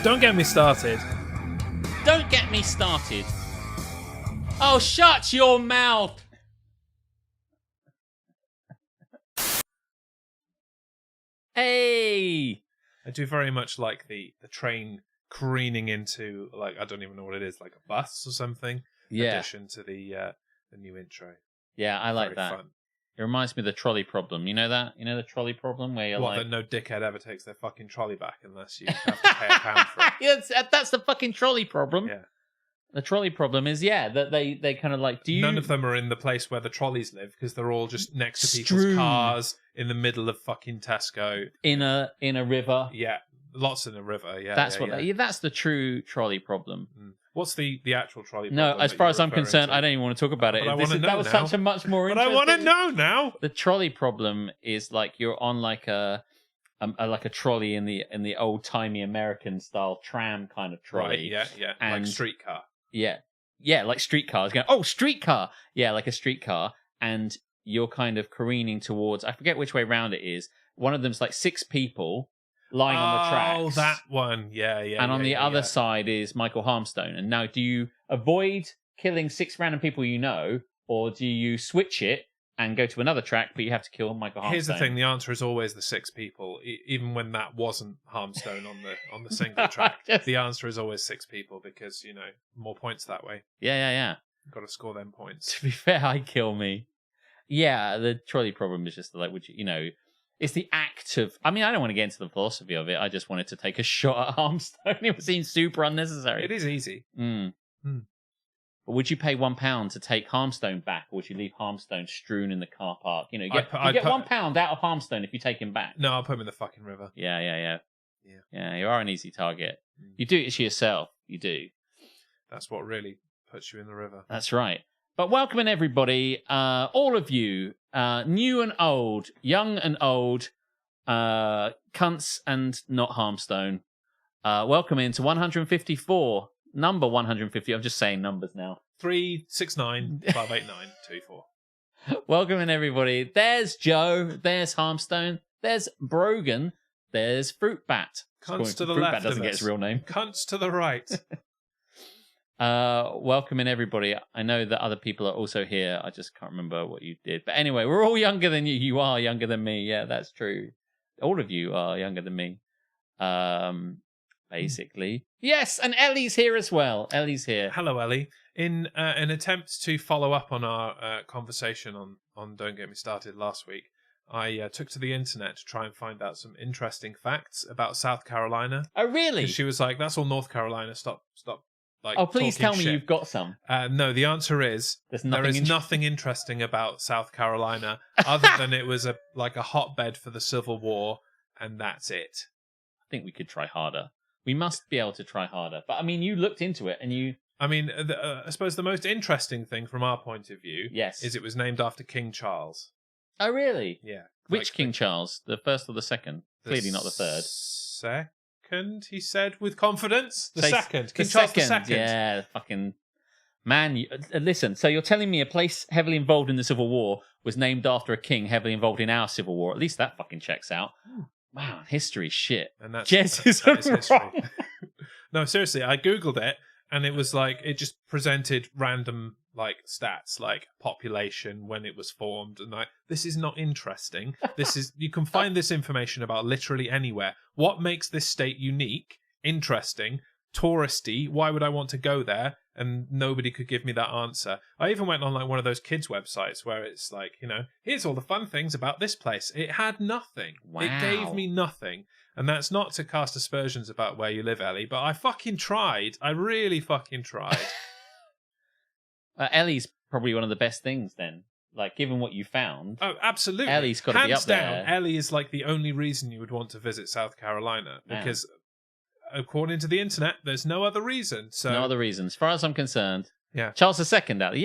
Don't get me started. Don't get me started. Oh, shut your mouth. Hey. I do very much like the train careening into, like, I don't even know what it is, like a bus or something. Yeah. Addition to the new intro. Yeah, I like Very that. Fun. It reminds me of the trolley problem. You know that? You know the trolley problem where you're that no dickhead ever takes their fucking trolley back unless you have to pay £1 for it. Yeah, that's the fucking trolley problem. Yeah. The trolley problem is, that they kind of like, None of them are in the place where the trolleys live because they're all just next to people's Strewn. cars in the middle of fucking Tesco. In a river. Yeah. Lots in a river, yeah. That's yeah. that's the true trolley problem. What's the actual trolley No, problem? as far as I'm concerned, I don't even want to talk about it. But That was such a much more But interesting... I want to know now. The trolley problem is like you're on like a trolley in the old timey American style tram kind of trolley. Right, yeah. And, like streetcar. Yeah, like streetcars. Going, oh, streetcar. Yeah, like a streetcar. And you're kind of careening towards, I forget which way round it is. One of them's like 6 people lying on the tracks. Oh, that one. Yeah. And on the other side is Michael Harmstone. And now, do you avoid killing 6 random people you know, or do you switch it and go to another track, but you have to kill Michael Harmstone? Here's the thing: the answer is always the 6 people, even when that wasn't Harmstone on the single track. The answer is always 6 people because more points that way. Yeah. Got to score them points. To be fair, I kill me. Yeah, the trolley problem is just like, it's the act of... I mean, I don't want to get into the philosophy of it. I just wanted to take a shot at Harmstone. It seems super unnecessary. It is easy. But would you pay £1 to take Harmstone back, or would you leave Harmstone strewn in the car park? You get £1 out of Harmstone if you take him back. No, I'll put him in the fucking river. Yeah. You are an easy target. You do it to yourself. You do. That's what really puts you in the river. That's right. But welcome in, everybody, all of you, new and old, young and old, cunts and not Harmstone. Welcome into 154, number 150. I'm just saying numbers now. 3, 6, 9, 5, 8, 9, 2, 4. Welcome in, everybody. There's Joe. There's Harmstone. There's Brogan. There's Fruit Bat. Cunts to the Fruit left. Bat doesn't get its real name. Cunts to the right. Welcome in, everybody. I know that other people are also here. I just can't remember what you did. But anyway, we're all younger than you. You are younger than me. Yeah, that's true. All of you are younger than me. Basically. Yes, and Ellie's here as well. Ellie's here. Hello, Ellie. In an attempt to follow up on our conversation on Don't Get Me Started last week, I took to the internet to try and find out some interesting facts about South Carolina. Oh, really? 'Cause she was like, that's all North Carolina. Stop. Like, oh, please tell me shit. you've got some. No, the answer is there is nothing interesting about South Carolina other than it was a hotbed for the Civil War, and that's it. I think we could try harder. We must be able to try harder. But I mean, you looked into it, and you. I mean, I suppose the most interesting thing from our point of view, is it was named after King Charles. Oh, really? Yeah. Which King Charles? The first or the second? Clearly not the third. Second, he said with confidence. Second. King Charles II. Yeah, fucking man. Listen, so you're telling me a place heavily involved in the Civil War was named after a king heavily involved in our Civil War? At least that fucking checks out. Wow, history shit. And that's Jez that is history. No, seriously, I googled it, and it was like it just presented random stats like population when it was formed, and this is not interesting. You can find this information about literally anywhere. What makes this state unique, interesting, touristy? Why would I want to go there? And nobody could give me that answer. I even went on one of those kids websites where it's here's all the fun things about this place. It had nothing. Wow. It gave me nothing. And that's not to cast aspersions about where you live, Ellie, but I fucking tried. I really fucking tried. Ellie's probably one of the best things then. Given what you found. Oh, absolutely. Ellie's got to be up there. Hands down, Ellie is the only reason you would want to visit South Carolina. Because according to the internet, there's no other reason. So no other reason. As far as I'm concerned. Yeah. Charles II out.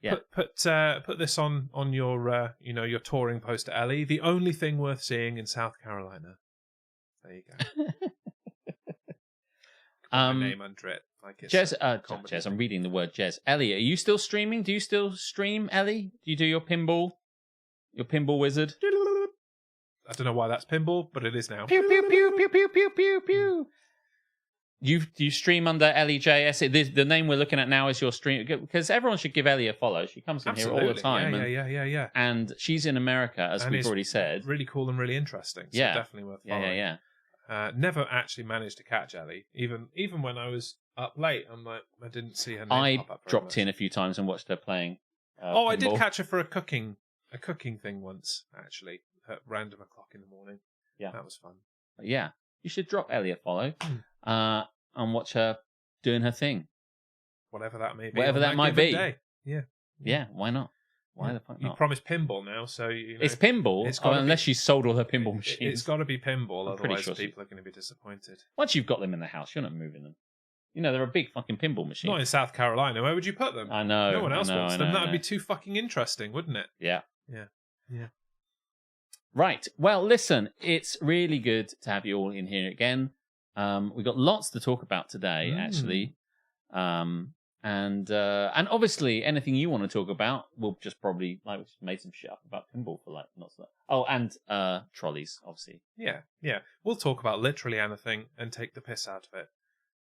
Yeah. Put this on your your touring poster, Ellie. The only thing worth seeing in South Carolina. There you go. Put my name under it. Jez, I'm reading the word Jez. Ellie, are you still streaming? Do you still stream, Ellie? Do you do your pinball? Your pinball wizard? I don't know why that's pinball, but it is now. Pew, pew, pew, pew, pew, pew, pew, pew. You stream under LEJS. The name we're looking at now is your stream, because everyone should give Ellie a follow. She comes in here all the time. Yeah. And she's in America, as we've already said. Really cool and really interesting. So definitely worth following. Yeah. Never actually managed to catch Ellie. Even when I was up late, I didn't see her name pop up. I dropped in a few times and watched her playing. Pinball. I did catch her for a cooking thing once, actually, at random o'clock in the morning. Yeah, that was fun. Yeah, you should drop Ellie a follow, and watch her doing her thing, whatever that may be. Whatever that might be. Day. Yeah. Why not? Why the fuck not? You promised pinball now, so it's pinball. Unless she's sold all her pinball machines. It's got to be pinball, otherwise people are going to be disappointed. Once you've got them in the house, you're not moving them. They're a big fucking pinball machine. Not in South Carolina. Where would you put them? I know. No one else wants them. That would be too fucking interesting, wouldn't it? Yeah. Yeah. Right. Well, listen, it's really good to have you all in here again. We've got lots to talk about today, actually. And obviously anything you want to talk about, we'll just probably we've made some shit up about pinball for not so. Oh, and trolleys, obviously. Yeah. We'll talk about literally anything and take the piss out of it,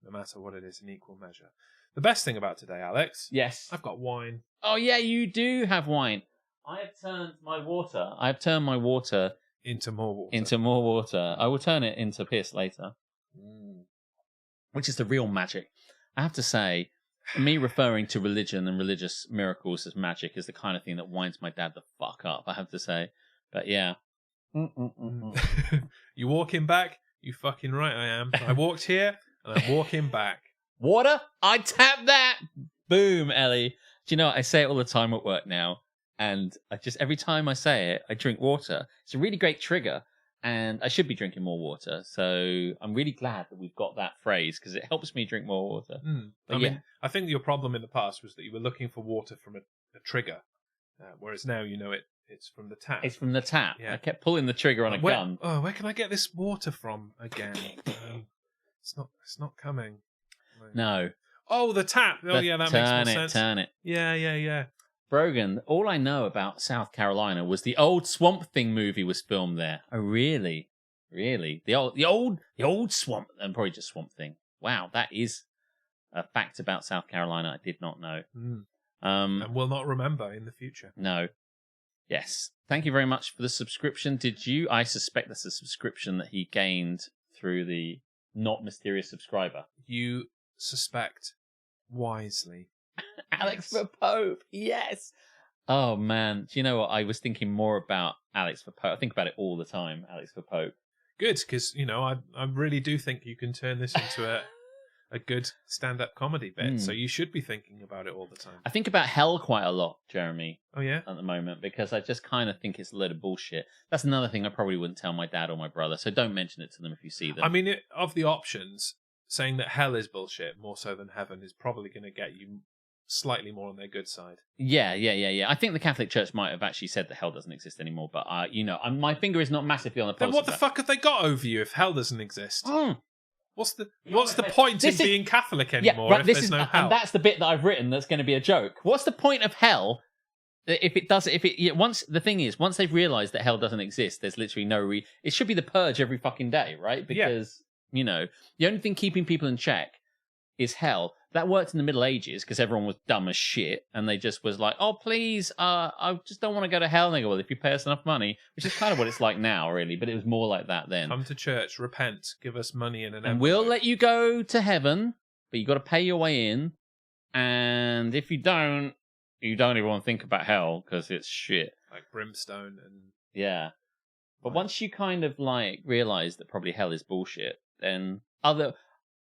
no matter what it is, in equal measure. The best thing about today, Alex. Yes. I've got wine. Oh yeah, you do have wine. I have turned my water into more water. I will turn it into piss later. Which is the real magic. I have to say, me referring to religion and religious miracles as magic is the kind of thing that winds my dad the fuck up, I have to say. But yeah. You walking back? You fucking right I am. I walked here and I'm walking back. Water? I tap that! Boom, Ellie. Do you know what? I say it all the time at work now. And every time I say it, I drink water. It's a really great trigger. And I should be drinking more water. So I'm really glad that we've got that phrase because it helps me drink more water. I think your problem in the past was that you were looking for water from a trigger. Whereas now it's from the tap. It's from the tap. Yeah. I kept pulling the trigger on a gun. Where can I get this water from again? It's not coming. No. Oh, the tap. Oh, yeah, that makes more sense. Turn it. Yeah. Brogan, all I know about South Carolina was the old Swamp Thing movie was filmed there. Oh, really? Really? The old Swamp, and probably just Swamp Thing. Wow, that is a fact about South Carolina I did not know. And will not remember in the future. No. Yes. Thank you very much for the subscription. Did you? I suspect that's a subscription that he gained through the not mysterious subscriber. You suspect wisely. Alex for Pope, yes. Oh man, do you know what? I was thinking more about Alex for Pope. I think about it all the time, Alex for Pope. Good, because I really do think you can turn this into a good stand-up comedy bit. So you should be thinking about it all the time. I think about hell quite a lot, Jeremy. Oh yeah, at the moment, because I just kind of think it's a load of bullshit. That's another thing I probably wouldn't tell my dad or my brother. So don't mention it to them if you see them. I mean, of the options, saying that hell is bullshit more so than heaven is probably going to get you slightly more on their good side. Yeah. I think the Catholic Church might have actually said that hell doesn't exist anymore, but my finger is not massively on the pulse. Then what the fuck have they got over you if hell doesn't exist? What's the point in being Catholic anymore if there's no hell? And that's the bit that I've written that's going to be a joke. What's the point of hell if it does? Once they've realised that hell doesn't exist, there's literally no it should be the purge every fucking day, right? Because the only thing keeping people in check is hell. That worked in the Middle Ages because everyone was dumb as shit and they just was like, oh, please, I just don't want to go to hell. And they go, well, if you pay us enough money, which is kind of what it's like now, really, but it was more like that then. Come to church, repent, give us money in an envelope. And we'll let you go to heaven, but you got to pay your way in. And if you don't even want to think about hell because it's shit. Like brimstone and... Yeah. But once you kind of realize that probably hell is bullshit, then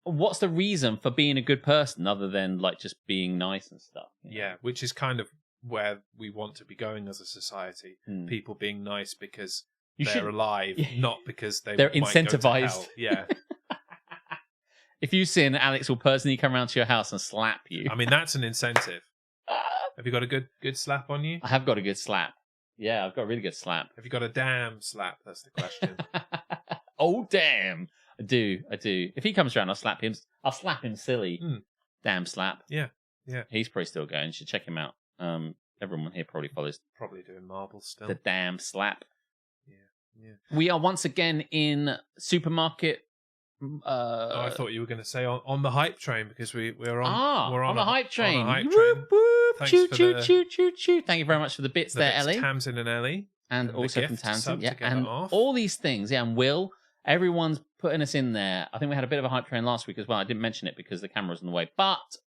what's the reason for being a good person other than just being nice and stuff? Yeah, which is kind of where we want to be going as a society. People being nice because they're alive, not because they're incentivized. Yeah. If you sin, Alex will personally come around to your house and slap you. I mean, that's an incentive. Have you got a good slap on you? I have got a good slap. Yeah, I've got a really good slap. Have you got a damn slap? That's the question. Oh, damn. I do. If he comes around, I'll slap him silly. Damn slap. Yeah. He's probably still going. You should check him out. Everyone here probably follows. Probably doing marbles still. The damn slap. Yeah. We are once again in supermarket I thought you were going to say on the hype train because we're on the hype train. On a hype train. Whoop, whoop. Thanks Choo, for choo, the- choo, choo, choo. Thank you very much for the bits there, Ellie. Tamsin and Ellie. And the also from gift Tamsin. sub Yeah, to get and that off. all these things. Yeah, and Will. Everyone's putting us in there. I think we had a bit of a hype train last week as well. I didn't mention it because the camera was in the way. But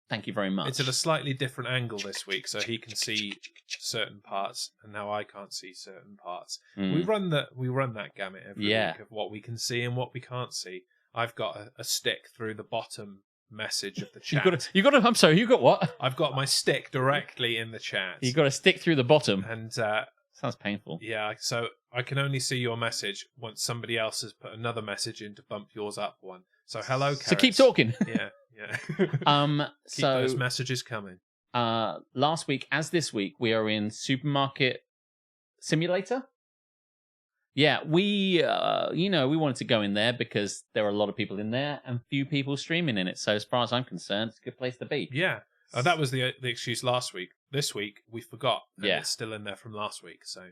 thank you very much. It's at a slightly different angle this week, so he can see certain parts, and now I can't see certain parts. Mm. We run that gamut every week of what we can see and what we can't see. I've got a stick through the bottom message of the chat. You got. I'm sorry. You got what? I've got my stick directly in the chat. You got to stick through the bottom. And sounds painful. yeah, so I can only see your message once somebody else has put another message in to bump yours up one. So hello, Karis. So keep talking. Yeah. Keep So those messages coming. last week, as this week, we are in Supermarket Simulator. Yeah, we we wanted to go in there because there are a lot of people in there and few people streaming in it. So as far as I'm concerned, it's a good place to be. Yeah. That was the excuse last week. This week, we forgot. And Yeah. it's still in there from last week. So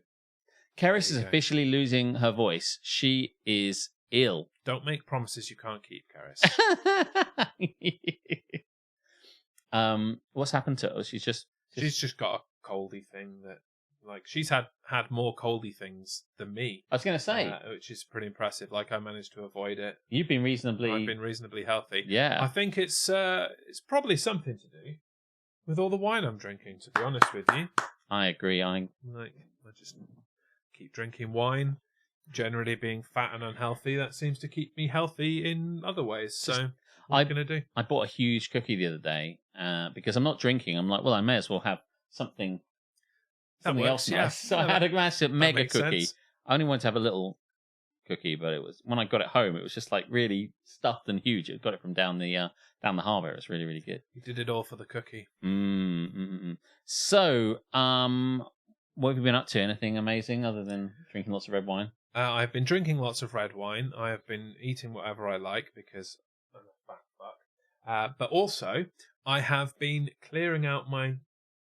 Keris is There you go. officially losing her voice. She is ill. don't make promises you can't keep, Karis. What's happened to her? She's just She's just got a coldy thing that, like, she's had more coldy things than me. I was going to say, which is pretty impressive. Like, I managed to avoid it. you've been reasonably. I've been reasonably healthy. Yeah. I think it's probably something to do with all the wine I'm drinking, to be honest with you. I agree. I just keep drinking wine. Generally being fat and unhealthy, that seems to keep me healthy in other ways. So what am I going to do? I bought a huge cookie the other day because I'm not drinking. I'm like, well, I may as well have something That else works, yeah. nice. So I Yeah, had a massive mega makes cookie. sense. I only wanted to have a little cookie, but it was when I got it home, it was just like really stuffed and huge. I got it from down the harbour. It was really, really good. You did it all for the cookie. So, what have you been up to? Anything amazing other than drinking lots of red wine? I've been drinking lots of red wine. I have been eating whatever I like because I'm a fat fuck. But also, I have been clearing out my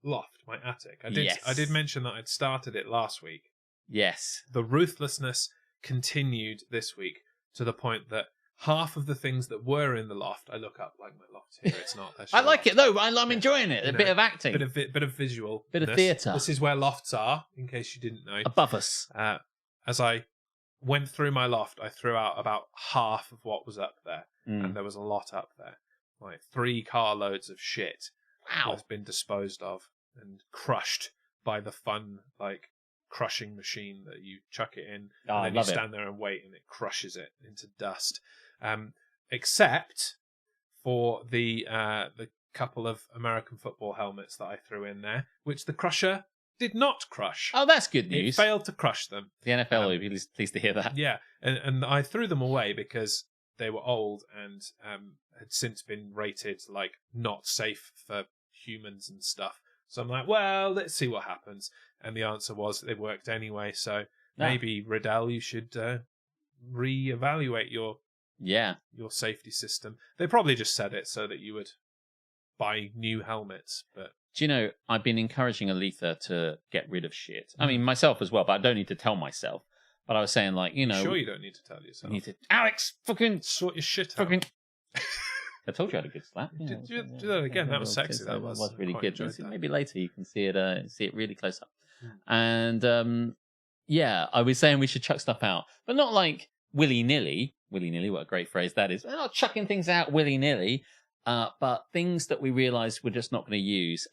loft, my attic. I did mention that I'd started it last week. Yes. The ruthlessness continued this week to the point that half of the things that were in the loft, I look up like my loft here. It's not. I like it though. I'm enjoying it. A bit of acting, bit of visual, bit of theatre. This is where lofts are, in case you didn't know. Above us. As I went through my loft, I threw out about half of what was up there, Mm. and there was a lot up there. Like 3 carloads of shit Wow. has been disposed of and crushed by the fun, like, crushing machine that you chuck it in, Oh, I and then you love it. stand there and wait, and it crushes it into dust. Except for the couple of American football helmets that I threw in there, which the crusher did not crush. Oh, that's good It news. failed to crush them. The NFL will be pleased to hear that. Yeah, and I threw them away because they were old and had since been rated like not safe for humans and stuff. So I'm like, well, let's see what happens. And the answer was they worked anyway. So maybe Riddell, you should reevaluate your safety system. They probably just said it so that you would buy new helmets. But Do you know, I've been encouraging Aletha to get rid of shit. I mean, myself as well, but I don't need to tell myself. But I was saying, like, sure, you don't need to tell yourself. You need to, Alex, fucking Sort your shit out. fucking. I told you I had a good slap. Yeah, Did you do that again? That was sexy. That was really quite good. enjoyed that. Maybe later you can see it really close up. And I was saying we should chuck stuff out, but not like willy nilly. Willy nilly, what a great phrase that is. We're not chucking things out willy nilly, but things that we realised we're just not going to use.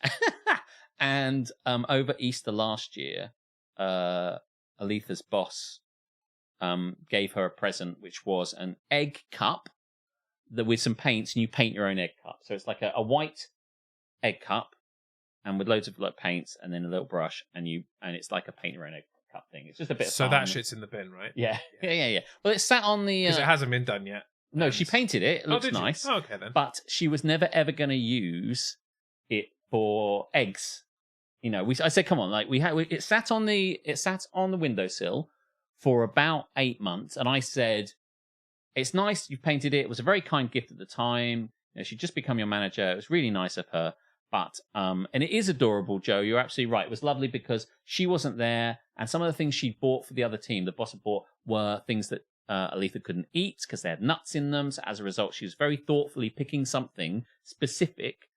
And over Easter last year, Aletha's boss gave her a present, which was an egg cup with some paints, and you paint your own egg cup. So it's like a white egg cup, and with loads of like paints, and then a little brush, and it's like a paint your own egg cup thing. It's just a bit of So fun. that shit's in the bin, right? Yeah. Well, it's sat on the Because it hasn't been done yet. no, she painted it. It looks did you? nice. Oh, okay then. But she was never ever going to use it for eggs. You know, I said, come on, like it sat on the windowsill for about 8 months, and I said, it's nice you've painted it. It was a very kind gift at the time. You know, she'd just become your manager. It was really nice of her. But and it is adorable, Joe. You're absolutely right. It was lovely because she wasn't there, and some of the things she bought for the other team, the boss had bought, were things that Aletha couldn't eat because they had nuts in them. So as a result, she was very thoughtfully picking something specific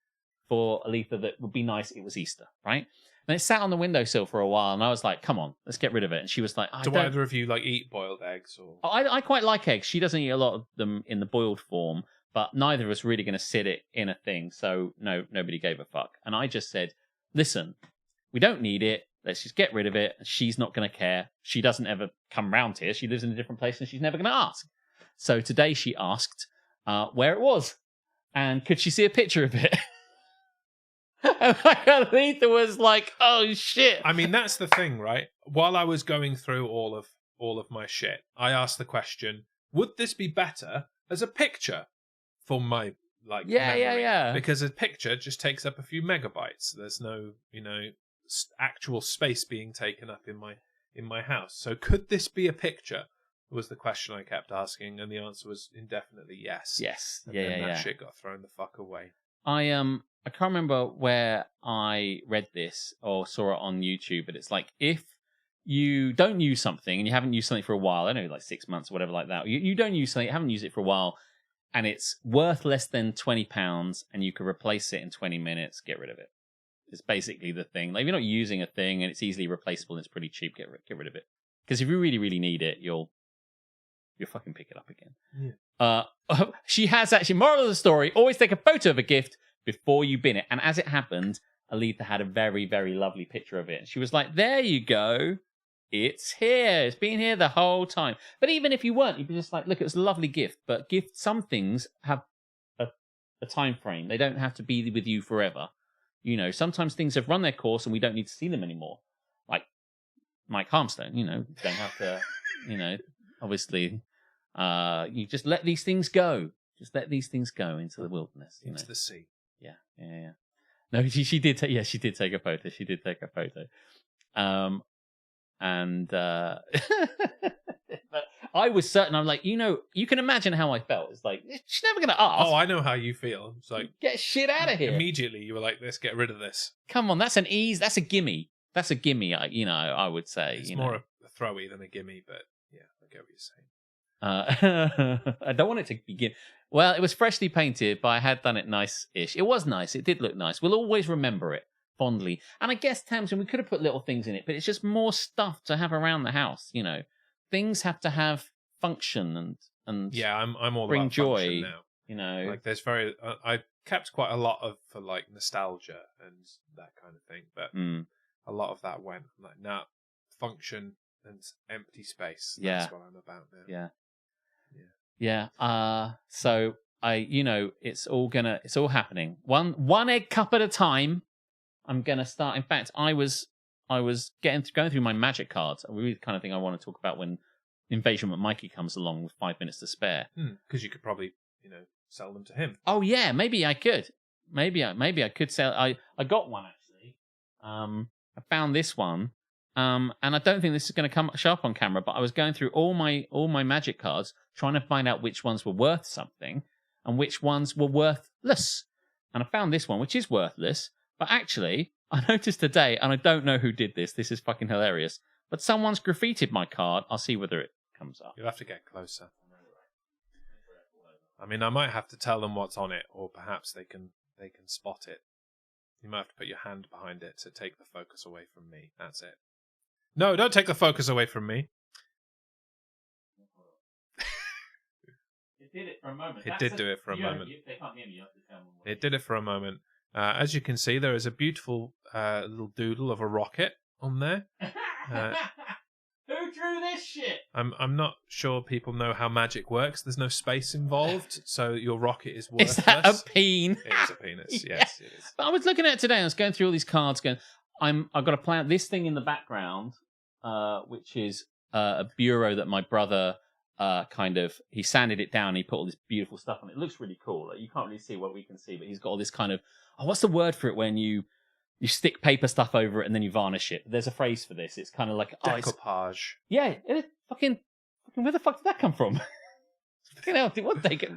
for Aletha that would be nice. It was Easter, right? And it sat on the windowsill for a while, and I was like, come on, let's get rid of it. And she was like, do either of you like eat boiled eggs? Or I quite like eggs. She doesn't eat a lot of them in the boiled form, but neither of us really going to sit it in a thing. So no, nobody gave a fuck. And I just said, listen, we don't need it. Let's just get rid of it. She's not going to care. She doesn't ever come round here. She lives in a different place and she's never going to ask. So today she asked where it was and could she see a picture of it? And Aletha was like, oh shit. I mean, that's the thing, right? While I was going through all of my shit, I asked the question, would this be better as a picture for my memory? Yeah. Because a picture just takes up a few megabytes. There's no, actual space being taken up in my house. So could this be a picture? Was the question I kept asking, and the answer was indefinitely yes. Yes. And then that shit got thrown the fuck away. I can't remember where I read this or saw it on YouTube, but it's like if you don't use something and you haven't used something for a while, I don't know, like 6 months or whatever like that, you don't use something, you haven't used it for a while, and it's worth less than £20 and you can replace it in 20 minutes, get rid of it. It's basically the thing. Like if you're not using a thing and it's easily replaceable and it's pretty cheap, get rid of it. Because if you really, really need it, you'll fucking pick it up again. Yeah. She has actually, moral of the story, always take a photo of a gift before you bin it. And as it happened, Aletha had a very, very lovely picture of it. And she was like, there you go. It's here. It's been here the whole time. But even if you weren't, you'd be just like, look, it was a lovely gift. But some things have a time frame. They don't have to be with you forever. Sometimes things have run their course and we don't need to see them anymore. Like Mike Harmstone, don't have to, obviously, you just let these things go. Just let these things go into the wilderness. Into the sea. Yeah. No, she did. She did take a photo. She did take a photo. But I was certain. I'm like, you can imagine how I felt. It's like she's never gonna ask. Oh, I know how you feel. It's like get shit out of here. Immediately, you were like, let's get rid of this. Come on, that's an ease. That's a gimme. That's a gimme. I would say it's more a throwy than a gimme, but yeah, I get what you're saying. I don't want it to begin. Well, it was freshly painted, but I had done it nice-ish. It was nice. It did look nice. We'll always remember it fondly. And I guess, Tamsin, we could have put little things in it, but it's just more stuff to have around the house. Things have to have function and yeah, I'm all bring about joy now. Like there's I kept quite a lot of for like nostalgia and that kind of thing, but a lot of that went like function and empty space. That's what I'm about now. Yeah. So it's all happening. One egg cup at a time. I'm gonna start. In fact, I was going through my magic cards. Really the kind of thing I want to talk about when Invasion with Mikey comes along with 5 minutes to spare. Because you could probably sell them to him. Oh yeah, maybe I could. Maybe I could sell. I got one actually. I found this one. And I don't think this is going to show up on camera, but I was going through all my magic cards, trying to find out which ones were worth something and which ones were worthless. And I found this one, which is worthless. But actually, I noticed today, and I don't know who did this. This is fucking hilarious. But someone's graffitied my card. I'll see whether it comes up. You'll have to get closer. I mean, I might have to tell them what's on it, or perhaps they can spot it. You might have to put your hand behind it to take the focus away from me. That's it. No, don't take the focus away from me. It did it for a moment. It did do it for a moment. They can't hear me. You have to tell them it did it for a moment. As you can see, there is a beautiful little doodle of a rocket on there. Who drew this shit? I'm not sure people know how magic works. There's no space involved, so your rocket is worthless. Is that a peen? It is a penis. Yes, it is. But I was looking at it today. I was going through all these cards, going, I've got to plan this thing in the background, which is a bureau that my brother he sanded it down and he put all this beautiful stuff on it. It looks really cool. Like, you can't really see what we can see, but he's got all this kind of, what's the word for it when you stick paper stuff over it and then you varnish it? There's a phrase for this. It's kind of like decoupage. Yeah, fucking where the fuck did that come from? Fucking hell,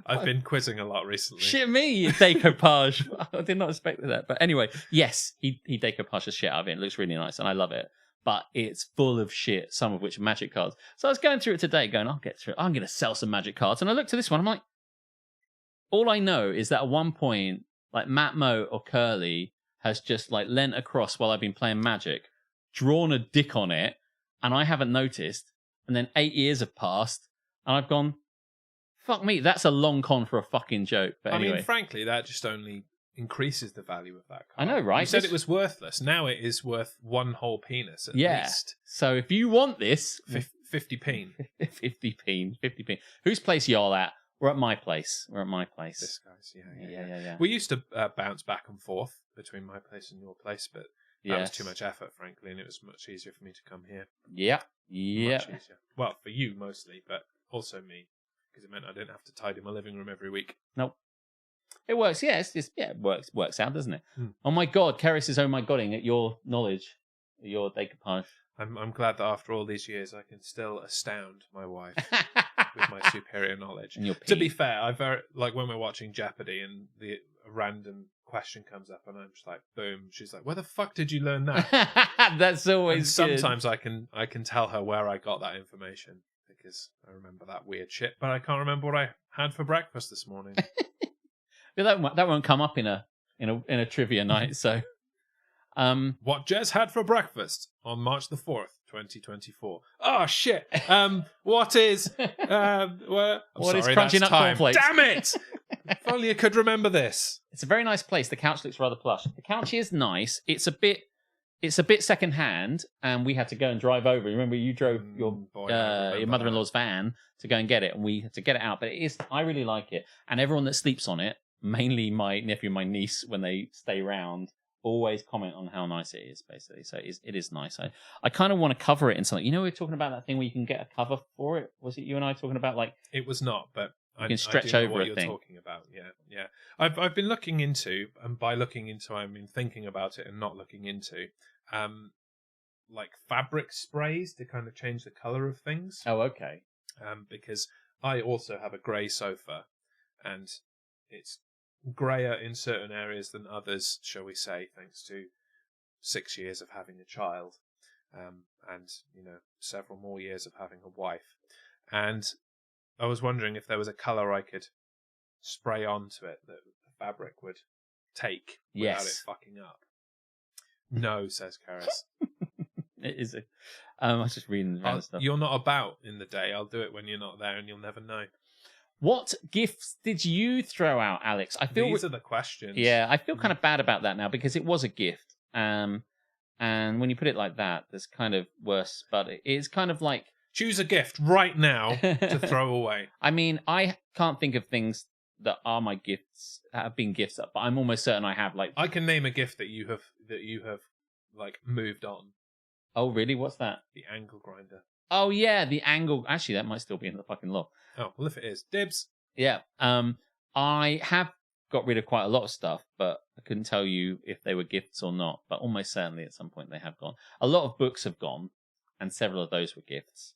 I've been quizzing a lot recently. Shit me, decoupage. I did not expect that. But anyway, yes, he decoupaged the shit out of it. It looks really nice and I love it. but it's full of shit, some of which are magic cards. So I was going through it today, going, I'll get through it. I'm going to sell some magic cards. And I looked at this one, I'm like, all I know is that at one point, like Matmo or Curly has just like leant across while I've been playing Magic, drawn a dick on it, and I haven't noticed. And then 8 years have passed, and I've gone, fuck me, that's a long con for a fucking joke. But anyway. I mean, frankly, that just only increases the value of that card. I know, right? You said it was worthless. Now it is worth one whole penis at least. So if you want this... 50 peen. 50 peen. Whose place y'all at? We're at my place. This guy's, Yeah. We used to bounce back and forth between my place and your place, but that was too much effort, frankly, and it was much easier for me to come here. Yeah. Much easier. Well, for you mostly, but also me, because it meant I didn't have to tidy my living room every week. Nope. It works, it works out, doesn't it? Oh my god, Keris is oh my godding at your knowledge, your decoupage. I'm glad that after all these years I can still astound my wife with my superior knowledge. And your to be fair, like when we're watching Jeopardy and a random question comes up and I'm just like, boom, she's like, where the fuck did you learn that? That's always and sometimes I can tell her where I got that information because I remember that weird shit, but I can't remember what I had for breakfast this morning. That won't come up in a trivia night. So, what Jez had for breakfast on March the 4th, 2024. Oh shit! What is? What is crunchy nut cornflakes? Damn it! If only I could remember this. It's a very nice place. The couch looks rather plush. The couch is nice. It's a bit secondhand, and we had to go and drive over. Remember, you drove your mother-in-law's van to go and get it, and we had to get it out. But it is. I really like it, and everyone that sleeps on it, mainly my nephew and my niece, when they stay round, always comment on how nice it is, basically. So it is nice. I kind of want to cover it in something. You know, we were talking about that thing where you can get a cover for it. Was it you and I talking about like? It was not, but you can stretch I do know over what a you're thing. Talking about, yeah. I've been looking into, and by looking into, I mean thinking about it and not looking into, like fabric sprays to kind of change the color of things. Oh, okay. Because I also have a grey sofa, and it's greyer in certain areas than others, shall we say, thanks to 6 years of having a child, and several more years of having a wife. And I was wondering if there was a colour I could spray onto it that the fabric would take without it fucking up. No, says Karis. It is. I was just reading random stuff. You're not about in the day. I'll do it when you're not there, and you'll never know. What gifts did you throw out, Alex? These are the questions. Yeah, I feel kind of bad about that now because it was a gift. And when you put it like that, there's kind of worse. But it's kind of like... Choose a gift right now to throw away. I mean, I can't think of things that are my gifts, have been gifts, but I'm almost certain I have. Like, I can name a gift that you have like moved on. Oh, really? What's that? The angle grinder. Oh, yeah, the angle. Actually, that might still be in the fucking law. Oh, well, if it is, dibs. Yeah. I have got rid of quite a lot of stuff, but I couldn't tell you if they were gifts or not. But almost certainly at some point they have gone. A lot of books have gone, and several of those were gifts.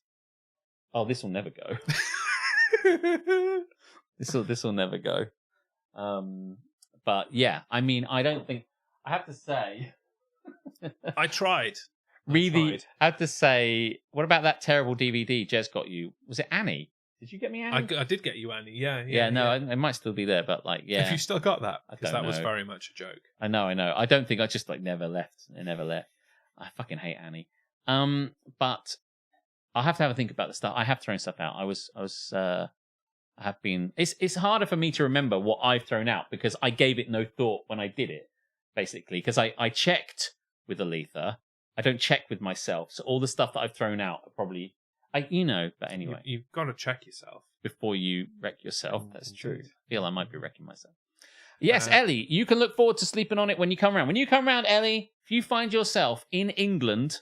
Oh, this will never go. This will never go. But yeah, I mean, I don't think I have to say. I tried. I have to say, what about that terrible DVD Jez got you? Was it Annie? Did you get me Annie? I did get you Annie. Yeah. It might still be there, but like, yeah. Have you still got that? Because that know. was very much a joke. I know. I don't think I just like never left. It never left. I fucking hate Annie. But I have to have a think about the stuff. I have thrown stuff out. I have been. It's harder for me to remember what I've thrown out because I gave it no thought when I did it. Basically, because I checked with Aletha. I don't check with myself. So all the stuff that I've thrown out are probably, but anyway. You've got to check yourself. Before you wreck yourself. That's true. I feel I might be wrecking myself. Yes, Ellie, you can look forward to sleeping on it when you come around. When you come around, Ellie, if you find yourself in England,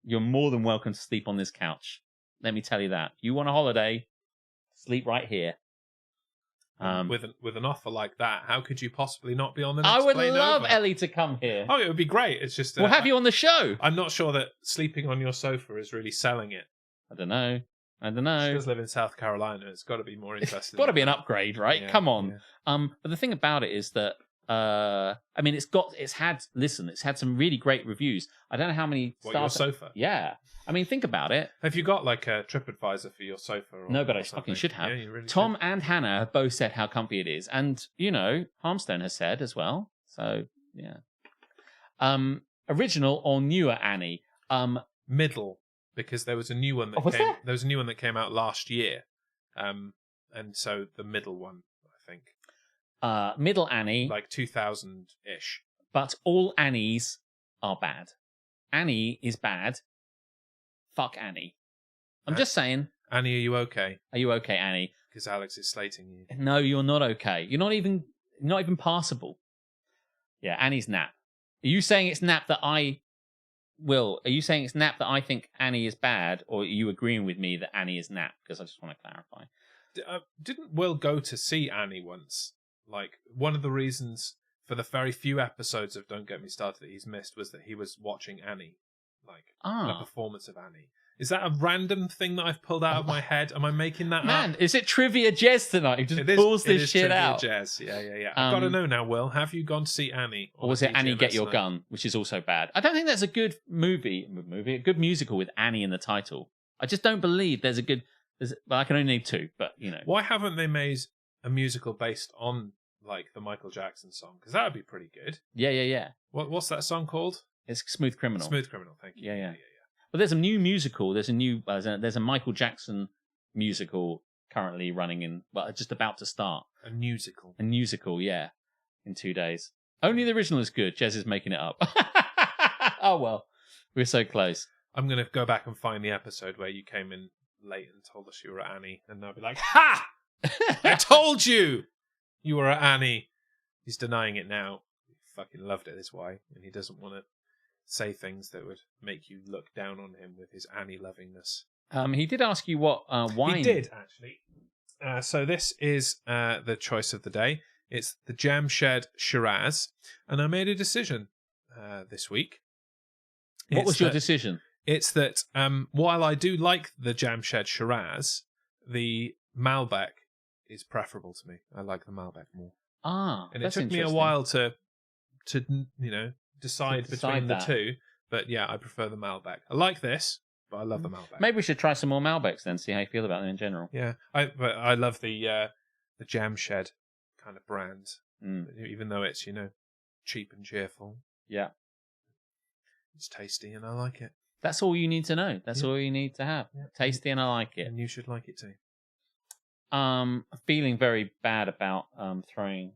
you're more than welcome to sleep on this couch. Let me tell you that. You want a holiday, sleep right here. With an offer like that, how could you possibly not be on the next I would plane love over? Ellie to come here. Oh, it would be great. It's just we'll have you on the show. I'm not sure that sleeping on your sofa is really selling it. I don't know. She does live in South Carolina. It's got to be more interesting. It's got to be an upgrade, right? Yeah, Come on. Yeah. But the thing about it is that I mean, it's had some really great reviews. I don't know how many What, your stars. sofa? Yeah. I mean, think about it. Have you got like a TripAdvisor for your sofa? No, but or I something? fucking should have. Yeah, you really Tom should. and Hannah have both said how comfy it is. And, Harmstone has said as well. So, yeah. Original or newer Annie? Middle, because there was a new one that was there? There was a new one that came out last year. And so the middle one, I think. Middle Annie. Like 2000-ish. But all Annies are bad. Annie is bad. Fuck Annie. I'm just saying. Annie, are you okay? Are you okay, Annie? Because Alex is slating you. No, you're not okay. You're not even passable. Yeah, Annie's nap. Are you saying it's nap that I think Annie is bad, or are you agreeing with me that Annie is nap? Because I just want to clarify. Didn't Will go to see Annie once? Like, one of the reasons for the very few episodes of Don't Get Me Started that he's missed was that he was watching Annie. Like, a performance of Annie. Is that a random thing that I've pulled out of my head? Am I making that up? Man, is it Trivia Jez tonight? He just pulls this shit out. Jazz. Yeah. I've got to know now, Will. Have you gone to see Annie? Or was it Annie Get Your Gun, which is also bad? I don't think there's a good a good musical with Annie in the title. I just don't believe there's a good... Well, I can only name two, but, Why haven't they made a musical based on, like, the Michael Jackson song? Because that would be pretty good. Yeah. What's that song called? It's Smooth Criminal. Smooth Criminal, thank you. Yeah. But there's a new musical. There's a Michael Jackson musical currently running in, just about to start. A musical, yeah, in 2 days. Only the original is good. Jez is making it up. Oh, well, we're so close. I'm going to go back and find the episode where you came in late and told us you were at Annie, and I'll be like, ha! I told you were at Annie. He's denying it now. He fucking loved it, this why, and he doesn't want to say things that would make you look down on him with his Annie lovingness. He did ask you what wine. He did, actually. So this is the choice of the day. It's the Jam Shed Shiraz, and I made a decision this week. What was your decision? It's that while I do like the Jam Shed Shiraz, the Malbec is preferable to me. I like the Malbec more. And it took me a while to decide between the two, but yeah, I prefer the Malbec. I like this, but I love the Malbec. Maybe we should try some more Malbecs then, see how you feel about them in general. Yeah, but I love the Jam Shed kind of brand, even though it's cheap and cheerful. Yeah, it's tasty and I like it. That's all you need to know. That's all you need to have. Yeah. Tasty and I like it. And you should like it too. Feeling very bad about throwing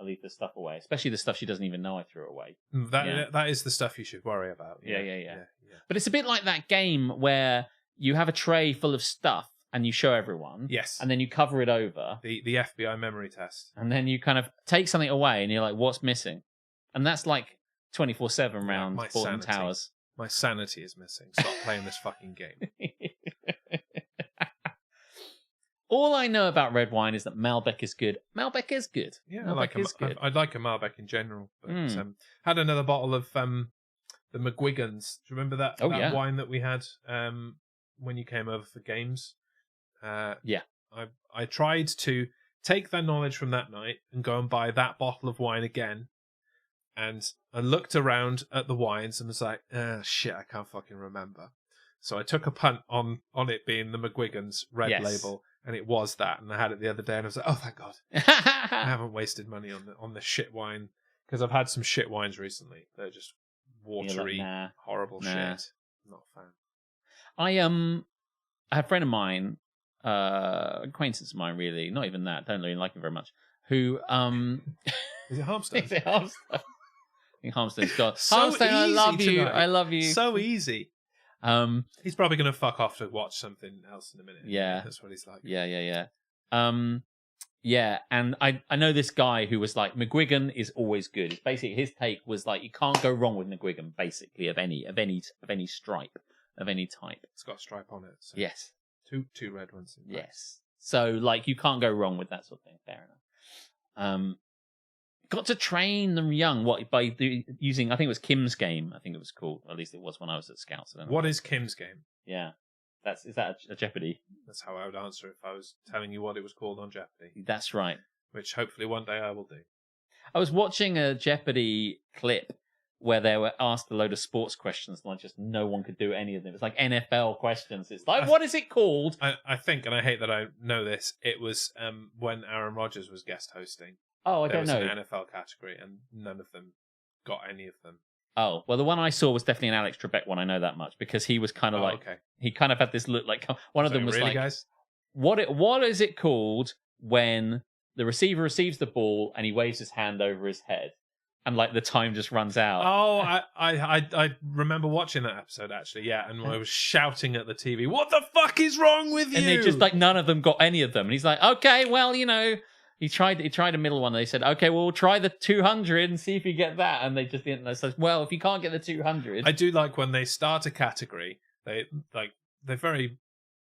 Aletha's stuff away, especially the stuff she doesn't even know I threw away. That is the stuff you should worry about. Yeah. But it's a bit like that game where you have a tray full of stuff and you show everyone. Yes. And then you cover it over. The FBI memory test. And then you kind of take something away and you're like, what's missing? And that's like 24/7 round Fortin Towers. My sanity is missing. Stop playing this fucking game. All I know about red wine is that Malbec is good. Malbec is good. Yeah, Malbec is good. I'd like a Malbec in general. But had another bottle of the McGuigans. Do you remember that wine that we had when you came over for games? Yeah. I tried to take that knowledge from that night and go and buy that bottle of wine again. And I looked around at the wines and was like, shit, I can't fucking remember. So I took a punt on it being the McGuigans red label, and it was that. And I had it the other day, and I was like, oh, thank God. I haven't wasted money on the shit wine, because I've had some shit wines recently. They're just watery, horrible shit. I'm not a fan. I had a friend of mine, acquaintance of mine, really, not even that, don't really like him very much, who... Is it Harmstone? Is it Harmstone? I think Harmstone's got... So Harmstone, I love you. Tonight. I love you. So easy. He's probably going to fuck off to watch something else in a minute. Yeah. That's what he's like. Yeah. Yeah, and I know this guy who was like, McGuigan is always good. It's basically, his take was like, you can't go wrong with McGuigan, basically, of any stripe, of any type. It's got a stripe on it. So yes. Two red ones. Yes. So, like, you can't go wrong with that sort of thing. Fair enough. Got to train them young. By using, I think it was Kim's Game. I think it was called. Or at least it was when I was at Scouts. What is Kim's Game? Yeah, is that a Jeopardy? That's how I would answer if I was telling you what it was called on Jeopardy. That's right. Which hopefully one day I will do. I was watching a Jeopardy clip where they were asked a load of sports questions, and just no one could do any of them. It's like NFL questions. It's like, what is it called? I think, and I hate that I know this, it was when Aaron Rodgers was guest hosting. Oh, I there don't was know. an NFL category, and none of them got any of them. Oh, well, the one I saw was definitely an Alex Trebek one. I know that much because he was kind of he kind of had this look like one of them was really, like, guys? What is it called when the receiver receives the ball and he waves his hand over his head? And like the time just runs out. Oh, I remember watching that episode actually. Yeah, and I was shouting at the TV, "What the fuck is wrong with you?" And they just like none of them got any of them. And he's like, "Okay, well, he tried a middle one. They said, "Okay, well, we'll try the 200 and see if you get that." And they just didn't. They said, "Well, if you can't get the 200." I do like when they start a category. They very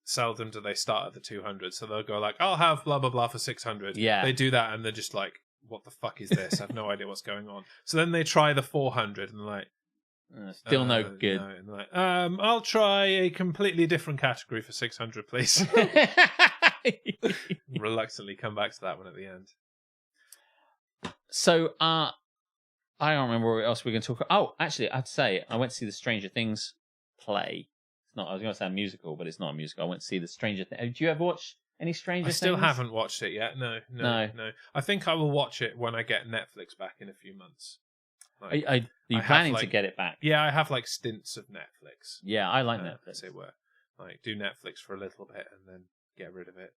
seldom do they start at the 200. So they'll go like, "I'll have blah blah blah for 600." Yeah, they do that, and they're just like, what the fuck is this? I have no idea what's going on. So then they try the 400 and they're like, still no good. No. And like, I'll try a completely different category for 600, please. Reluctantly come back to that one at the end. So, I don't remember what else we're going to talk about. Oh, actually, I have to say, I went to see the Stranger Things play. It's not. I was going to say a musical, but it's not a musical. I went to see the Stranger Things. Did you ever watch any Stranger Things? I still haven't watched it yet. No. I think I will watch it when I get Netflix back in a few months. Like, are you planning to get it back? Yeah, I have like stints of Netflix. Yeah, I like Netflix. As it were. Like, do Netflix for a little bit and then get rid of it.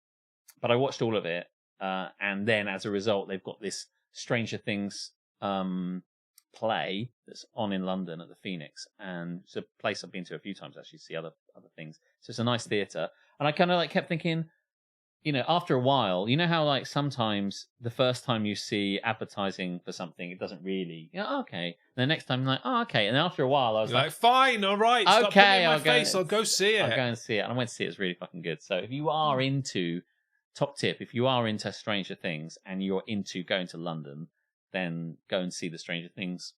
But I watched all of it, and then as a result, they've got this Stranger Things play that's on in London at the Phoenix, and it's a place I've been to a few times actually to see other things. So it's a nice theatre, and I kind of like kept thinking, after a while, how like sometimes the first time you see advertising for something, it doesn't really, okay. And the next time, I'm like, oh, okay. And then after a while, I was like, fine, all right, stop putting it in my face, I'll go see it. I'll go and see it. And I went to see it. It's really fucking good. So if you are into, top tip, if you are into Stranger Things and you're into going to London, then go and see the Stranger Things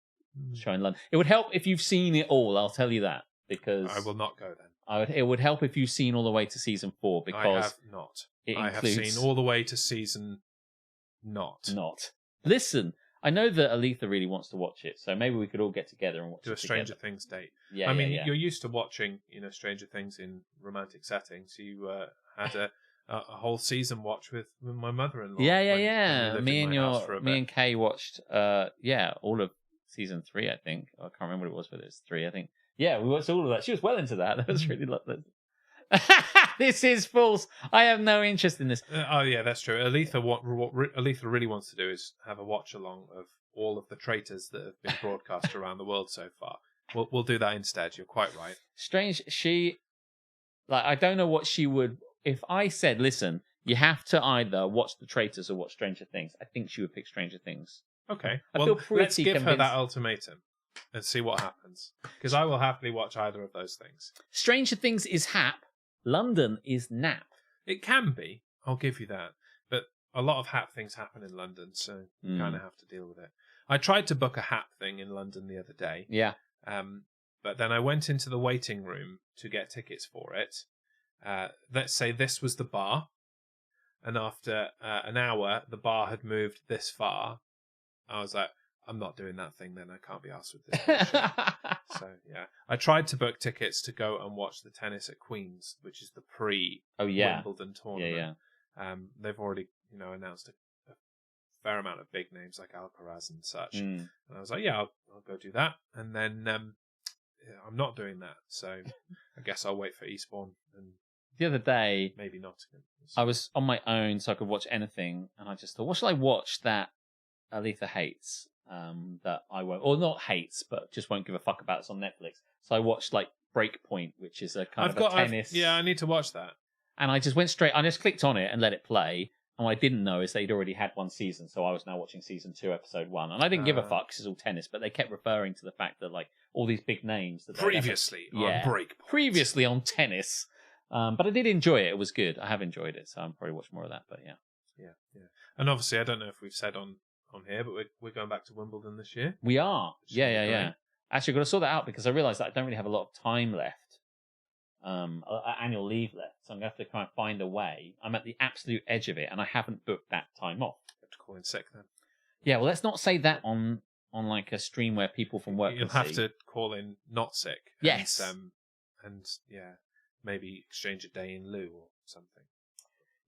show in London. It would help if you've seen it all, I'll tell you that. Because I will not go then. It would help if you've seen all the way to season 4, because I have not. I have seen all the way to season not. Listen, I know that Aletha really wants to watch it, so maybe we could all get together and watch it. Do a Stranger Things date. Yeah, I mean, you're used to watching, Stranger Things in romantic settings. You had a whole season watch with my mother-in-law. Yeah. Me and Kay watched, all of season 3. I think I can't remember what it was, but it was 3. I think. Yeah, we watched all of that. She was well into that. That was really lovely. This is false. I have no interest in this. Oh yeah, that's true. Aletha, what Aletha really wants to do is have a watch along of all of the traitors that have been broadcast around the world so far. We'll do that instead. You're quite right. Strange. I don't know what she would. If I said, listen, you have to either watch the traitors or watch Stranger Things, I think she would pick Stranger Things. Okay. Let's give her that ultimatum and see what happens. Because I will happily watch either of those things. Stranger Things is hap. London is nap. It can be. I'll give you that. But a lot of hap things happen in London, so you kind of have to deal with it. I tried to book a hap thing in London the other day. Yeah. But then I went into the waiting room to get tickets for it. Let's say this was the bar. And after an hour, the bar had moved this far. I was like, I'm not doing that thing then. I can't be arsed with this. So, yeah. I tried to book tickets to go and watch the tennis at Queen's, which is the pre-Wimbledon tournament. Yeah. They've already, announced a fair amount of big names like Alcaraz and such. And I was like, yeah, I'll go do that. And then I'm not doing that. So I guess I'll wait for Eastbourne and the other day, maybe Nottingham. I was on my own, so I could watch anything. And I just thought, what shall I watch that Aletha hates? That I won't, or not hates, but just won't give a fuck about. It's on Netflix. So I watched Breakpoint, which is a kind of a tennis. I need to watch that. And I just went straight. I just clicked on it and let it play. And what I didn't know is they'd already had one season, so I was now watching season 2, episode 1. And I didn't give a fuck because it's all tennis, but they kept referring to the fact that all these big names that previously on Breakpoint, previously on tennis. But I did enjoy it. It was good. I have enjoyed it, so I'm probably watch more of that. But yeah. And obviously, I don't know if we've said on here, but we're going back to Wimbledon this year. We are. Yeah. Actually, I've got to sort that out because I realised that I don't really have a lot of time left, annual leave left. So I'm going to have to kind of find a way. I'm at the absolute edge of it, and I haven't booked that time off. You have to call in sick then. Yeah, well, let's not say that on like a stream where people from work You'll can have see. to call in not sick. Yes. And yeah, maybe exchange a day in lieu or something.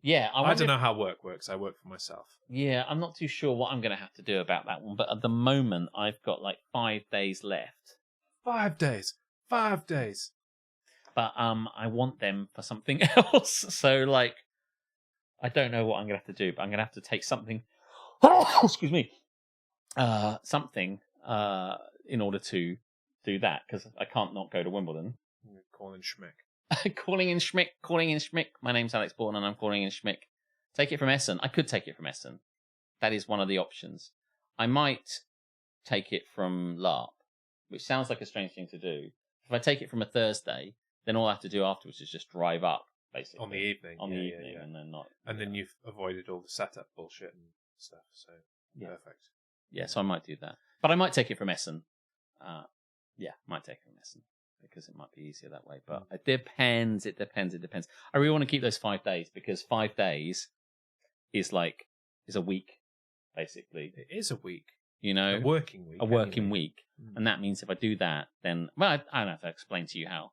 Yeah, I don't know how work works. I work for myself. Yeah, I'm not too sure what I'm going to have to do about that one. But at the moment, I've got like 5 days left. 5 days. 5 days. But I want them for something else. So like, I don't know what I'm going to have to do. But I'm going to have to take something. Excuse me. Something in order to do that because I can't not go to Wimbledon. Calling Schmick. Calling in Schmick. My name's Alex Bourne and I'm calling in Schmick. Take it from Essen. I could take it from Essen. That is one of the options. I might take it from LARP, which sounds like a strange thing to do. If I take it from a Thursday, then all I have to do afterwards is just drive up, basically. On the evening. Yeah. And then not. And then you've avoided all the setup bullshit and stuff, so perfect. Yeah, so I might do that. But I might take it from Essen. Might take it from Essen. Because it might be easier that way. But it depends. I really want to keep those 5 days because 5 days is a week, basically. It is a week. You know? A working week. A working week. And that means if I do that, then, well, I don't have to explain to you how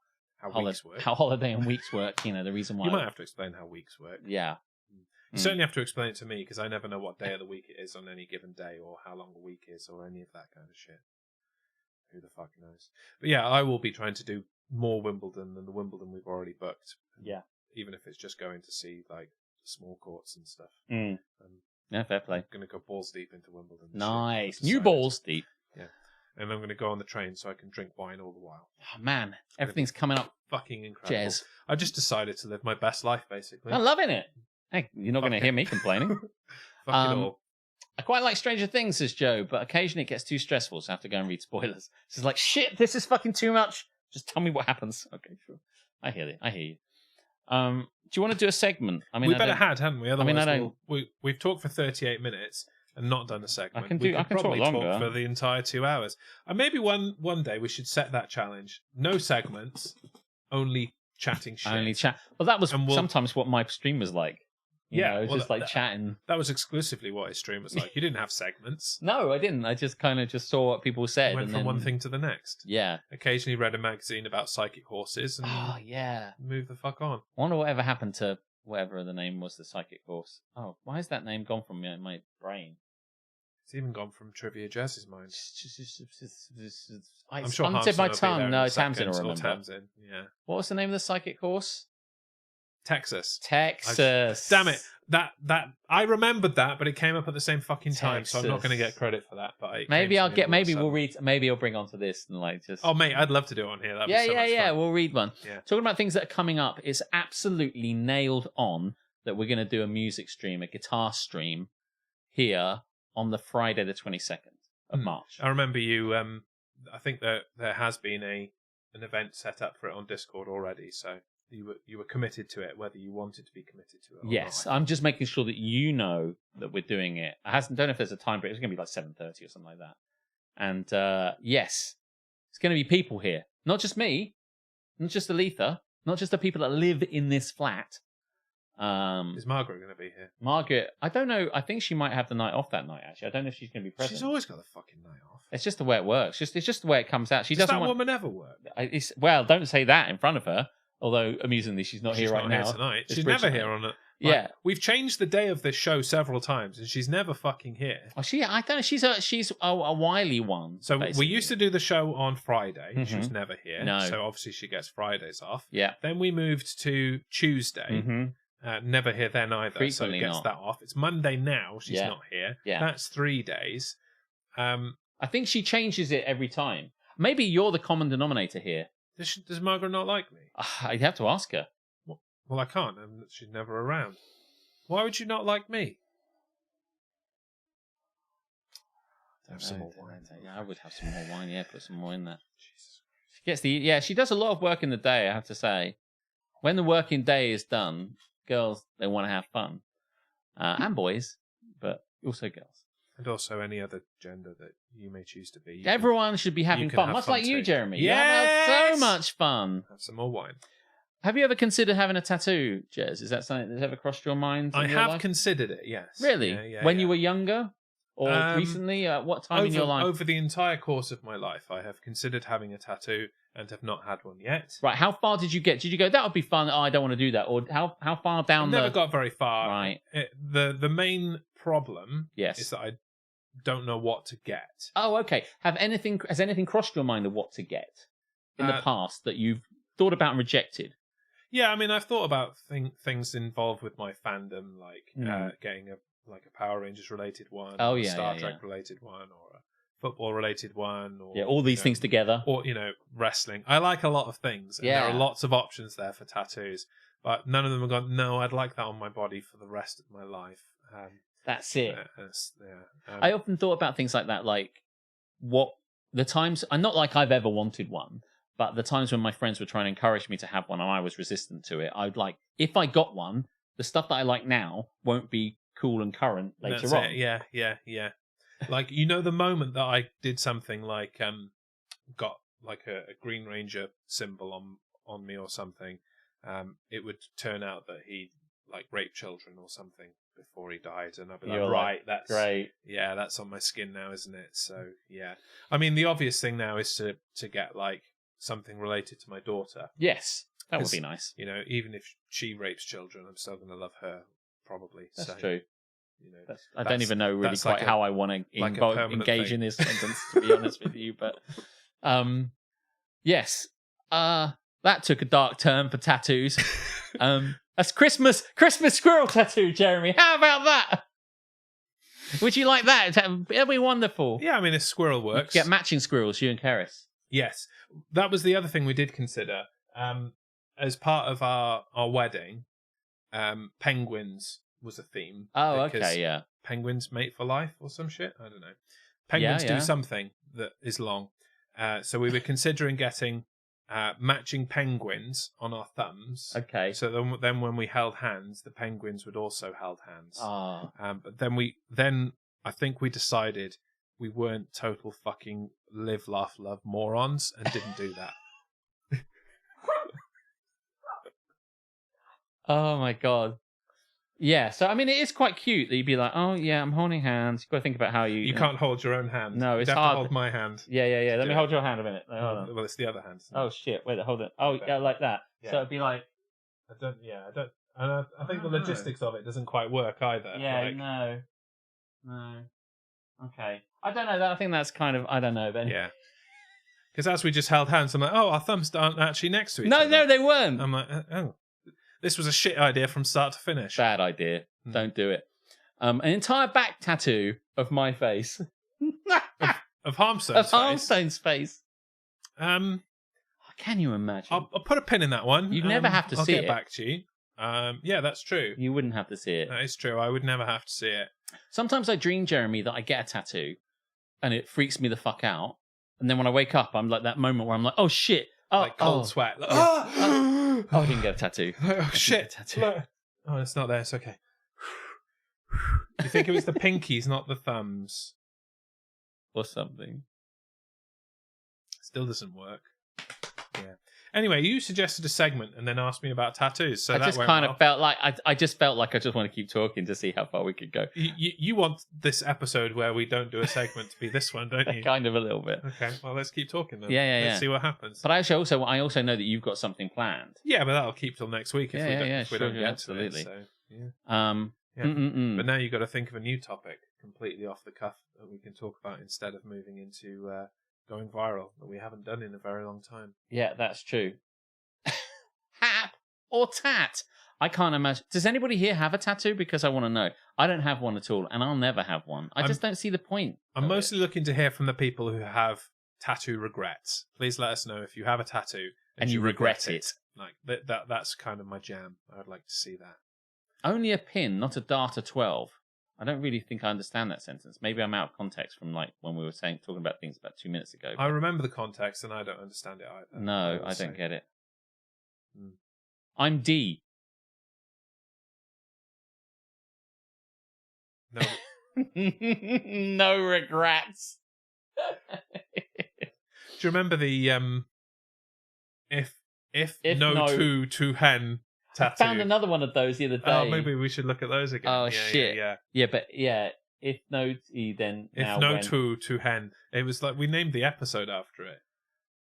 weeks work. How holiday and weeks work, you know, the reason why. You might have to explain how weeks work. Yeah. You certainly have to explain it to me because I never know what day of the week it is on any given day or how long a week is or any of that kind of shit. Who the fuck knows? But yeah, I will be trying to do more Wimbledon than the Wimbledon we've already booked. Yeah. Even if it's just going to see like small courts and stuff. Yeah, fair play. I'm going to go balls deep into Wimbledon. Nice. New balls deep. Yeah. And I'm going to go on the train so I can drink wine all the while. Oh, man. Everything's coming up. Fucking incredible. Jez. I just decided to live my best life, basically. I'm loving it. Hey, you're not going to hear me complaining. Fuck it all. I quite like Stranger Things, says Joe, but occasionally it gets too stressful, so I have to go and read spoilers. So it's like, shit, this is fucking too much. Just tell me what happens. Okay, sure. I hear you. Do you want to do a segment? I mean, we better had, hadn't we? Otherwise, I don't. We've talked for 38 minutes and not done a segment. I can probably talk longer for the entire 2 hours. And maybe one day we should set that challenge. No segments, only chatting shit. Only chat. Well, that was sometimes what my stream was like. You know, just like chatting. That was exclusively what his stream was like. You didn't have segments. No, I didn't. I just kind of saw what people said. Went from one thing to the next. Yeah. Occasionally read a magazine about psychic horses and move the fuck on. I wonder whatever happened to whatever the name was, the psychic horse. Oh, why is that name gone from my brain? It's even gone from Trivia Jazz's mind. I'm sure on the tip of my tongue. No, Tamsin will remember. Tamsin, yeah. What was the name of the psychic horse? Texas. Damn it. That I remembered that, but it came up at the same fucking time, so I'm not going to get credit for that. But maybe we'll bring onto this and like just. Oh mate, I'd love to do it on here. That'd be so much fun. We'll read one. Yeah. Talking about things that are coming up, it's absolutely nailed on that we're going to do a music stream, a guitar stream here on the Friday the 22nd of March. I remember you. I think that there has been an event set up for it on Discord already, so. You were committed to it, whether you wanted to be committed to it or yes, not. I'm just making sure that you know that we're doing it. I don't know if there's a time, but it's going to be like 7:30 or something like that. And yes, it's going to be people here. Not just me, not just Aletha, not just the people that live in this flat. Is Margaret going to be here? Margaret, I don't know. I think she might have the night off that night, actually. I don't know if she's going to be present. She's always got the fucking night off. It's just the way it works. It's just the way it comes out. Does that woman ever work? Well, don't say that in front of her. Although, amusingly, she's not here right now. Here tonight. She's never here on it. Yeah. We've changed the day of this show several times, and she's never fucking here. Oh, I don't know. She's a wily one. So we used to do the show on Friday. Mm-hmm. She was never here. No. So obviously she gets Fridays off. Yeah. Then we moved to Tuesday. Mm-hmm. Never here then either. Frequently so it gets that off. It's Monday now. She's not here. Yeah. That's 3 days. I think she changes it every time. Maybe you're the common denominator here. Does Margaret not like me? I'd have to ask her. Well, I can't. She's never around. Why would you not like me? Have some more wine. Yeah, I would have some more wine. Yeah, put some more in there. Jesus. She does a lot of work in the day, I have to say. When the working day is done, girls, they want to have fun. And boys, but also girls. And also any other gender that you may choose to be. Everyone should be having fun. Much like you, Jeremy. Yes! You have so much fun. Have some more wine. Have you ever considered having a tattoo, Jez? Is that something that's ever crossed your mind? I have considered it, yes. Really? Yeah, when you were younger? Or recently? What time in your life? Over the entire course of my life, I have considered having a tattoo and have not had one yet. Right, how far did you get? Did you go, that would be fun, oh, I don't want to do that? Or how far down Never got very far. Right. The main problem Yes. is that I don't know what to get. Oh, okay. Has anything crossed your mind of what to get in the past that you've thought about and rejected? Yeah, I mean, I've thought about things involved with my fandom, like getting a Power Rangers related one, or a Star Trek related one, or a football related one, or all these things together, or wrestling. I like a lot of things, and there are lots of options there for tattoos, but none of them have gone, no, I'd like that on my body for the rest of my life. That's it. Yeah. I often thought about things like that, like what the times. I'm not like I've ever wanted one, but the times when my friends were trying to encourage me to have one and I was resistant to it, I'd like, if I got one, the stuff that I like now won't be cool and current later on. Yeah. Like, the moment that I did something like got like a Green Ranger symbol on me or something, it would turn out that he like raped children or something before he died, and I'd be like, right, that's great. Yeah, that's on my skin now, isn't it? So yeah, I mean, the obvious thing now is to get like something related to my daughter. Yes, that would be nice. Even if she rapes children, I'm still going to love her, probably. That's true. I don't that's even know really quite how I want to engage in this sentence, to be honest with you. But yes, that took a dark turn for tattoos. That's Christmas squirrel tattoo, Jeremy. How about that? Would you like that? It'll be wonderful. Yeah, I mean, if squirrel works. Get matching squirrels, you and Karis. Yes, that was the other thing we did consider. As part of our wedding, penguins was a theme. Oh, okay, yeah. Penguins mate for life or some shit. I don't know. Penguins do something that is long. So we were considering getting matching penguins on our thumbs. Okay. So then when we held hands, the penguins would also held hands. Oh. But then I think we decided we weren't total fucking live, laugh, love morons and didn't do that. Oh my god. Yeah, so I mean, it is quite cute that you'd be like, oh yeah, I'm holding hands. You've got to think about how you can't hold your own hand. No, it's You'd have hard to hold my hand. Yeah. Let me hold your hand a minute. Hold on. Well, it's the other hand. Oh shit! Wait, hold it. Oh yeah, like that. Yeah. So it'd be like. I don't. And I think the logistics of it doesn't quite work either. Yeah. No. Okay. I don't know. I think that's kind of. I don't know. Then. Yeah. Because as we just held hands, I'm like, oh, our thumbs aren't actually next to each other. No, they weren't. I'm like, oh. This was a shit idea from start to finish. Bad idea. Don't do it. An entire back tattoo of my face. of Harmstone's face? Of Harmstone's face. Can you imagine? I'll put a pin in that one. You'd never have to see it. I'll get back to you. Yeah, that's true. You wouldn't have to see it. That is true. I would never have to see it. Sometimes I dream, Jeremy, that I get a tattoo and it freaks me the fuck out. And then when I wake up, I'm like that moment where I'm like, oh shit. Like cold sweat. Like, oh, I didn't get a tattoo. Oh shit. Tattoo. Oh, it's not there. It's okay. You think it was the pinkies, not the thumbs? Or something. Still doesn't work. Yeah. Anyway, you suggested a segment and then asked me about tattoos. So I just kind of felt like I just felt like I just want to keep talking to see how far we could go. You want this episode where we don't do a segment to be this one, don't you? Kind of a little bit. Okay, well, let's keep talking then. Yeah. Let's see what happens. But I also know that you've got something planned. Yeah, but that'll keep till next week if we don't get absolutely. to it. So, yeah. But now you've got to think of a new topic completely off the cuff that we can talk about instead of moving into going viral that we haven't done in a very long time. Yeah, that's true. Hap or tat? I can't imagine. Does anybody here have a tattoo? Because I want to know. I don't have one at all, and I'll never have one. I just don't see the point. I'm mostly looking to hear from the people who have tattoo regrets. Please let us know if you have a tattoo and you regret it. Like that's kind of my jam. I'd like to see that. Only a pin, not a data 12. I don't really think I understand that sentence. Maybe I'm out of context from like when we were talking about things about 2 minutes ago. I remember the context and I don't understand it either. No, I don't get it. I'm D. No. No regrets. Do you remember the if no to hen tattoo? I found another one of those the other day. Oh, maybe we should look at those again. Oh shit! Yeah, but If no tea, then If now no when. to hen. It was like we named the episode after it.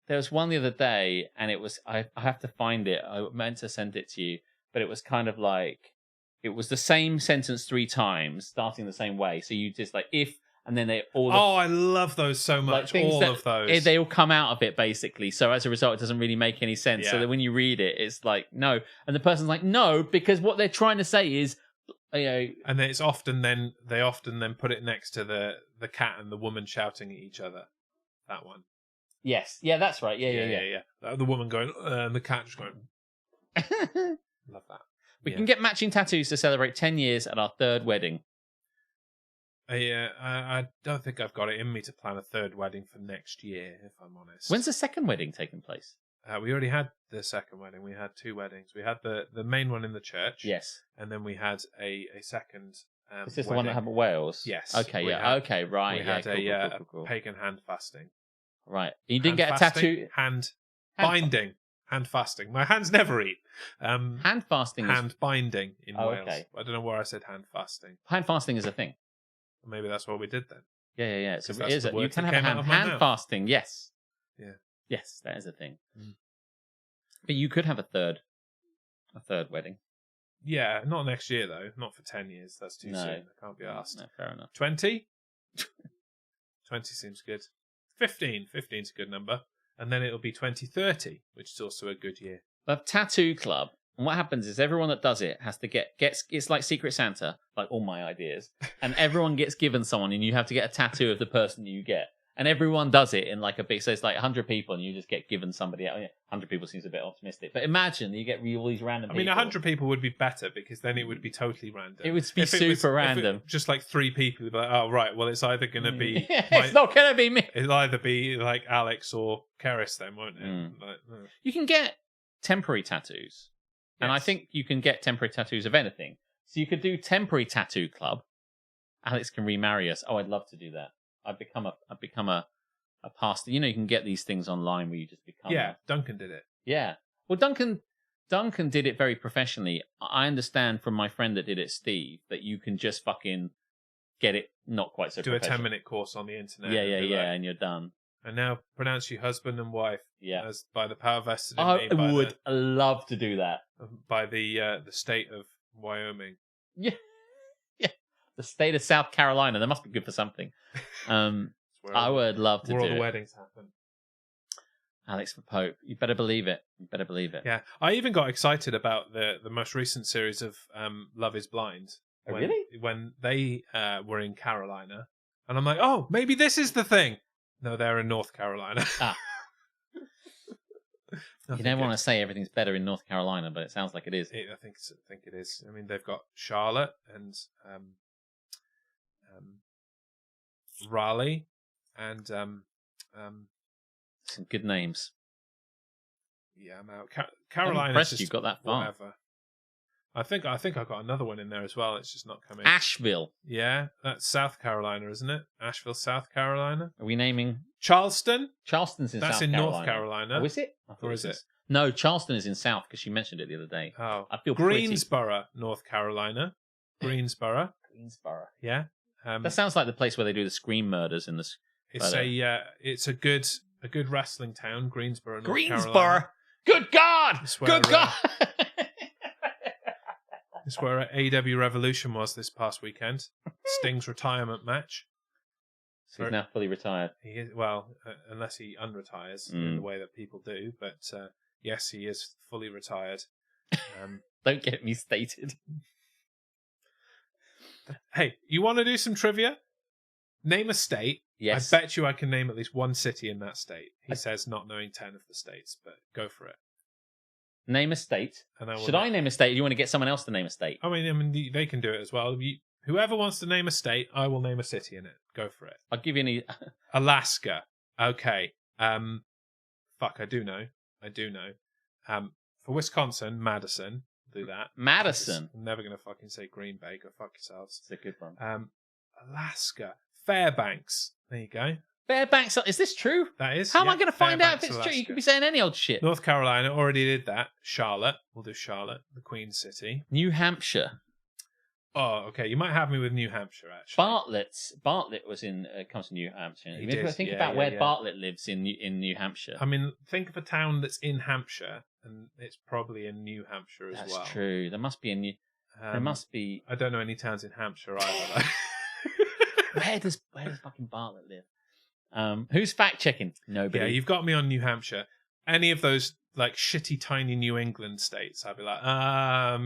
There was one the other day, and it was I have to find it. I meant to send it to you, but it was kind of like it was the same sentence 3 times, starting the same way. So you just like if, and then they all. Oh, I love those so much. All of those. They all come out of it basically. So as a result, it doesn't really make any sense. Yeah. So that when you read it, it's like no, and the person's like no, because what they're trying to say is, you know. And then they often then put it next to the cat and the woman shouting at each other. That one. Yes, yeah, that's right. Yeah. The woman going, and the cat just going. Love that. We can get matching tattoos to celebrate 10 years at our 3rd wedding. I don't think I've got it in me to plan a 3rd wedding for next year, if I'm honest. When's the 2nd wedding taking place? We already had the 2nd wedding. We had 2 weddings. We had the main one in the church. Yes. And then we had a second Is this wedding. the one that happened in Wales? Yes. Okay, okay, right. We had cool. pagan hand fasting. Right. You didn't Hand get a fasting, tattoo? Hand binding. Hand fasting. My hands never eat. Hand fasting Hand binding in Wales. Okay. I don't know where I said hand fasting. Hand fasting is a thing. Maybe that's what we did then. Yeah. So Because it that's is. the You word can that have a came out of my hand mouth. fasting. Yes. Yeah. Yes, that is a thing. But you could have a third wedding. Yeah, not next year though. Not for 10 years. That's too No. soon. I can't be asked. No, fair enough. 20? 20 seems good. 15. 15's a good number. And then it'll be 2030, which is also a good year. The tattoo club. And what happens is everyone that does it has to gets it's like Secret Santa, like all my ideas. And everyone gets given someone, and you have to get a tattoo of the person you get. And everyone does it in like a big, so it's like 100 people, and you just get given somebody. 100 people seems a bit optimistic, but imagine you get all these random. I mean, people. 100 people would be better because then it would be totally random. It would be super random. Just like 3 people, you'd be like, oh right, well it's either going to be. It's not going to be me. It'll either be like Alex or Keris, then, won't it? Like, You can get temporary tattoos, and I Yes. think you can get temporary tattoos of anything. So you could do temporary tattoo club. Alex can remarry us. Oh, I'd love to do that. I've become a pastor. You know, you can get these things online where you just become. Yeah, Duncan did it. Yeah. Well, Duncan did it very professionally. I understand from my friend that did it, Steve, that you can just fucking get it not quite so Do a professional. 10-minute course on the internet. Yeah, and be like, and you're done. And now pronounce you husband and wife. Yeah. As by the power vested in I me by would love to do that. the state of Wyoming. Yeah. The state of South Carolina. That must be good for something. I would love to where do all the it. weddings happen. Alex for Pope. You better believe it. Yeah, I even got excited about the most recent series of Love Is Blind. Oh, really? When they were in Carolina, and I'm like, oh, maybe this is the thing. No, they're in North Carolina. Ah. You never want to say everything's better in North Carolina, but it sounds like it is. I think it is. I mean, they've got Charlotte and Raleigh and Some good names. yeah, I'm out. I'm Carolina. impressed you got that far. Whatever. I think I've got another one in there as well. It's just not coming. Asheville. Yeah, that's South Carolina, isn't it? Asheville, South Carolina. Are we naming Charleston. Charleston's in That's South in Carolina? North Carolina. Oh, is it? I thought Or is it? No, Charleston is in South because she mentioned it the other day. Oh, I feel Greensboro, North Carolina. Greensboro. Greensboro. Yeah. That sounds like the place where they do the scream murders in the. It's a good wrestling town, Greensboro, North Greensboro. Carolina. Good God! It's where, Good God! It's where AW Revolution was this past weekend. Sting's retirement match. So he's now fully retired. He is, well, unless he unretires in the way that people do. But yes, he is fully retired. Don't get me stated. Hey, you want to do some trivia? Name a state. Yes. I bet you I can name at least one city in that state. He says not knowing 10 of the states, but go for it. Name a state. And Should I name a state? Or do you want to get someone else to name a state? I mean, they can do it as well. Whoever wants to name a state, I will name a city in it. Go for it. I'll give you any. Alaska. Okay. Fuck, I do know. For Wisconsin, Madison. Do that. Madison. I'm never going to fucking say Green Bay. Go fuck yourselves. It's a good one. Alaska. Fairbanks. There you go. Fairbanks. Is this true? That is. How am I going to find out if Fairbanks, it's true? You Alaska. could be saying any old shit. North Carolina already did that. Charlotte. We'll do Charlotte, the Queen City. New Hampshire. Oh, okay. You might have me with New Hampshire, actually. Bartlett was comes from New Hampshire. He If did, you think yeah, about yeah, where yeah. Bartlett lives in New Hampshire. I mean, think of a town that's in Hampshire, and it's probably in New Hampshire as well. That's true. There must be a new. There must be. I don't know any towns in Hampshire either. Where does fucking Bartlett live? Who's fact checking? Nobody. Yeah, you've got me on New Hampshire. Any of those like shitty tiny New England states, I'd be like, I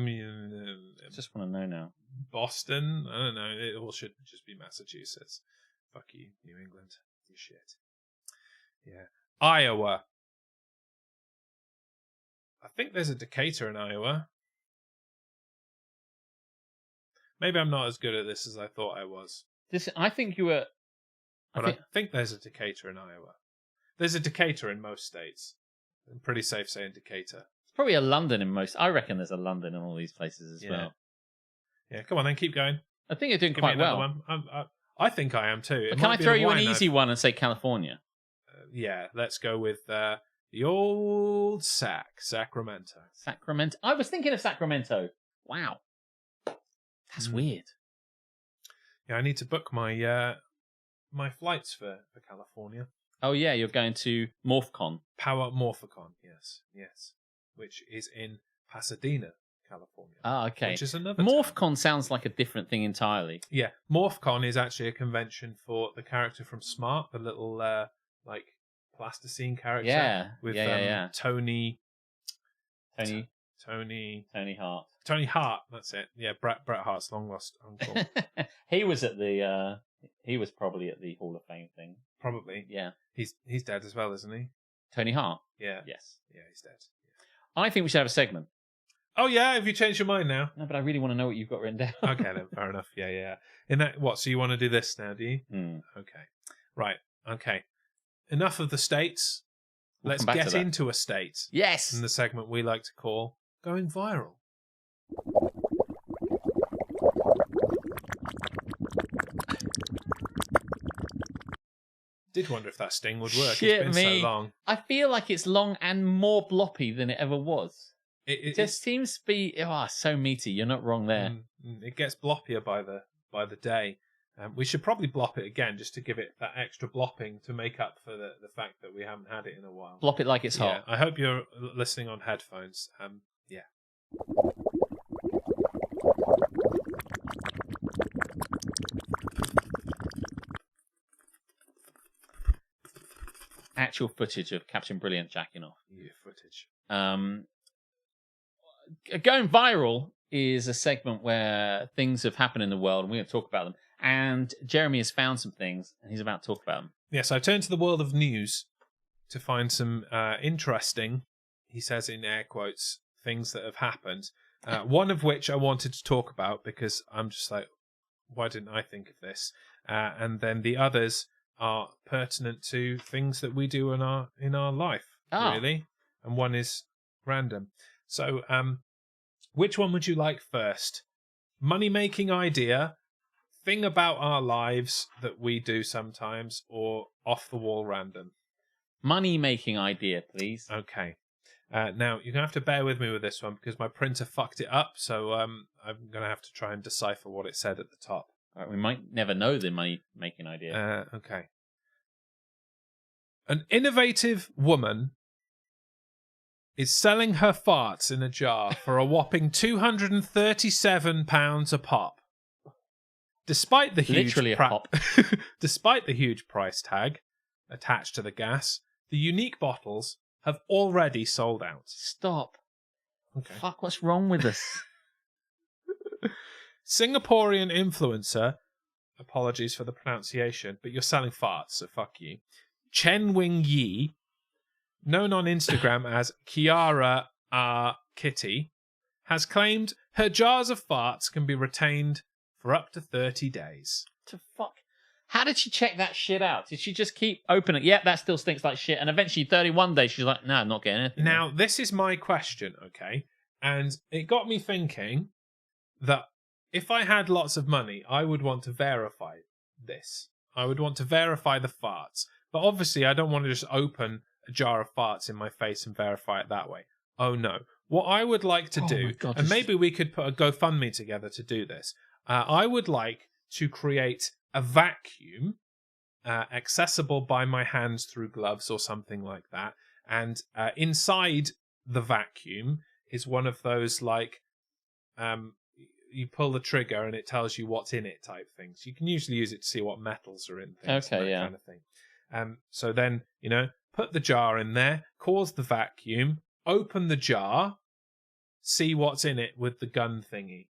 just want to know now. Boston. I don't know. It all should just be Massachusetts. Fuck you, New England. You shit. Yeah. Iowa. I think there's a Decatur in Iowa. Maybe I'm not as good at this as I thought I was. I think you were. I think there's a Decatur in Iowa. There's a Decatur in most states. I'm pretty safe saying Decatur. It's probably a London in most. I reckon there's a London in all these places as well. Yeah, come on then, keep going. I think you're doing Give quite me another well. one. I think I am too. But can I throw you an easy one and say California? Yeah, let's go with the old Sacramento. Sacramento. I was thinking of Sacramento. Wow. That's weird. Yeah, I need to book my my flights for California. Oh yeah, you're going to MorphCon. Power Morphicon, yes, which is in Pasadena, California. Ah, okay. Which is another MorphCon town. sounds like a different thing entirely. Yeah, MorphCon is actually a convention for the character from Smart, the little like plasticine character. Yeah, with yeah. Tony Hart. Tony Hart. That's it. Yeah, Bret Hart's long lost uncle. He was at the. He was probably at the Hall of Fame thing. Probably. Yeah. He's dead as well, isn't he? Tony Hart. Yeah. Yes. Yeah, he's dead. I think we should have a segment. Oh yeah, have you changed your mind now? No, but I really want to know what you've got written down. Okay, then fair enough. Yeah. In that, what? So you want to do this now, do you? Okay. Right. Okay. Enough of the states. Let's get into a state. Yes. In the segment we like to call Going Viral. Did wonder if that sting would work. Shit, it's been so long. I feel like it's long and more bloppy than it ever was. It just seems to be so meaty. You're not wrong there. It gets bloppier by the day. We should probably blop it again just to give it that extra blopping to make up for the fact that we haven't had it in a while. Blop it like it's hot. I hope you're listening on headphones. Yeah. Actual footage of Captain Brilliant jacking off. Yeah, footage. Going viral is a segment where things have happened in the world and we're going to talk about them. And Jeremy has found some things and he's about to talk about them. Yes, I turned to the world of news to find some interesting, he says in air quotes, things that have happened. One of which I wanted to talk about because I'm just like, why didn't I think of this? And then the others are pertinent to things that we do in our life, really. And one is random. So, which one would you like first? Money-making idea, thing about our lives that we do sometimes, or off-the-wall random? Money-making idea, please. Okay. Now, you're going to have to bear with me with this one because my printer fucked it up, so I'm going to have to try and decipher what it said at the top. All right, we might never know the money-making idea. Okay. An innovative woman is selling her farts in a jar for a whopping £237 a pop. Despite the huge Literally a pop. Despite the huge price tag attached to the gas, the unique bottles have already sold out. Stop. Okay. Fuck, what's wrong with us? Singaporean influencer, apologies for the pronunciation, but you're selling farts, so fuck you. Chen Wing Yi, known on Instagram as Kiara R. Kitty, has claimed her jars of farts can be retained for up to 30 days. To fuck? How did she check that shit out? Did she just keep opening? Yep, that still stinks like shit. And eventually, 31 days, she's like, no, I'm not getting anything. Now, this is my question, okay? And it got me thinking that if I had lots of money, I would want to verify this. I would want to verify the farts. But obviously, I don't want to just open a jar of farts in my face and verify it that way. Oh, no. What I would like to do, God, and maybe we could put a GoFundMe together to do this, I would like to create a vacuum accessible by my hands through gloves or something like that. And inside the vacuum is one of those, like, you pull the trigger and it tells you what's in it type things. You can usually use it to see what metals are in things. Okay, and that yeah. kind of thing. So then, put the jar in there, cause the vacuum, open the jar, see what's in it with the gun thingy.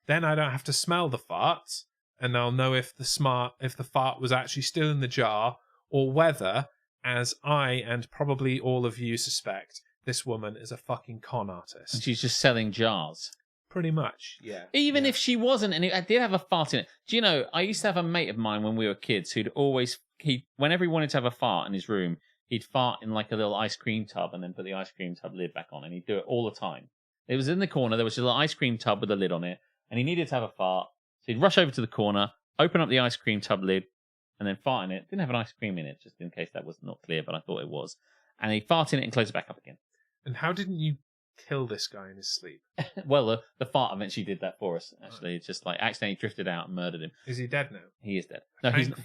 Then I don't have to smell the farts, and I'll know if the fart was actually still in the jar, or whether, as I and probably all of you suspect, this woman is a fucking con artist. And she's just selling jars. Pretty much, yeah. Even yeah. if she wasn't, and it did have a fart in it. Do you know, I used to have a mate of mine when we were kids who'd always, whenever he wanted to have a fart in his room, he'd fart in like a little ice cream tub and then put the ice cream tub lid back on, and he'd do it all the time. It was in the corner, there was a little ice cream tub with a lid on it, and he needed to have a fart, so he'd rush over to the corner, open up the ice cream tub lid, and then fart in it. Didn't have an ice cream in it, just in case that was not clear, but I thought it was. And he'd fart in it and close it back up again. And how didn't you kill this guy in his sleep? Well, the fart eventually did that for us, actually. It just like accidentally drifted out and murdered him. Is he dead now? He is dead. No, he's not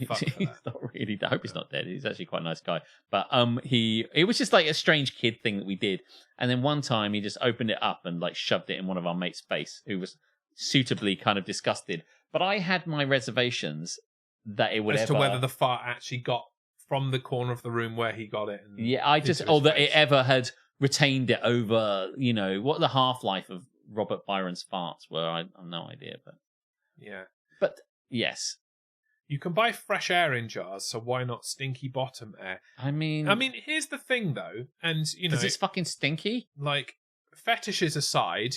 really. I hope he's not dead. He's actually quite a nice guy. But it was just like a strange kid thing that we did. And then one time he just opened it up and like shoved it in one of our mates' face, who was suitably kind of disgusted. But I had my reservations that it would to whether the fart actually got from the corner of the room where he got it. And that it ever had retained it over, what the half-life of Robert Byron's farts were. I have no idea, but yeah. But yes, you can buy fresh air in jars, so why not stinky bottom air? I mean, here's the thing though, and because it's fucking stinky. Like, fetishes aside,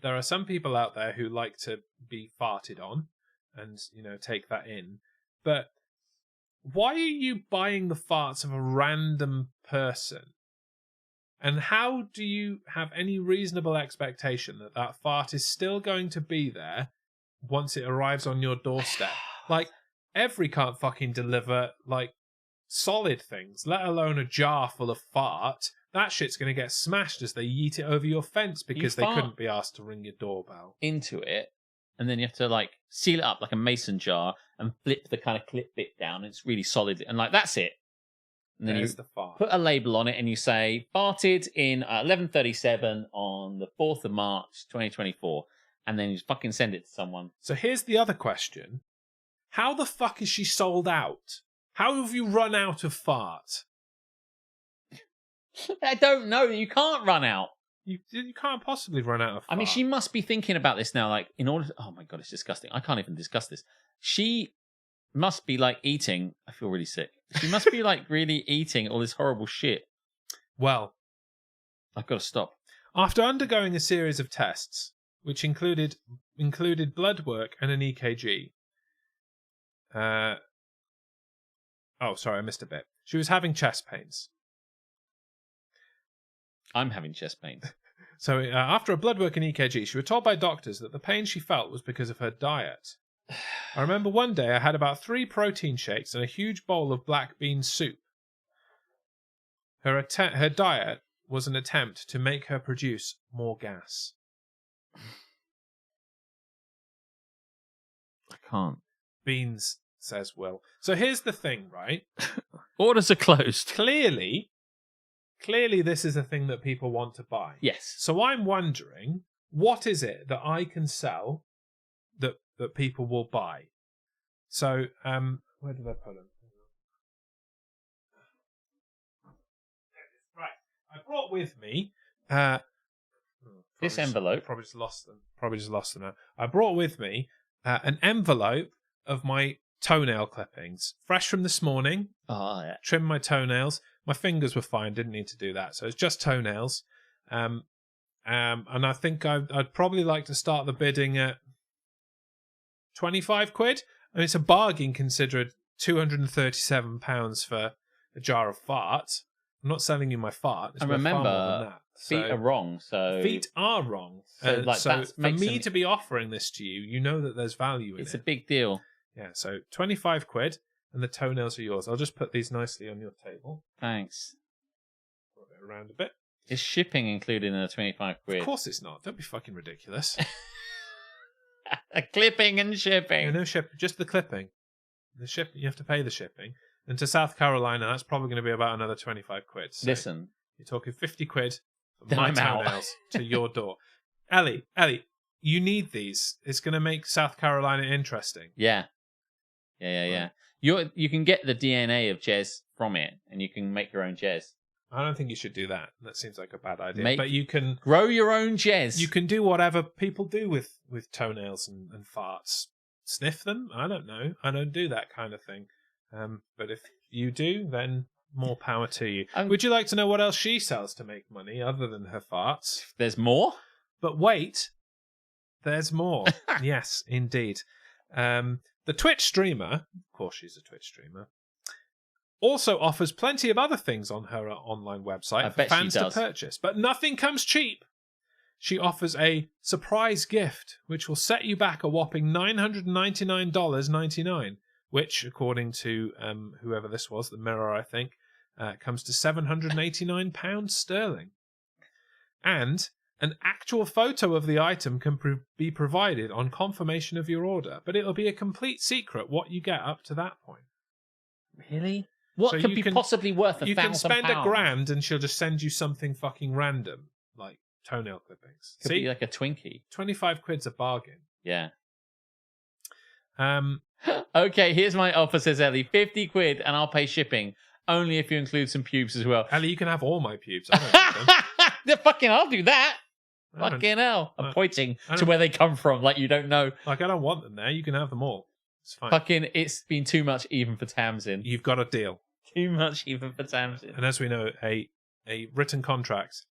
there are some people out there who like to be farted on, and take that in. But why are you buying the farts of a random person? And how do you have any reasonable expectation that that fart is still going to be there once it arrives on your doorstep? Like, every can't fucking deliver, like, solid things, let alone a jar full of fart. That shit's going to get smashed as they yeet it over your fence because they couldn't be asked to ring your doorbell. Into it, and then you have to, like, seal it up like a mason jar and flip the kind of clip bit down. It's really solid, and, like, that's it. And then There's the fart. Put a label on it and you say, farted in 11:37 on the 4th of March, 2024. And then you fucking send it to someone. So here's the other question. How the fuck is she sold out? How have you run out of fart? I don't know. You can't run out. You can't possibly run out of fart. I mean, she must be thinking about this now. Like, in order to... Oh my God, it's disgusting. I can't even discuss this. She must be like eating... I feel really sick. She must be like really eating all this horrible shit. Well, I've got to stop. After undergoing a series of tests, which included blood work and an EKG. Oh, sorry, I missed a bit. She was having chest pains. I'm having chest pains. So after a blood work and EKG, she was told by doctors that the pain she felt was because of her diet. I remember one day I had about 3 protein shakes and a huge bowl of black bean soup. Her diet was an attempt to make her produce more gas. I can't. Beans, says Will. So here's the thing, right? Orders are closed. Clearly this is a thing that people want to buy. Yes. So I'm wondering, what is it that I can sell that people will buy? So, where did I put them? Right. I brought with me this envelope. Probably just lost them now. I brought with me an envelope of my toenail clippings, fresh from this morning. Oh, yeah. Trimmed my toenails. My fingers were fine, didn't need to do that. So it's just toenails. And I think I'd probably like to start the bidding at 25 quid. I mean, it's a bargain considered £237 for a jar of farts. I'm not selling you my fart. It's and worth remember, far more than that. feet are wrong. So feet are wrong. So, for me to be offering this to you, you know that there's value in it. It's a big deal. Yeah, so 25 quid and the toenails are yours. I'll just put these nicely on your table. Thanks. Put it around a bit. Is shipping included in the 25 quid? Of course it's not. Don't be fucking ridiculous. Clipping and shipping. Yeah, no ship, just the clipping. The ship, you have to pay the shipping. And to South Carolina, that's probably going to be about another 25 quid. So Listen. you're talking 50 quid of Then my I'm out. toenails to your door. Ellie, you need these. It's going to make South Carolina interesting. Yeah. You can get the DNA of Jez from it, and you can make your own Jez. I don't think you should do that. That seems like a bad idea. But you can grow your own Jez. You can do whatever people do with toenails and farts. Sniff them? I don't know. I don't do that kind of thing. But if you do, then more power to you. Would you like to know what else she sells to make money other than her farts? There's more? But wait, there's more. Yes, indeed. The Twitch streamer, of course she's a Twitch streamer, also offers plenty of other things on her online website for fans to purchase. But nothing comes cheap. She offers a surprise gift, which will set you back a whopping $999.99, which, according to whoever this was, the Mirror, I think, comes to £789 sterling. And an actual photo of the item can be provided on confirmation of your order, but it'll be a complete secret what you get up to that point. Really? What could be possibly worth £1,000? You can spend £1,000 and she'll just send you something fucking random, like toenail clippings. Could be like a Twinkie. 25 quid's a bargain. Yeah. Okay, here's my offer, says Ellie. 50 quid and I'll pay shipping. Only if you include some pubes as well. Ellie, you can have all my pubes. I don't need them. Fucking, I'll do that. Fucking hell. I'm pointing to where they come from, like you don't know. Like, I don't want them there. You can have them all. It's fine. Fucking, it's been too much even for Tamsin. You've got a deal. Too much even for Tamsin. And as we know, a written contract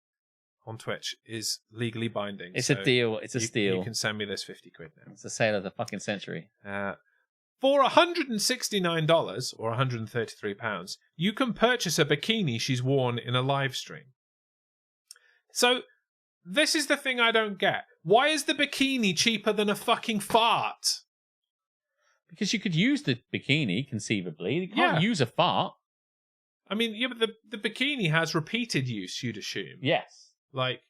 on Twitch is legally binding. It's a deal. It's a steal. You can send me this 50 quid now. It's the sale of the fucking century. For $169 or £133, you can purchase a bikini she's worn in a live stream. So, this is the thing I don't get. Why is the bikini cheaper than a fucking fart? Because you could use the bikini, conceivably. You can't use a fart. I mean, yeah, but the bikini has repeated use, you'd assume. Yes. Like,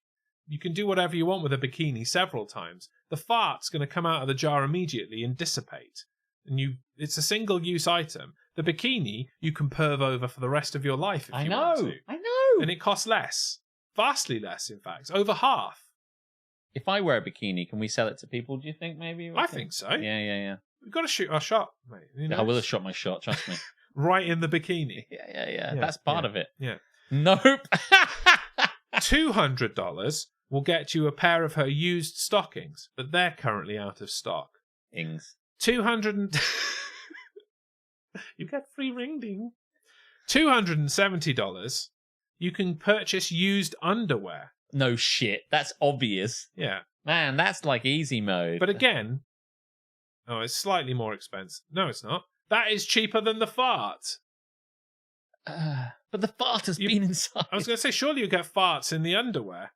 you can do whatever you want with a bikini several times. The fart's going to come out of the jar immediately and dissipate. And it's a single-use item. The bikini, you can perv over for the rest of your life if you want to. I know. And it costs less. Vastly less, in fact. Over half. If I wear a bikini, can we sell it to people, do you think, maybe? I think so. Yeah. We've got to shoot our shot, mate. I will have shot my shot, trust me. Right in the bikini. Yeah. That's part of it. Yeah. Nope. $200 will get you a pair of her used stockings, but they're currently out of stock. Ings. 200 You get free ring ding. $270 you can purchase used underwear. No shit. That's obvious. Yeah. Man, that's like easy mode. But again, it's slightly more expensive. No, it's not. That is cheaper than the fart. But the fart has been inside. I was going to say, surely you get farts in the underwear.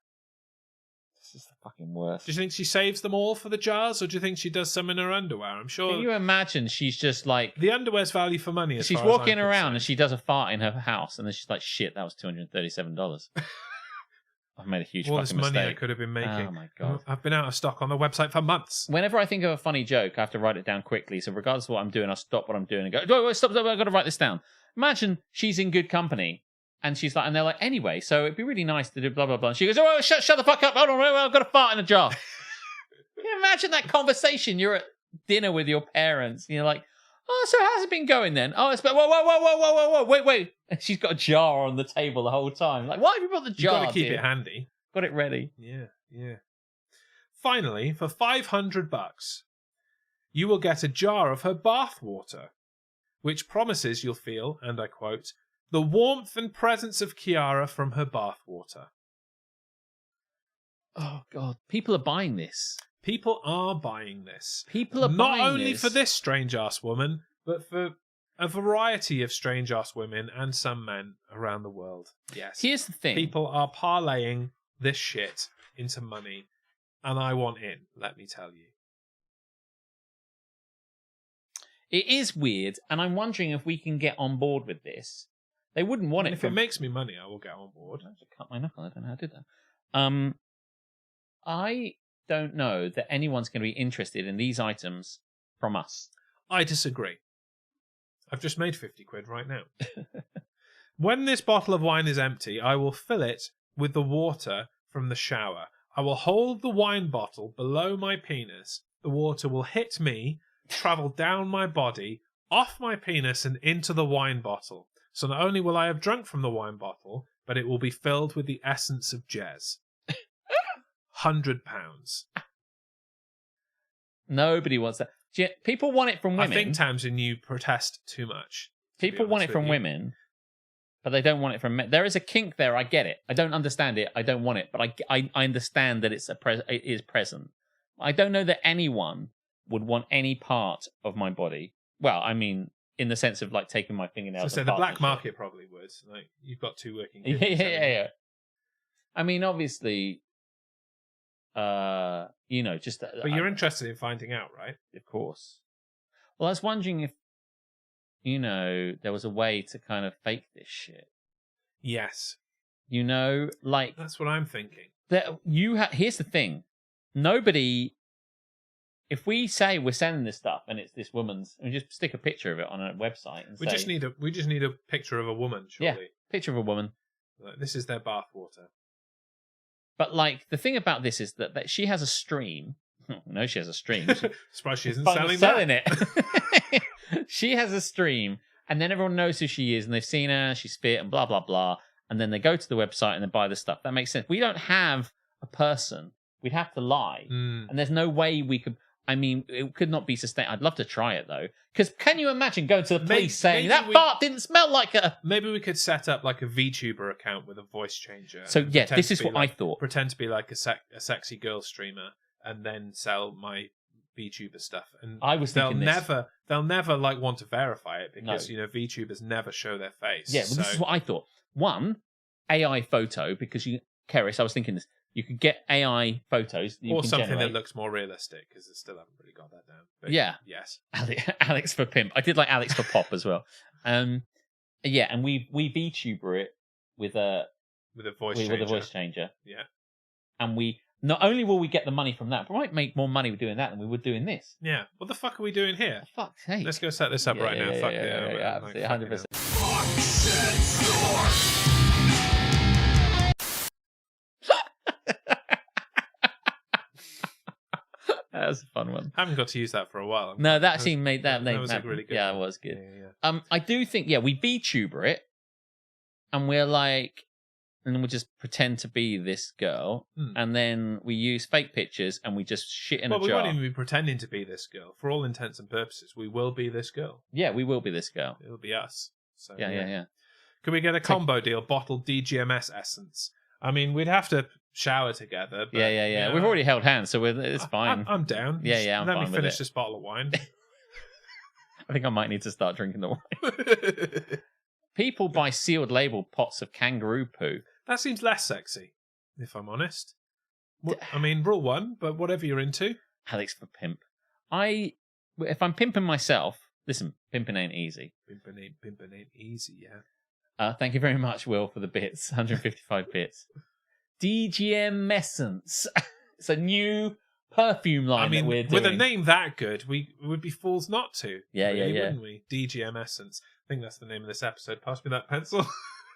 This is the fucking worst. Do you think she saves them all for the jars, or do you think she does some in her underwear? I'm sure. Can you imagine she's just like... The underwear's value for money. She's walking around and she does a fart in her house, and then she's like, shit, that was $237. I've made a huge fucking mistake. All this money I could have been making. Oh my God. I've been out of stock on the website for months. Whenever I think of a funny joke, I have to write it down quickly. So regardless of what I'm doing, I'll stop what I'm doing and go, wait, stop, I've got to write this down. Imagine she's in good company. And she's like, and they're like, anyway, so it'd be really nice to do blah, blah, blah. And she goes, oh, shut the fuck up. Hold on, I've got a fart in a jar. Can you imagine that conversation? You're at dinner with your parents. And you're like, oh, so how's it been going then? Oh, it's been, whoa, wait. And she's got a jar on the table the whole time. Like, why have you brought the jar? You've got to keep it handy. Got it ready. Yeah. Finally, for $500, you will get a jar of her bath water, which promises you'll feel, and I quote, the warmth and presence of Kiara from her bath water. Oh, God. People are buying this. People are buying this. People are not buying only this. for this strange-ass woman, but for a variety of strange-ass women and some men around the world. Yes. Here's the thing. People are parlaying this shit into money, and I want in, let me tell you. It is weird, and I'm wondering if we can get on board with this. They wouldn't want it. If it makes me money, I will get on board. I have to cut my knuckle. I don't know how I did that. I don't know that anyone's going to be interested in these items from us. I disagree. I've just made 50 quid right now. When this bottle of wine is empty, I will fill it with the water from the shower. I will hold the wine bottle below my penis. The water will hit me, travel down my body, off my penis and into the wine bottle. So not only will I have drunk from the wine bottle, but it will be filled with the essence of jazz. £100. Nobody wants that. People want it from women. I think, Tamsin, you protest too much. People want it from women, but they don't want it from men. There is a kink there. I get it. I don't understand it. I don't want it, but I understand that it is present. I don't know that anyone would want any part of my body. Well, I mean, in the sense of like taking my fingernails. So the black market probably would. Like, you've got two working. Yeah. I mean, obviously, just. But you're interested in finding out, right? Of course. Well, I was wondering if, there was a way to kind of fake this shit. Yes. Like that's what I'm thinking. Here's the thing. Nobody. If we say we're sending this stuff and it's this woman's, we just stick a picture of it on a website and we just need a picture of a woman, surely. Yeah, picture of a woman. Like, this is their bathwater. But like the thing about this is that she has a stream. No, she has a stream. Surprised she isn't selling it. She has a stream, and then everyone knows who she is, and they've seen her, she's fit, and blah blah blah. And then they go to the website and they buy the stuff. That makes sense. We don't have a person. We'd have to lie, and there's no way we could. I mean, it could not be sustained. I'd love to try it, though. Because can you imagine going to the police saying, that fart didn't smell like a... Maybe we could set up like a VTuber account with a voice changer. So, yeah, this is what I thought. Pretend to be like a sexy girl streamer and then sell my VTuber stuff. And I was thinking they'll never like want to verify it because, VTubers never show their face. Yeah, well, this is what I thought. One, AI photo, because Keris, I was thinking this. You could get AI photos. Or something that looks more realistic, because I still haven't really got that down. But yeah. Yes. Alex for pimp. I did like Alex for pop as well. Yeah, and we VTuber it with a voice changer. Yeah. And we not only will we get the money from that, but we might make more money with doing that than we would doing this. Yeah. What the fuck are we doing here? For fuck's sake. Let's go set this up right now. Fuck yeah, absolutely, 100%. That was a fun one. I haven't got to use that for a while. No, that actually made that. That was a really good. Yeah, it was good. Yeah. I do think we VTuber it, and we're like, and we'll just pretend to be this girl, and then we use fake pictures, and we just shit in a jar. Well, we won't even be pretending to be this girl. For all intents and purposes, we will be this girl. Yeah, we will be this girl. It'll be us. So yeah. Can we get a combo deal? Bottled DGMS essence. I mean, we'd have to shower together. But, yeah. We've already held hands, so it's fine. I'm down. Yeah, I'm fine with it. Let me finish this bottle of wine. I think I might need to start drinking the wine. People buy sealed labeled pots of kangaroo poo. That seems less sexy, if I'm honest. I mean, rule one, but whatever you're into. Alex for pimp. If I'm pimping myself, listen, pimping ain't easy. Pimping ain't easy, yeah. Thank you very much, Will, for the bits. 155 bits. DGMS. It's a new perfume line that we're doing. With a name that good, we would be fools not to. Yeah. Wouldn't we? DGMS. I think that's the name of this episode. Pass me that pencil.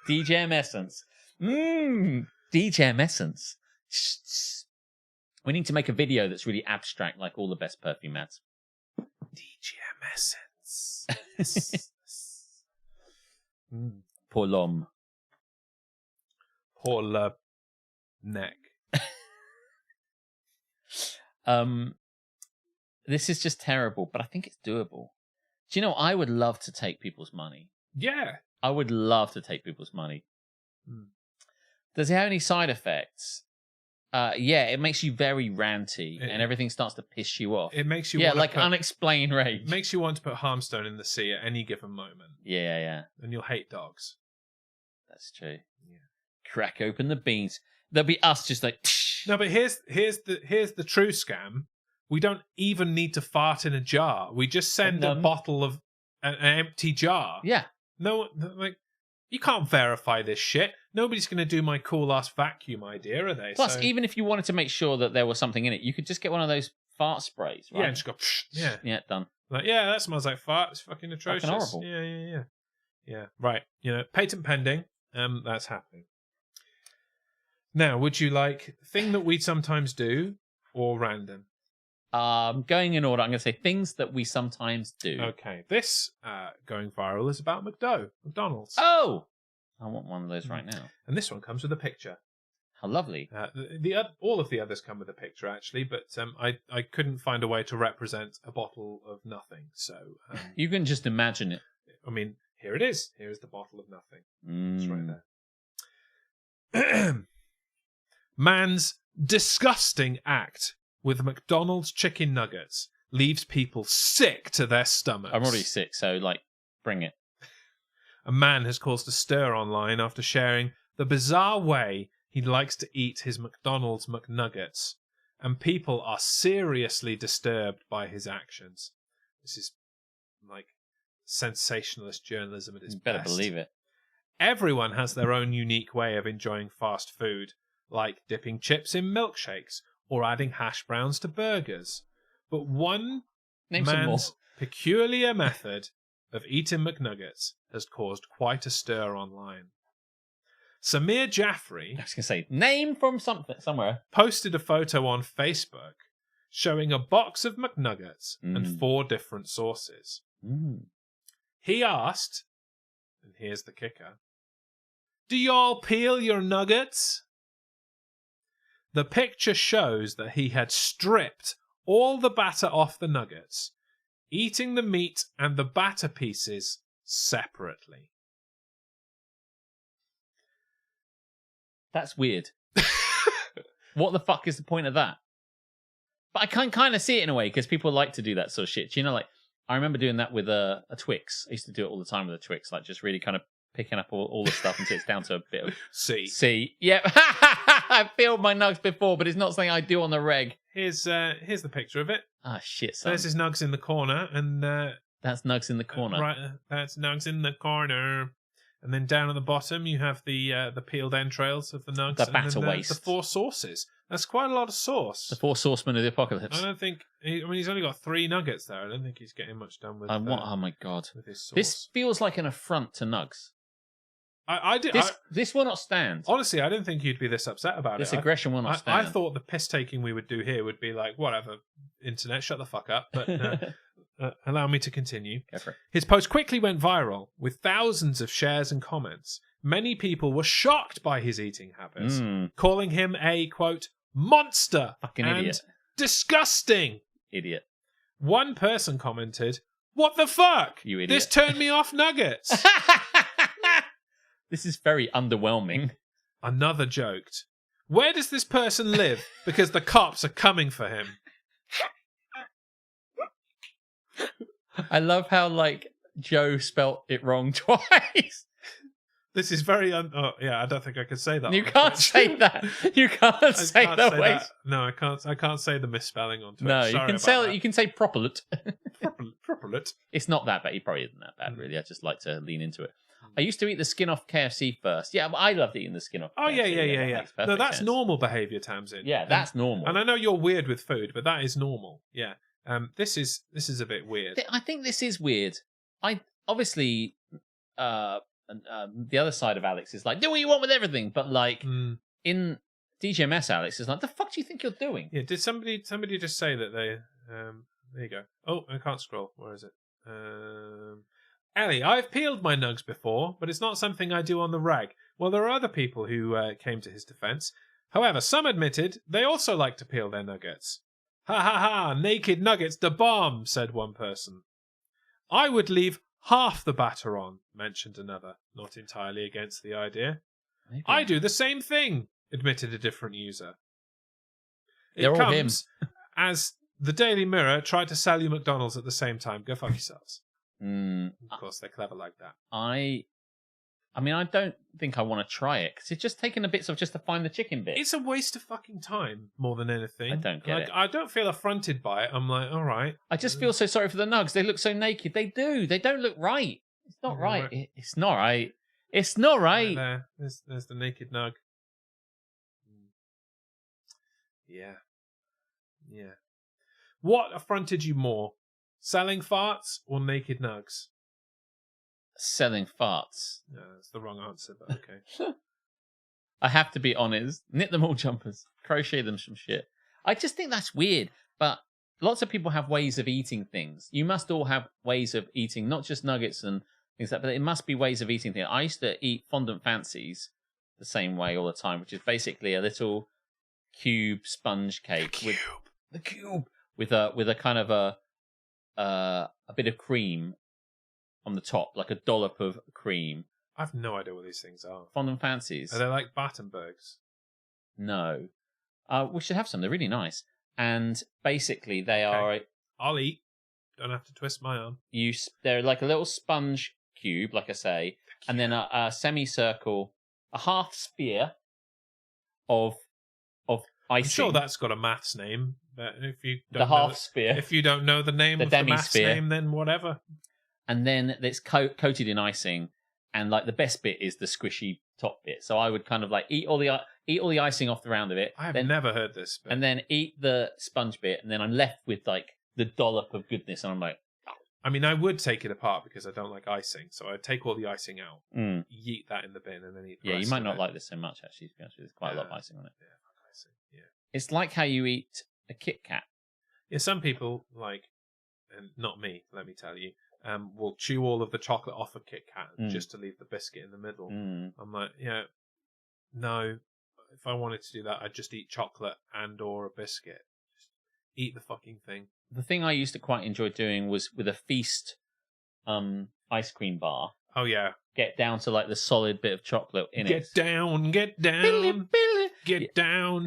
DGMS. DGMS. We need to make a video that's really abstract, like all the best perfume ads. DGMS. Pour l'homme. Pour le neck. This is just terrible, but I think it's doable. Do you know, I would love to take people's money. Yeah. I would love to take people's money. Does it have any side effects? Yeah, it makes you very ranty, and everything starts to piss you off. It makes you unexplained rage. It makes you want to put harmstone in the sea at any given moment. Yeah. And you'll hate dogs. That's true. Yeah. Crack open the beans. There'll be us just like. No, but here's the true scam. We don't even need to fart in a jar. We just send a bottle of an empty jar. Yeah. No, like, you can't verify this shit. nobody's going to do my cool ass vacuum idea, are they? Plus, So, even if you wanted to make sure that there was something in it, you could just get one of those fart sprays, right? yeah, and just go, psh, yeah. Yeah, done. Like, yeah, that smells like fart. It's fucking atrocious. Fucking horrible. Yeah. Yeah, right. Patent pending. That's happening. Now, would you like thing that we sometimes do or random? Going in order, I'm going to say things that we sometimes do. Okay, this going viral is about McDonald's. Oh! I want one of those right now. And this one comes with a picture. How lovely. All of the others come with a picture, actually, but I couldn't find a way to represent a bottle of nothing. So you can just imagine it. I mean, here it is. Here is the bottle of nothing. It's right there. Man's disgusting act with McDonald's chicken nuggets leaves people sick to their stomachs. I'm already sick, so, bring it. A man has caused a stir online after sharing the bizarre way he likes to eat his McDonald's McNuggets, and people are seriously disturbed by his actions. This is like sensationalist journalism at its best. You better believe it. Everyone has their own unique way of enjoying fast food, like dipping chips in milkshakes or adding hash browns to burgers. But one Name some more. man's peculiar method of eating McNuggets has caused quite a stir online. Samir Jaffrey, I was going to say, name from somewhere. posted a photo on Facebook showing a box of McNuggets and 4 different sauces. He asked, and here's the kicker, "Do y'all peel your nuggets?" The picture shows that he had stripped all the batter off the nuggets, eating the meat and the batter pieces separately. That's weird. What the fuck is the point of that? But I can kind of see it in a way, because people like to do that sort of shit. I remember doing that with a Twix. I used to do it all the time with a Twix, just really kind of picking up all the stuff until it's down to a bit of C. Yeah, I've peeled my nugs before, but it's not something I do on the reg. Here's the picture of it. Ah, shit, son. There's his nugs in the corner, and that's nugs in the corner. Right, that's nugs in the corner. And then down at the bottom, you have the peeled entrails of the nugs. The batter and then waste. The 4 sauces. That's quite a lot of sauce. The 4 saucemen of the apocalypse. I don't think... he's only got 3 nuggets there. I don't think he's getting much done with... oh my God. With his sauce. This feels like an affront to nugs. This will not stand. Honestly, I didn't think you'd be this upset about this it. This aggression will not stand. I thought the piss-taking we would do here would be like, whatever, internet, shut the fuck up. But allow me to continue. Go for it. His post quickly went viral, with thousands of shares and comments. Many people were shocked by his eating habits, calling him a, quote, monster fucking and idiot. Disgusting. Idiot. One person commented, "What the fuck? You idiot. This turned me off nuggets." This is very underwhelming. Another joked, "Where does this person live? Because the cops are coming for him." I love how, Joe spelt it wrong twice. This is very I don't think I could say that. You can't say that. You can't say the way. No, I can't. I can't say the misspelling on Twitch. No, Sorry you can about say that. you can say propolit. Propolit. It's not that bad. It probably isn't that bad, really. I just like to lean into it. I used to eat the skin off KFC first. Yeah, but I loved eating the skin off. Oh KFC. yeah. No, that's normal behavior, Tamsin. Yeah, that's normal. And I know you're weird with food, but that is normal. Yeah. This is a bit weird. I think this is weird. I obviously the other side of Alex is like, do what you want with everything, but in DGMS, Alex is like, the fuck do you think you're doing? Yeah, did somebody just say that they there you go. Oh, I can't scroll. Where is it? Ellie, I've peeled my nugs before, but it's not something I do on the rag. Well, there are other people who came to his defense. However, some admitted they also like to peel their nuggets. Ha ha ha, naked nuggets the bomb, said one person. I would leave half the batter on, mentioned another, not entirely against the idea. Maybe. I do the same thing, admitted a different user. They're all him. As the Daily Mirror tried to sell you McDonald's at the same time. Go fuck yourselves. Of course, they're clever like that. I mean, I don't think I want to try it, because it's just taking a bit of just to find the chicken bit. It's a waste of fucking time more than anything. I don't get it. I don't feel affronted by it. I'm like, all right. I just feel so sorry for the nugs. They look so naked. They do. They don't look right. It's not right. It's not right. It's not right. There. There's the naked nug. Yeah. Yeah. What affronted you more? Selling farts or naked nugs? Selling farts. No, that's the wrong answer, but okay. I have to be honest. Knit them all jumpers. Crochet them some shit. I just think that's weird. But lots of people have ways of eating things. You must all have ways of eating, not just nuggets and things like that, but it must be ways of eating things. I used to eat fondant fancies the same way all the time, which is basically a little cube sponge cake with a kind of a bit of cream on the top, like a dollop of cream. I've no idea what these things are. Fondant fancies. Are they like Battenbergs? No. We should have some. They're really nice. And basically, they are. I'll eat. Don't have to twist my arm. They're like a little sponge cube, like I say, and then a semicircle, a half sphere of icing. I'm sure that's got a maths name, but if you don't the half sphere, if you don't know the name of the maths name, then whatever. And then it's coated in icing, and like the best bit is the squishy top bit. So I would kind of like eat all the icing off the round of it. I have never heard this bit. And then eat the sponge bit, and then I'm left with like the dollop of goodness, and I'm like, I mean, I would take it apart because I don't like icing, so I'd take all the icing out, yeet that in the bin, and then eat the rest you might not it. like this so much, actually, to be honest with you. There's quite a lot of icing on it. Yeah, fuck icing. Yeah. It's like how you eat a Kit Kat. Yeah, some people, like, and not me, let me tell you, will chew all of the chocolate off a Kit Kat just to leave the biscuit in the middle. I'm like, yeah, no, if I wanted to do that, I'd just eat chocolate and or a biscuit. Just eat the fucking thing. The thing I used to quite enjoy doing was with a Feast ice cream bar. Oh, yeah. Get down to like the solid bit of chocolate in it. Get down. Get down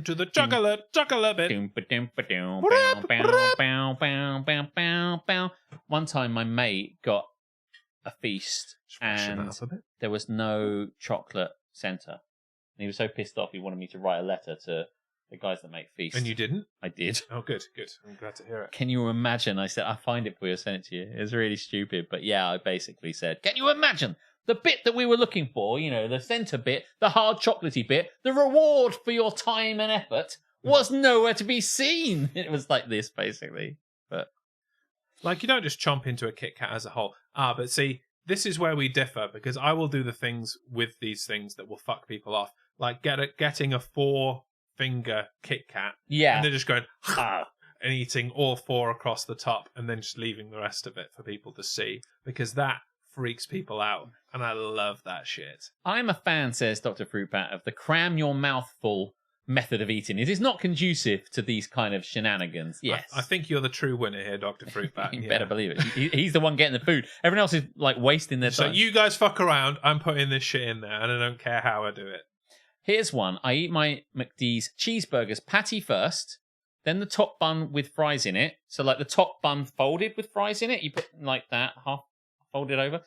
to the chocolate bit. One time my mate got a Feast and there was no chocolate center. And he was so pissed off he wanted me to write a letter to the guys that make Feast. And you didn't? I did. Oh, good. I'm glad to hear it. Can you imagine? I said, I'll find it for you, I'll send it to you. It was really stupid. But yeah, I basically said, can you imagine the bit that we were looking for, the center bit, the hard chocolatey bit, the reward for your time and effort was nowhere to be seen. It was like this, basically. But like, you don't just chomp into a Kit Kat as a whole. But see, this is where we differ, because I will do the things with these things that will fuck people off. Like getting a 4-finger Kit Kat. Yeah. And they're just going, and eating all 4 across the top, and then just leaving the rest of it for people to see, because that freaks people out, and I love that shit. I'm a fan, says Dr. Fruitbat, of the cram your mouth full method of eating. It is not conducive to these kind of shenanigans. Yes. I think you're the true winner here, Dr. Fruitbat. You better believe it. He's the one getting the food. Everyone else is like wasting their time. So you guys fuck around, I'm putting this shit in there, and I don't care how I do it. Here's one. I eat my McD's cheeseburgers patty first, then the top bun with fries in it. So like the top bun folded with fries in it. You put like that, half folded over.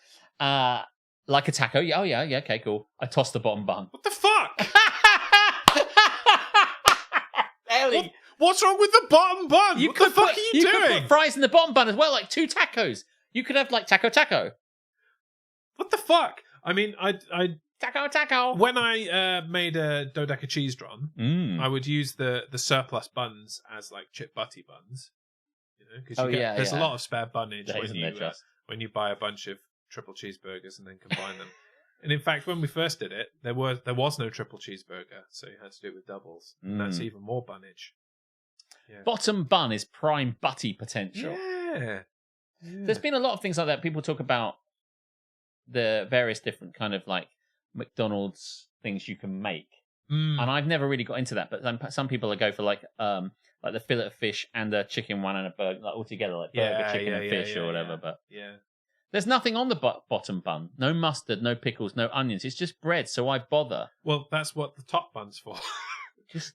Like a taco. Oh, yeah, okay, cool. I toss the bottom bun. What the fuck? Ellie. What's wrong with the bottom bun? What the fuck are you doing? You could put fries in the bottom bun as well, like 2 tacos. You could have like taco. What the fuck? I mean, I Taco. When I made a dodeca cheese dron, I would use the surplus buns as like chip butty buns. Because there's a lot of spare bunnage when you buy a bunch of triple cheeseburgers and then combine them. And in fact, when we first did it, there was no triple cheeseburger, so you had to do it with doubles, and that's even more bunnage. Yeah. Bottom bun is prime butty potential. Yeah. There's been a lot of things like that. People talk about the various different kind of like McDonald's things you can make, and I've never really got into that. But some people go for like the fillet of fish and a chicken one and a burger, like all together, like burger, chicken, and fish or whatever. But there's nothing on the bottom bun. No mustard, no pickles, no onions. It's just bread. So why bother? Well, that's what the top bun's for.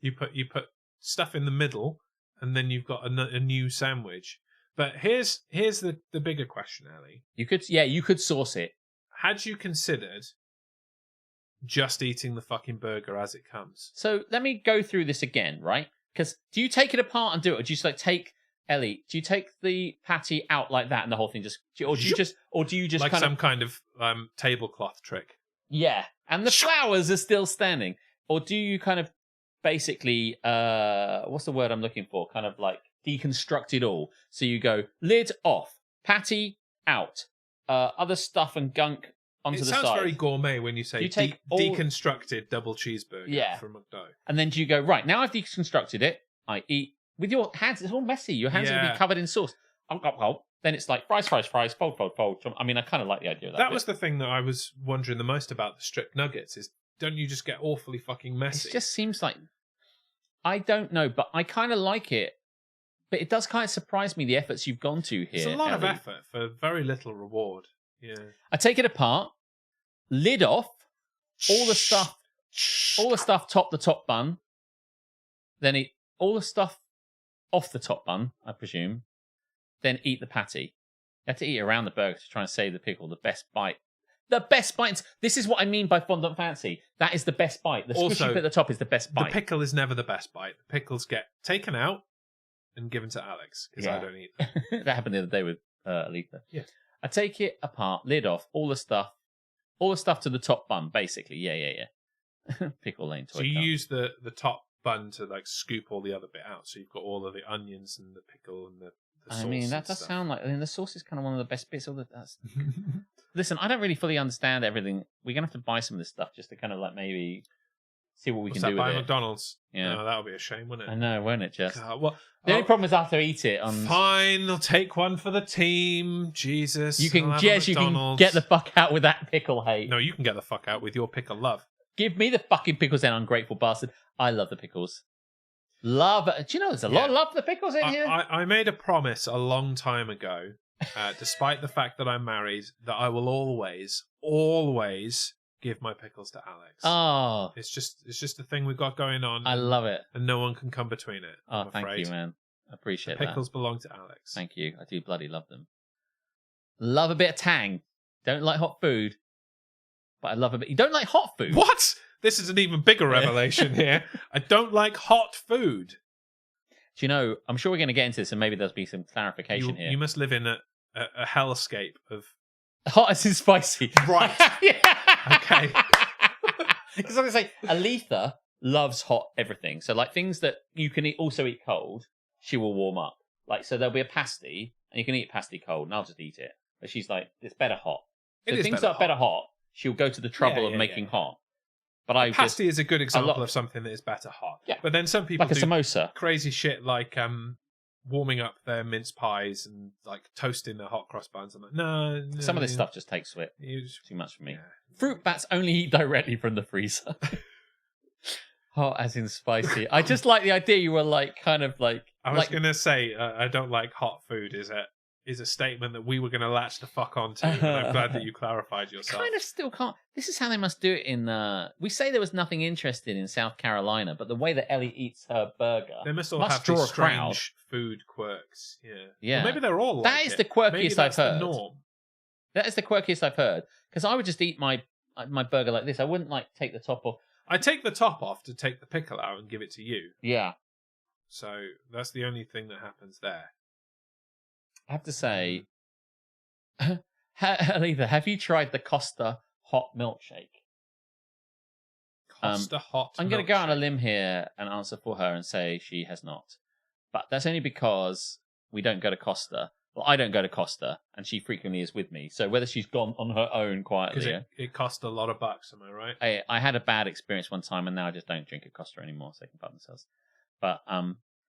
you put stuff in the middle, and then you've got a new sandwich. But here's the bigger question, Ellie. You could sauce it. Had you considered just eating the fucking burger as it comes? So let me go through this again, right? Because do you take it apart and do it, or do you just like take Ellie? Do you take the patty out like that and the whole thing just, or do you just like kind some kind of tablecloth trick? Yeah, and the flowers are still standing. Or do you kind of basically, what's the word I'm looking for? Kind of like deconstruct it all. So you go lid off, patty out, other stuff and gunk onto the side. It sounds very gourmet when you say you take deconstructed double cheeseburger from McDo. And then do you go, right, now I've deconstructed it, I eat with your hands. It's all messy. Your hands are going to be covered in sauce. Then it's like fries, fold. I mean, I kind of like the idea of that. That was the thing that I was wondering the most about the strip nuggets is, don't you just get awfully fucking messy? It just seems like, I don't know, but I kind of like it. But it does kind of surprise me the efforts you've gone to here. It's a lot of effort for very little reward. Yeah. I take it apart, lid off, all the stuff top the top bun, then eat all the stuff off the top bun, I presume, then eat the patty. You have to eat around the burger to try and save the pickle, the best bite. The best bite. This is what I mean by fondant fancy. That is the best bite. The squishy bit at the top is the best bite. The pickle is never the best bite. The pickles get taken out and given to Alex because I don't eat them. That happened the other day with Aletha. Yeah. I take it apart, lid off, all the stuff to the top bun, basically. Yeah. Pickle lane. So you use the top bun to like scoop all the other bit out. So you've got all of the onions and the pickle and the sauce. I mean, that does sound like. I mean, the sauce is kind of one of the best bits. Listen, I don't really fully understand everything. We're gonna have to buy some of this stuff just to kind of like maybe see what we can do with it. Buy McDonald's. Yeah, no, that'll be a shame, wouldn't it? I know, won't it? Just the only problem is I have to eat it. Fine, I'll take one for the team. Jesus, you can get the fuck out with that pickle hate. No, you can get the fuck out with your pickle love. Give me the fucking pickles, then, ungrateful bastard. I love the pickles. Love. Do you know there's a lot of love for the pickles in here? I made a promise a long time ago, despite the fact that I'm married, that I will always give my pickles to Alex. Oh, it's just a thing we've got going on. I love it, and no one can come between it. Oh, thank you, man. I appreciate that. Pickles belong to Alex. Thank you. I do bloody love them. Love a bit of tang. Don't like hot food, but I love a bit. You don't like hot food? What? This is an even bigger revelation here. I don't like hot food. Do you know, I'm sure we're going to get into this and maybe there'll be some clarification here. You must live in a hellscape of... Hot as in spicy. Right. Yeah. Okay. Because like I say, Aletha loves hot everything. So like things that you can also eat cold, she will warm up. Like, so there'll be a pasty and you can eat pasty cold and I'll just eat it. But she's like, it's better hot. So things that are better hot, she'll go to the trouble of making hot. But pasty is a good example of something that is better hot. Yeah. But then some people like a do samosa. Crazy shit like warming up their mince pies and like toasting their hot cross buns. I'm like, no. Some of this stuff just takes too much for me. Yeah. Fruit bats only eat directly from the freezer. Hot as in spicy. I just like the idea you were like kind of like... I was going to say I don't like hot food is a statement that we were going to latch the fuck onto. And I'm glad that you clarified yourself. I kind of still can't. This is how they must do it in... we say there was nothing interesting in South Carolina, but the way that Ellie eats her burger... They must all have draw these a crowd. strange food quirks. Yeah. Yeah. Or maybe they're all like That is the quirkiest I've heard. The norm. That is the quirkiest I've heard. Because I would just eat my burger like this. I wouldn't like take the top off. I take the top off to take the pickle out and give it to you. Yeah. So that's the only thing that happens there. I have to say... Aletha, have you tried the Costa hot milkshake? Costa hot I'm going to go on a limb here and answer for her and say she has not. But that's only because we don't go to Costa. Well, I don't go to Costa, and she frequently is with me. So whether she's gone on her own quietly... Because it cost a lot of bucks, am I right? I had a bad experience one time, and now I just don't drink at Costa anymore, so they can fuck themselves. But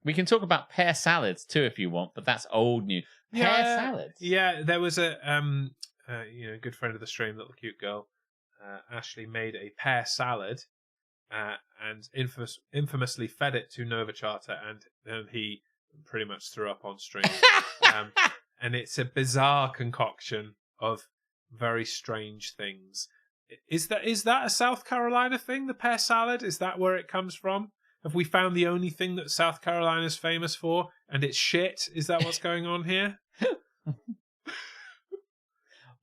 we can talk about pear salads, too, if you want, but that's old news. Pear salads? Yeah, there was a good friend of the stream, little cute girl, Ashley, made a pear salad and infamously fed it to Nova Charter, and he pretty much threw up on stream. And it's a bizarre concoction of very strange things. Is that a South Carolina thing, the pear salad? Is that where it comes from? Have we found the only thing that South Carolina is famous for, and it's shit? Is that what's going on here?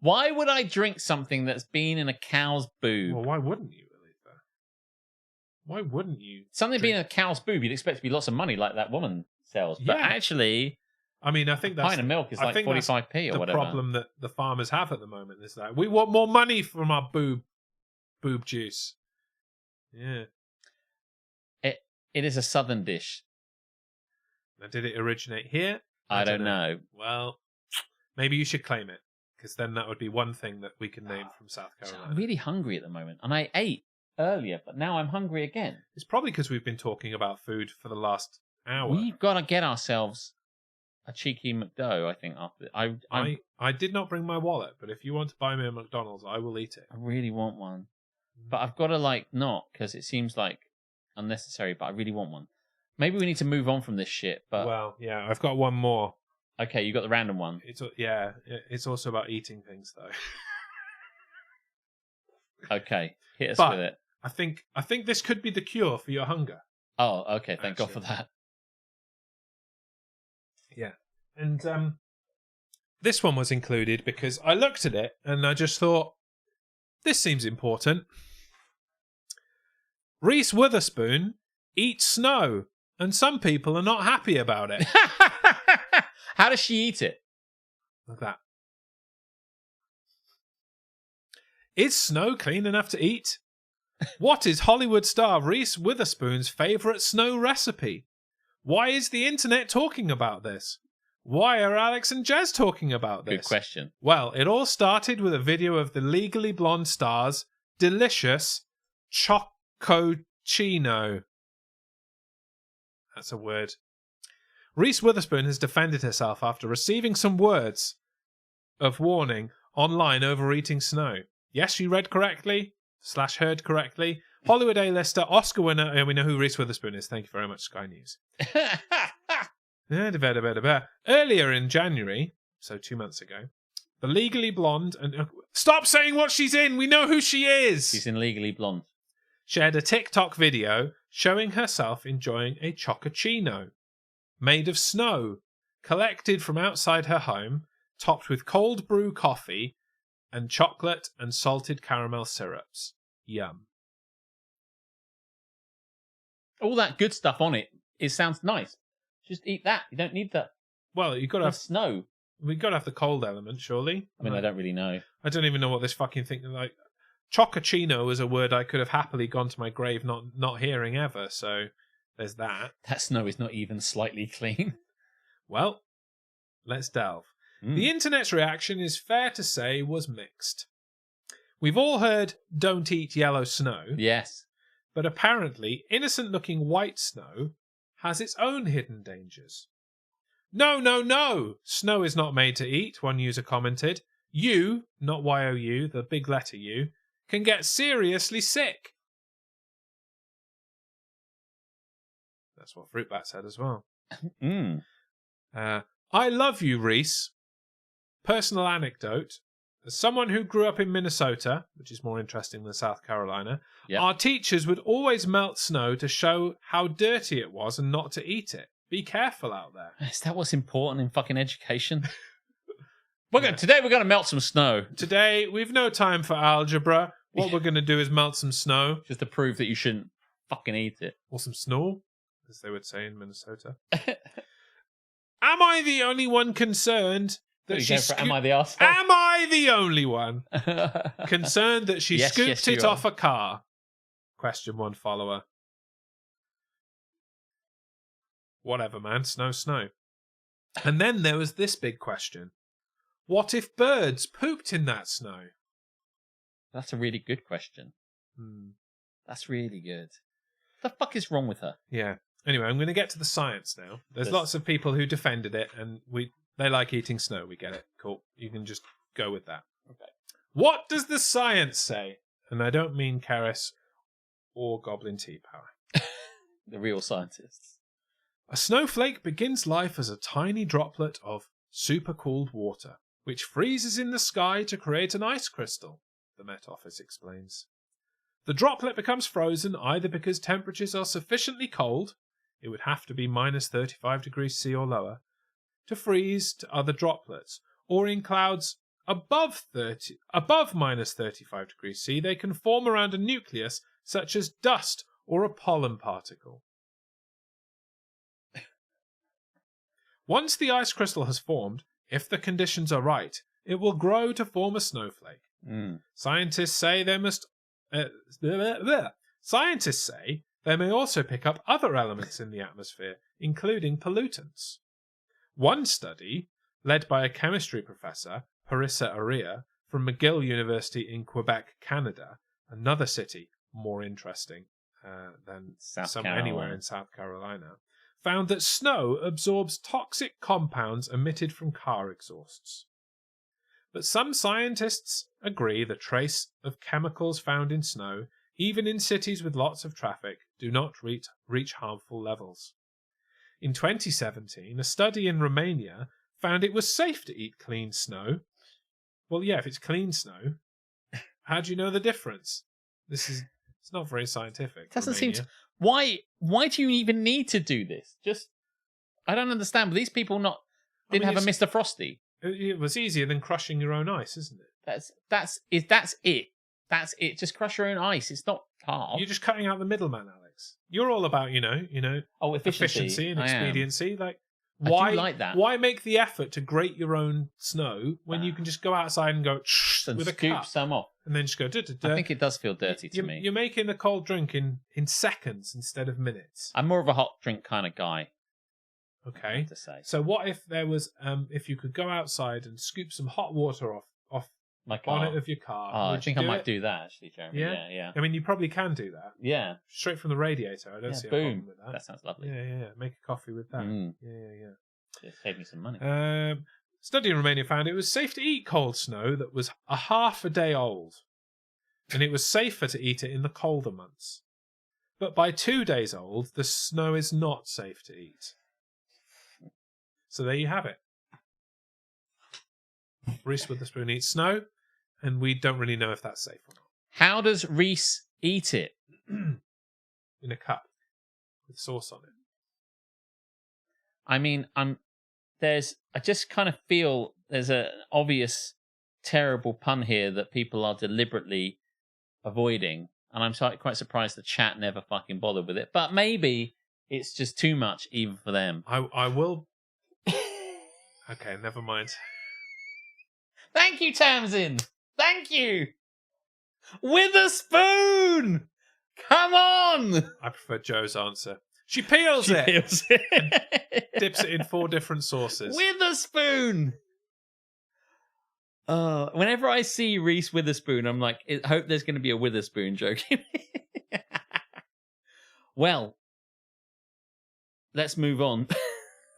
Why would I drink something that's been in a cow's boob? Well, why wouldn't you, Aletha? Why wouldn't you? Something being in a cow's boob, you'd expect to be lots of money like that woman sells. But actually... I mean, I think a pint of milk is like 45p or whatever. The problem that the farmers have at the moment is that we want more money from our boob. boob juice. Yeah. It is a southern dish. Now, did it originate here? I don't know. Well, maybe you should claim it, because then that would be one thing that we can name from South Carolina. I'm really hungry at the moment, and I ate earlier, but now I'm hungry again. It's probably because we've been talking about food for the last hour. We've got to get ourselves a cheeky McDo, I think. After I did not bring my wallet, but if you want to buy me a McDonald's, I will eat it. I really want one. But I've got to, not, because it seems, unnecessary, but I really want one. Maybe we need to move on from this shit, but... Well, yeah, I've got one more. Okay, you got the random one. It's also about eating things, though. Okay, hit us with it. I think this could be the cure for your hunger. Oh, okay, thank God for that. Yeah. And this one was included because I looked at it and I just thought, this seems important. Reese Witherspoon eats snow, and some people are not happy about it. How does she eat it? Like that. Is snow clean enough to eat? What is Hollywood star Reese Witherspoon's favourite snow recipe? Why is the internet talking about this? Why are Alex and Jez talking about this? Good question. Well, it all started with a video of the Legally Blonde star's delicious chococino. That's a word. Reese Witherspoon has defended herself after receiving some words of warning online over eating snow. Yes, she read correctly / heard correctly. Hollywood A-lister, Oscar winner, and we know who Reese Witherspoon is. Thank you very much, Sky News. Earlier in January, so 2 months ago, the Legally Blonde and stop saying what she's in. We know who she is. She's in Legally Blonde. Shared a TikTok video showing herself enjoying a chococino made of snow collected from outside her home, topped with cold brew coffee and chocolate and salted caramel syrups. Yum. All that good stuff on it. It sounds nice. Just eat that. You don't need that. Well, you've got to have snow. We've got to have the cold element, surely. I mean, I don't really know. I don't even know what this fucking thing like. Chococino is a word I could have happily gone to my grave not hearing ever. So there's that. That snow is not even slightly clean. Well, let's delve. The internet's reaction is fair to say was mixed. We've all heard "don't eat yellow snow." Yes. But apparently, innocent-looking white snow has its own hidden dangers. No, no, no! Snow is not made to eat, one user commented. You, not Y-O-U, the big letter U, can get seriously sick. That's what Fruitbat said as well. I love you, Reese. Personal anecdote. As someone who grew up in Minnesota, which is more interesting than South Carolina, our teachers would always melt snow to show how dirty it was and not to eat it. Be careful out there. Is that what's important in fucking education? Today we're going to melt some snow. Today, we've no time for algebra. What we're going to do is melt some snow. Just to prove that you shouldn't fucking eat it. Or some snow, as they would say in Minnesota. Am I the only one concerned that am I the arsehole? Am I the only one concerned that she scooped it off a car? Question one follower. Whatever, man. Snow. And then there was this big question. What if birds pooped in that snow? That's a really good question. That's really good. What the fuck is wrong with her? Yeah. Anyway, I'm going to get to the science now. There's lots of people who defended it, and they like eating snow. We get it. Cool. You can just go with that. Okay. What does the science say? And I don't mean Karis or Goblin Tea Power. The real scientists. A snowflake begins life as a tiny droplet of supercooled water, which freezes in the sky to create an ice crystal, the Met Office explains. The droplet becomes frozen either because temperatures are sufficiently cold, it would have to be minus 35 degrees C or lower, to freeze to other droplets, or in clouds above minus 35 degrees C, they can form around a nucleus such as dust or a pollen particle. Once the ice crystal has formed, if the conditions are right, it will grow to form a snowflake. Scientists say there must Scientists say they may also pick up other elements in the atmosphere, including pollutants. One study, led by a chemistry professor, Parissa Aria, from McGill University in Quebec, Canada, another city more interesting than anywhere in South Carolina, found that snow absorbs toxic compounds emitted from car exhausts. But some scientists agree the trace of chemicals found in snow, even in cities with lots of traffic, do not reach harmful levels. In 2017, a study in Romania found it was safe to eat clean snow. Well, yeah, if it's clean snow, how do you know the difference? It's not very scientific. It doesn't seem to. Why do you even need to do this? I don't understand. But these people didn't have a Mr. Frosty. It was easier than crushing your own ice, isn't it? That's it. That's it. Just crush your own ice. It's not hard. You're just cutting out the middleman, Alex. You're all about, efficiency and expediency. Like, why I do like that. Why make the effort to grate your own snow when you can just go outside and go with a cup some off, and then just go? I think it does feel dirty to me. You're making a cold drink in seconds instead of minutes. I'm more of a hot drink kind of guy. Okay. To say. So what if there was if you could go outside and scoop some hot water off my bonnet of your car? I think I might do that actually, Jeremy. Yeah. I mean, you probably can do that. Yeah. Straight from the radiator. I don't see a problem with that. That sounds lovely. Yeah. Make a coffee with that. Yeah. Save me some money. Study in Romania found it was safe to eat cold snow that was a half a day old, and it was safer to eat it in the colder months. But by 2 days old, the snow is not safe to eat. So there you have it. Reese Witherspoon eats snow, and we don't really know if that's safe or not. How does Reese eat it? In a cup with sauce on it. I mean, I just kind of feel there's an obvious terrible pun here that people are deliberately avoiding, and I'm quite surprised the chat never fucking bothered with it. But maybe it's just too much even for them. I will. Okay, never mind. Thank you, Tamsin. Thank you. With a spoon. Come on. I prefer Joe's answer. She peels it. Dips it in 4 different sauces. With a spoon. Whenever I see Reese Witherspoon, I'm like, I hope there's going to be a Witherspoon joke. Well, let's move on.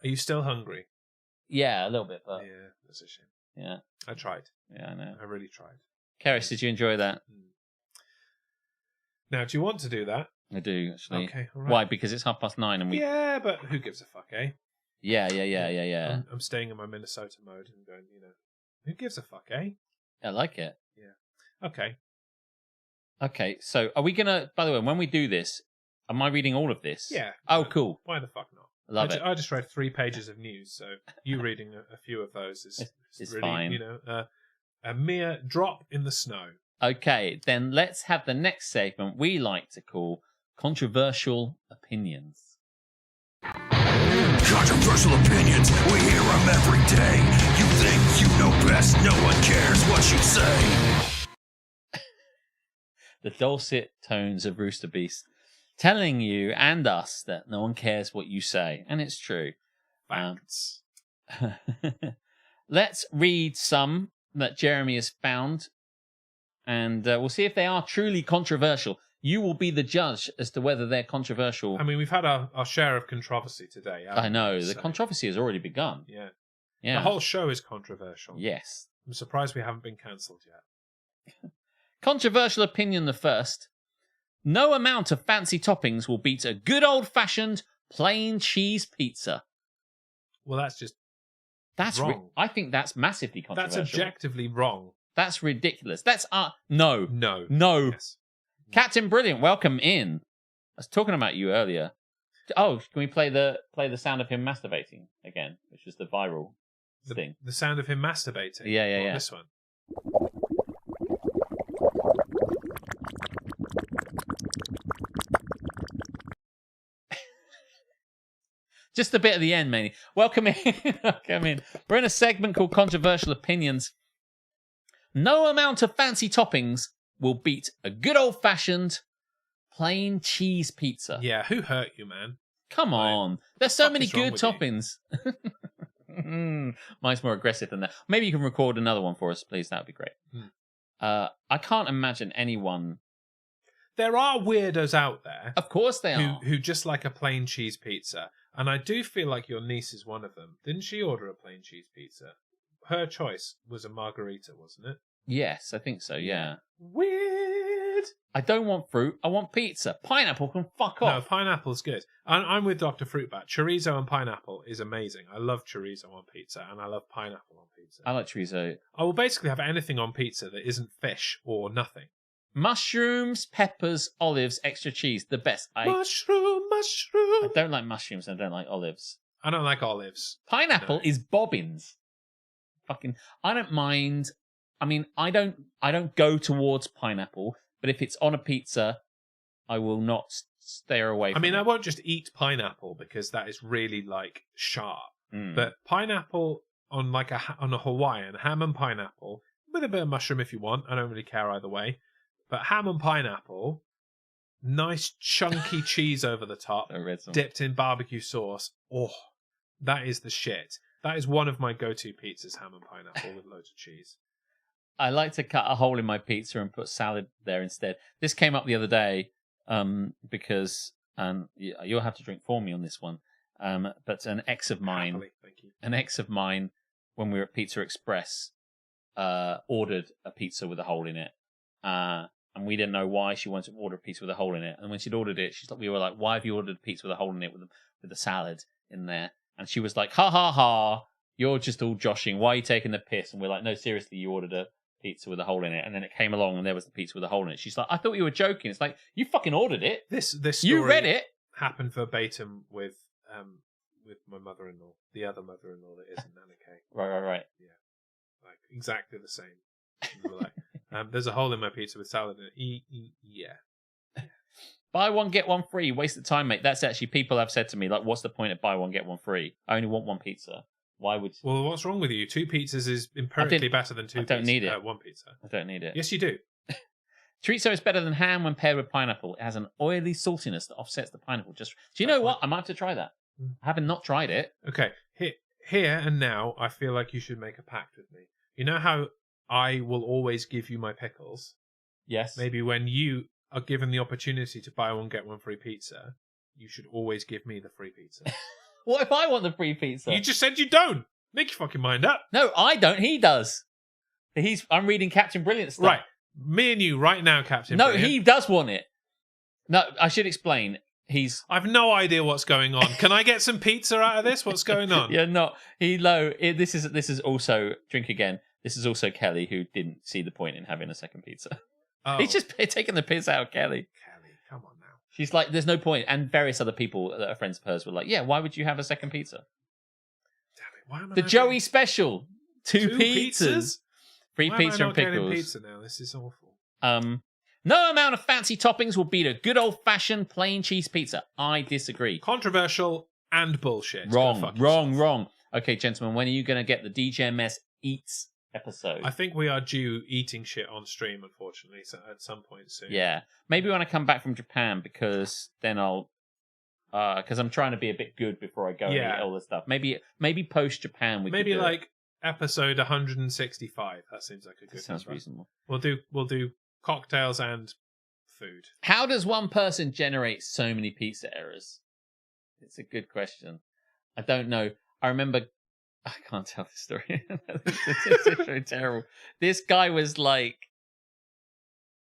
Are you still hungry? Yeah, a little bit, but yeah, that's a shame. Yeah, I tried. Yeah, I know. I really tried. Keris, did you enjoy that? Now, do you want to do that? I do, actually. Okay, all right. Why? Because it's 5:30 and we... Yeah, but who gives a fuck, eh? Yeah. I'm staying in my Minnesota mode and going, who gives a fuck, eh? I like it. Yeah. Okay, so are we going to... By the way, when we do this, am I reading all of this? Yeah. Oh, cool. Why the fuck not? Love it. I just read 3 pages of news, so you reading a few of those is really, fine. A mere drop in the snow. Okay, then let's have the next segment we like to call Controversial Opinions. Controversial opinions, we hear them every day. You think you know best, no one cares what you say. The dulcet tones of Rooster Beast telling you and us that no one cares what you say. And it's true. Facts. Let's read some that Jeremy has found. And we'll see if they are truly controversial. You will be the judge as to whether they're controversial. I mean, we've had our share of controversy today. I know. The controversy has already begun. Yeah. Yeah. The whole show is controversial. Yes. I'm surprised we haven't been cancelled yet. Controversial opinion the first. No amount of fancy toppings will beat a good old-fashioned plain cheese pizza. Well, that's wrong. I think that's massively controversial. That's objectively wrong. That's ridiculous. That's no. Yes. Captain Brilliant, welcome in. I was talking about you earlier. Oh, can we play the sound of him masturbating again, which was the viral thing? The sound of him masturbating. Yeah. This one. Just a bit at the end, mainly. Welcome in. Welcome in. We're in a segment called Controversial Opinions. No amount of fancy toppings will beat a good old-fashioned plain cheese pizza. Yeah, who hurt you, man? Come Like, on. There's so fuck many is wrong good with you? toppings. Mine's more aggressive than that. Maybe you can record another one for us, please. That would be great. I can't imagine anyone... There are weirdos out there Of course they are. who just like a plain cheese pizza. And I do feel like your niece is one of them. Didn't she order a plain cheese pizza? Her choice was a margarita, wasn't it? Yes, I think so, yeah. Weird. I don't want fruit. I want pizza. Pineapple can fuck No, off. pineapple's good. I'm with Dr. Fruitbat. Chorizo and pineapple is amazing. I love chorizo on pizza, and I love pineapple on pizza. I like chorizo. I will basically have anything on pizza that isn't fish or nothing. Mushrooms, peppers, olives, extra cheese. The best. I Mushroom. don't like mushrooms and I don't like olives. I don't like olives. Pineapple No. is bobbins. Fucking, I don't mind. I mean, I don't go towards pineapple, but if it's on a pizza, I will not stare away from I mean, it. I won't just eat pineapple because that is really like sharp. Mm. But pineapple on like on a Hawaiian, ham and pineapple with a bit of mushroom if you want. I don't really care either way. But ham and pineapple, nice chunky cheese over the top, I read some. dipped in barbecue sauce. Oh, that is the shit. That is one of my go-to pizzas, ham and pineapple with loads of cheese. I like to cut a hole in my pizza and put salad there instead. This came up the other day because you'll have to drink for me on this one. But an ex of mine, Happily, thank you. when we were at Pizza Express, ordered a pizza with a hole in it. And we didn't know why she wanted to order a pizza with a hole in it. And when she'd ordered it, we were like, "Why have you ordered a pizza with a hole in it with the salad in there?" And she was like, "Ha ha ha! You're just all joshing. Why are you taking the piss?" And we're like, "No, seriously, you ordered a pizza with a hole in it." And then it came along, and there was the pizza with a hole in it. She's like, "I thought you were joking." It's like, you fucking ordered it. This story You read it. happened verbatim with my mother-in-law, the other mother-in-law that isn't Nana Kay. Right. Like exactly the same. We were like, there's a hole in my pizza with salad in it. Yeah. Buy one, get one free. Waste of time, mate. That's actually, people have said to me, like, what's the point of buy one, get one free? I only want one pizza. Why would... Well, what's wrong with you? 2 pizzas is empirically better than 2 I don't need it. 1 pizza. I don't need it. Yes, you do. Chorizo is better than ham when paired with pineapple. It has an oily saltiness that offsets the pineapple. Do you know what? I might have to try that. I haven't not tried it. Okay, here and now, I feel like you should make a pact with me. You know how I will always give you my pickles? Yes. Maybe when you are given the opportunity to buy one, get one free pizza, you should always give me the free pizza. What if I want the free pizza? You just said you don't! Make your fucking mind up! No, I don't. He does. I'm reading Captain Brilliant stuff. Right. Me and you right now, Captain No, Brilliant. he does want it. No, I should explain. I've no idea what's going on. Can I get some pizza out of this? What's going on? Yeah, no. This is also, drink again. This is also Kelly, who didn't see the point in having a second pizza. Oh, He's just taking the piss out of Kelly. Kelly, come on now. She's like, there's no point. And various other people that are friends of hers were like, yeah, why would you have a second pizza? Damn it, why am I The not Joey getting special. Two pizzas. Free Why pizza am I and not getting pickles. pizza now? This is awful. No amount of fancy toppings will beat a good old-fashioned plain cheese pizza. I disagree. Controversial and bullshit. Go fuck yourself. Wrong. Okay, gentlemen, when are you going to get the DGMS Eats episode? I think we are due eating shit on stream, unfortunately, so at some point soon. Yeah. Maybe when I come back from Japan, because then I'll... Because I'm trying to be a bit good before I go and eat all this stuff. Maybe post-Japan we Maybe could do like it. episode 165. That seems like a good That sounds number. reasonable. We'll do cocktails and food. How does one person generate so many pizza errors? It's a good question. I don't know. I remember... I can't tell this story. It's so terrible. This guy was like...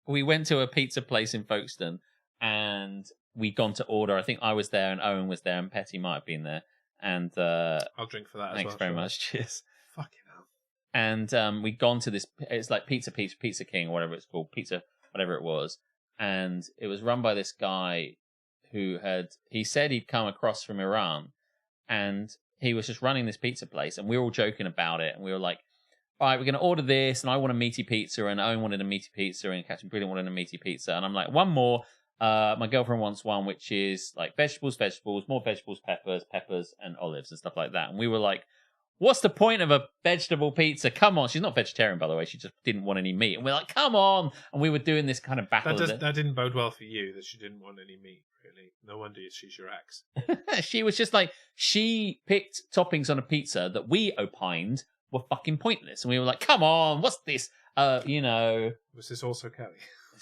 We went to a pizza place in Folkestone and we'd gone to order. I think I was there and Owen was there and Petty might have been there. And I'll drink for that as well. thanks very much. Cheers. Fucking hell. And we'd gone to this... It's like Pizza King or whatever it's called. Pizza, whatever it was. And it was run by this guy who he said he'd come across from Iran and he was just running this pizza place and we were all joking about it and we were like, all right, we're going to order this and I want a meaty pizza and Owen wanted a meaty pizza and Captain Brilliant wanted a meaty pizza and I'm like, one more, my girlfriend wants one which is like vegetables, more vegetables, peppers and olives and stuff like that. And we were like, What's the point of a vegetable pizza? Come on. She's not vegetarian, by the way. She just didn't want any meat. And we're like, come on. And we were doing this kind of battle. That didn't bode well for you, that she didn't want any meat, really. No wonder she's your ex. She was just like, she picked toppings on a pizza that we opined were fucking pointless. And we were like, come on, what's this? Was this also Kelly?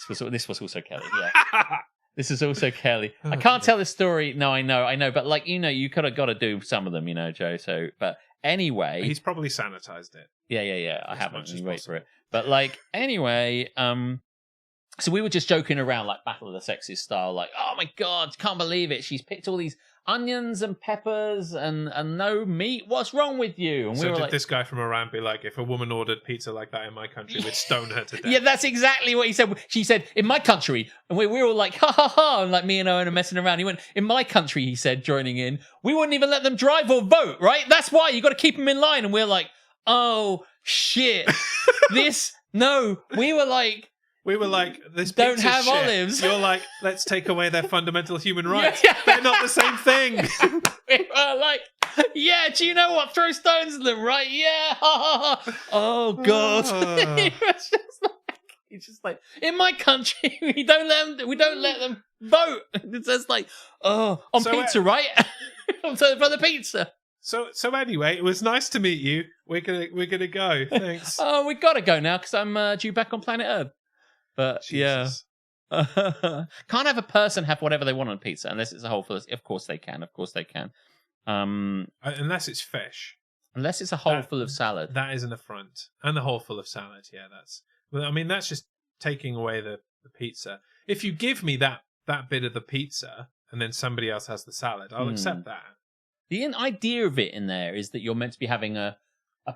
This was also Kelly, yeah. This is also Kelly. I can't tell this story. No, I know. But like, you could have got to do some of them, Joe. So, but anyway. He's probably sanitized it. Yeah. I haven't. You wait for it. But like, anyway, so we were just joking around like Battle of the Sexes style, like, oh my God, can't believe it. She's picked all these onions and peppers and no meat. What's wrong with you? And so we were did like, this guy from Iran be like, if a woman ordered pizza like that in my country, we'd stone her to death? Yeah, that's exactly what he said. She said, in my country, and we were all like, ha ha ha, and like me and Owen are messing around. He went, in my country, he said, joining in, we wouldn't even let them drive or vote, right? That's why you got to keep them in line. And we're like, oh shit, we were like, this don't have shit. olives. You're like, let's take away their fundamental human rights. Yeah. They're not the same thing. We were like, yeah, do you know what? Throw stones at them, right? Yeah. Oh God. He's just like, in my country, we don't let them vote. It's just like, on pizza, right? For the pizza. So anyway, it was nice to meet you. We're gonna go. Thanks. Oh, we gotta go now because I'm due back on planet Earth. But Jesus. yeah, can't have a person have whatever they want on pizza unless it's a hole full of. Of course they can. Unless it's fish. Unless it's a hole full of salad. That is an affront. And a hole full of salad. Yeah, that's just taking away the pizza. If you give me that bit of the pizza and then somebody else has the salad, I'll accept that. The idea of it in there is that you're meant to be having a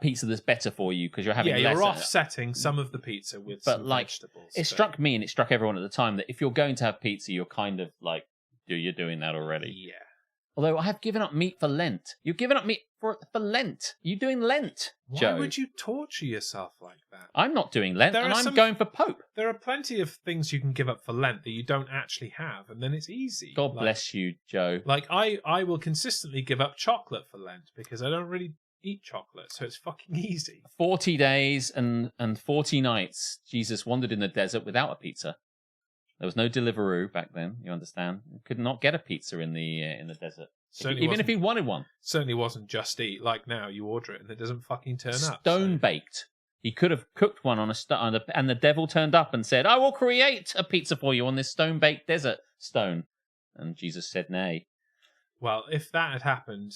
pizza that's better for you because you're having less. You're offsetting some of the pizza with some vegetables. It struck me and it struck everyone at the time that if you're going to have pizza, you're kind of like, you're doing that already. Yeah. Although I have given up meat for Lent. You've given up meat for Lent. You're doing Lent, Joe. Why would you torture yourself like that? I'm not doing Lent, I'm going for Pope. There are plenty of things you can give up for Lent that you don't actually have, and then it's easy. God bless you, Joe. Like, I will consistently give up chocolate for Lent because I don't really eat chocolate, so it's fucking easy. 40 days and 40 nights, Jesus wandered in the desert without a pizza. There was no Deliveroo back then, you understand. You could not get a pizza in the desert. Even if he wanted one. Certainly wasn't Just Eat. Like now, you order it and it doesn't fucking turn up. Stone-baked. He could have cooked one on a stone, and the devil turned up and said, I will create a pizza for you on this stone-baked desert stone. And Jesus said nay. Well, if that had happened,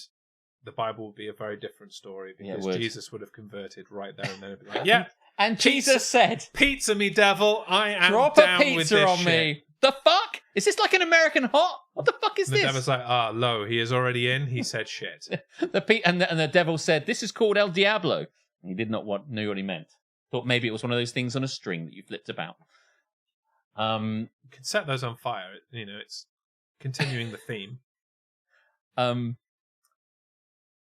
the Bible would be a very different story because Jesus would have converted right there and then. It'd be like, yeah. And Jesus said, pizza me, devil. I am drop down a pizza with this on shit. Me. The fuck? Is this like an American Hot? What the fuck is the this? The devil's like, lo, he is already in. He said shit. And the devil said, this is called El Diablo. He did not know what he meant. Thought maybe it was one of those things on a string that you flipped about. You can set those on fire. It's continuing the theme.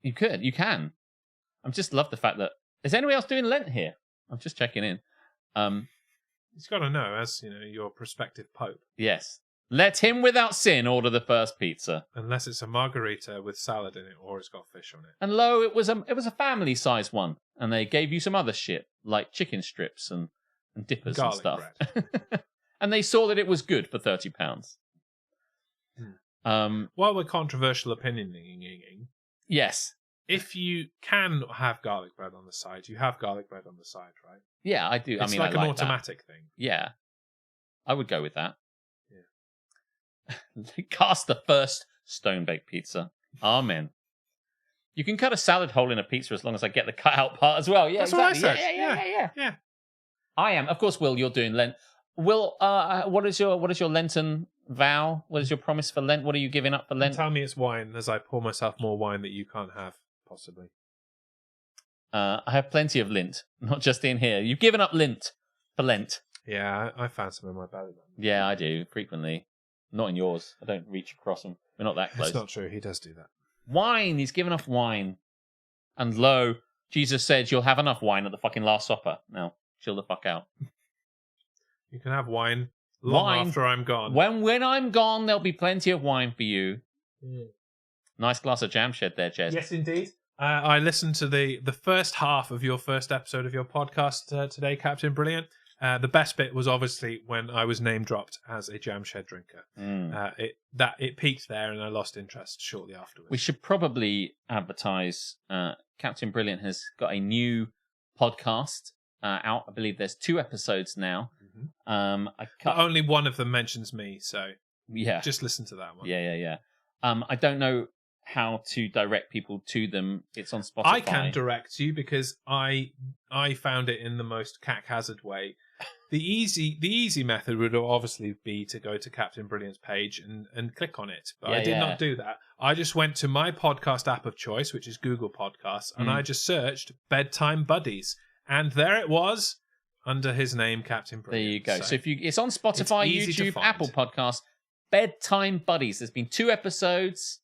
You can. I just love the fact that... Is anyone else doing Lent here? I'm just checking in. He's got to know, as your prospective pope. Yes. Let him without sin order the first pizza. Unless it's a margarita with salad in it, or it's got fish on it. And lo, it was a family-sized one, and they gave you some other shit like chicken strips and dippers garlic and stuff. Bread. And they saw that it was good for £30. While we're controversial opinioning, yes. If you can have garlic bread on the side, you have garlic bread on the side, right? Yeah, I do. It's like an automatic thing. Yeah. I would go with that. Yeah. Cast the first stone-baked pizza. Amen. You can cut a salad hole in a pizza as long as I get the cut-out part as well. Yeah, that's exactly. What I said. Yeah. I am. Of course, Will, you're doing Lent. Will, what is your Lenten vow? What is your promise for Lent? What are you giving up for Lent? Tell me it's wine as I pour myself more wine that you can't have, possibly. I have plenty of lint, not just in here. You've given up lint for Lent. Yeah, I found some in my belly button. Yeah, I do, frequently. Not in yours. I don't reach across them. We're not that close. It's not true. He does do that. Wine. He's given off wine. And lo, Jesus said you'll have enough wine at the fucking Last Supper. Now, chill the fuck out. You can have wine long after I'm gone. When I'm gone, there'll be plenty of wine for you. Nice glass of jam shed there, Jez. Yes, indeed. I listened to the first half of your first episode of your podcast today, Captain Brilliant. The best bit was obviously when I was name dropped as a Jam Shed drinker. It peaked there, and I lost interest shortly afterwards. We should probably advertise. Captain Brilliant has got a new podcast out. I believe there's 2 episodes now. But only one of them mentions me, so yeah, just listen to that one. Yeah. I don't know how to direct people to them. It's on Spotify. I can direct you because I found it in the most haphazard way. The easy method would obviously be to go to Captain Brilliant's page and click on it. But I did not do that. I just went to my podcast app of choice, which is Google Podcasts, and I just searched Bedtime Buddies. And there it was, under his name, Captain Brilliant. There you go. So if it's on Spotify, YouTube, Apple Podcasts, Bedtime Buddies. There's been 2 episodes.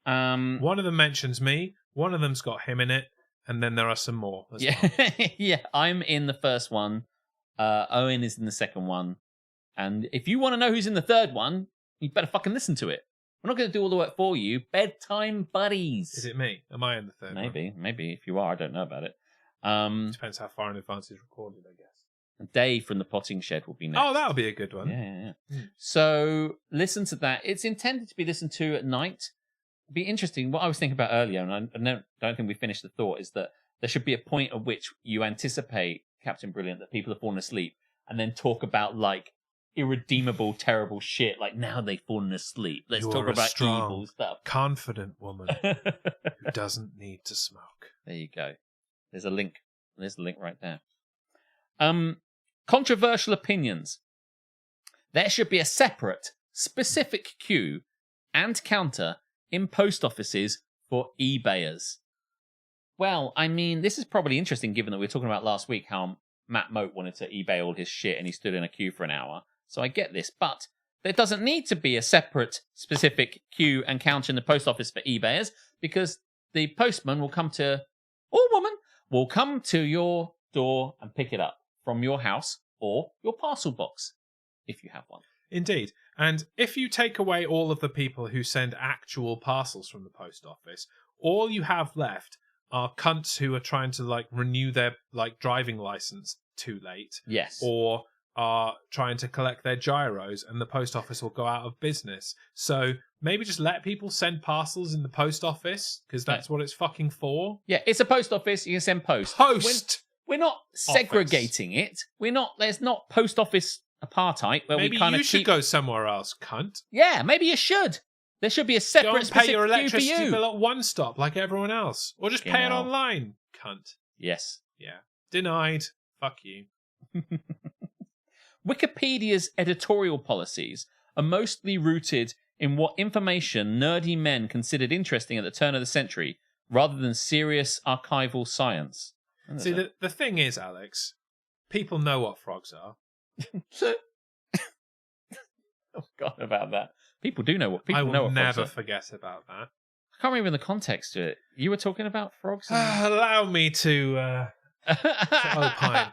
One of them mentions me, one of them's got him in it, and then there are some more as well. Yeah, I'm in the first one. Owen is in the second one. And if you want to know who's in the third one, you better fucking listen to it. We're not going to do all the work for you. Bedtime Buddies. Is it me? Am I in the third one? Maybe. If you are, I don't know about it. Depends how far in advance it's recorded, I guess. Dave from the Potting Shed will be next. Oh, that'll be a good one. Yeah. So listen to that. It's intended to be listened to at night. It'd be interesting. What I was thinking about earlier, and I don't think we finished the thought, is that there should be a point at which you anticipate, Captain Brilliant, that people have fallen asleep, and then talk about like irredeemable, terrible shit. Like, now they've fallen asleep. Let's talk about strong, evil stuff. Confident woman who doesn't need to smoke. There you go. There's a link. There's the link right there. Controversial opinions. There should be a separate, specific queue and counter in post offices for eBayers. Well, I mean, this is probably interesting given that we were talking about last week how Matt Moat wanted to eBay all his shit and he stood in a queue for an hour. So I get this, but there doesn't need to be a separate, specific queue and counter in the post office for eBayers because the postman will come to, or woman, will come to your door and pick it up from your house or your parcel box, if you have one. Indeed. And if you take away all of the people who send actual parcels from the post office, all you have left are cunts who are trying to like renew their like driving license too late. Yes. Or are trying to collect their gyros and the post office will go out of business. So maybe just let people send parcels in the post office because that's what it's fucking for. Yeah, it's a post office. You can send post. We're not segregating it. There's not post office apartheid where maybe we kind of should go somewhere else, cunt. Yeah, maybe you should. There should be a separate go and pay your electricity queue for you. bill at one stop like everyone else, or just pay it online, cunt. Yes. Yeah. Denied. Fuck you. Wikipedia's editorial policies are mostly rooted in what information nerdy men considered interesting at the turn of the century, rather than serious archival science. See, the thing is, Alex, people know what frogs are. Oh, God, about that. People do know what people I will know what never frogs are. forget about that. I can't remember the context to it. You were talking about frogs? Allow me to opine.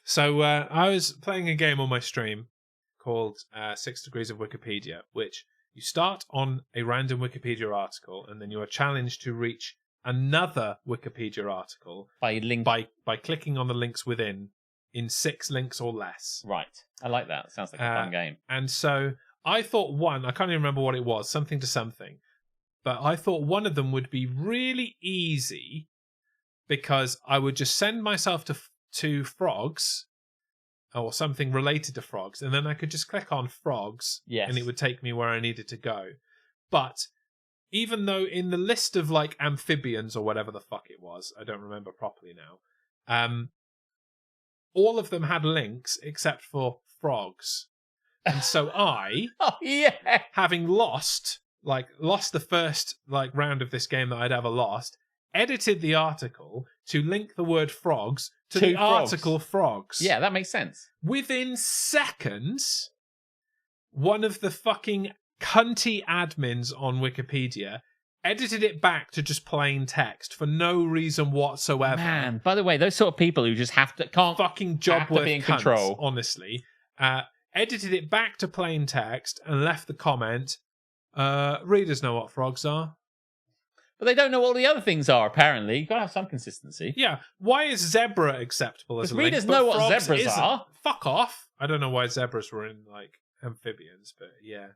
So I was playing a game on my stream called 6 Degrees of Wikipedia, which you start on a random Wikipedia article and then you are challenged to reach another Wikipedia article by clicking on the links within in 6 links or less. Right. I like that. It sounds like a fun game. And so I thought I can't even remember what it was, something to something. But I thought one of them would be really easy because I would just send myself to frogs or something related to frogs, and then I could just click on frogs, and it would take me where I needed to go. But even though in the list of like amphibians or whatever the fuck it was, I don't remember properly now, all of them had links except for frogs. And so I, having lost the first like round of this game that I'd ever lost, edited the article to link the word frogs to the article frogs. Yeah, that makes sense. Within seconds, one of the fucking cunty admins on Wikipedia edited it back to just plain text for no reason whatsoever. Man, by the way, those sort of people who just can't fucking job worth be in cunts, control. Honestly, edited it back to plain text and left the comment. Readers know what frogs are. But they don't know what all the other things are, apparently. You've got to have some consistency. Yeah. Why is zebra acceptable as a link? Readers but know what frogs zebras isn't? are. Fuck off. I don't know why zebras were in, like, amphibians, but yeah.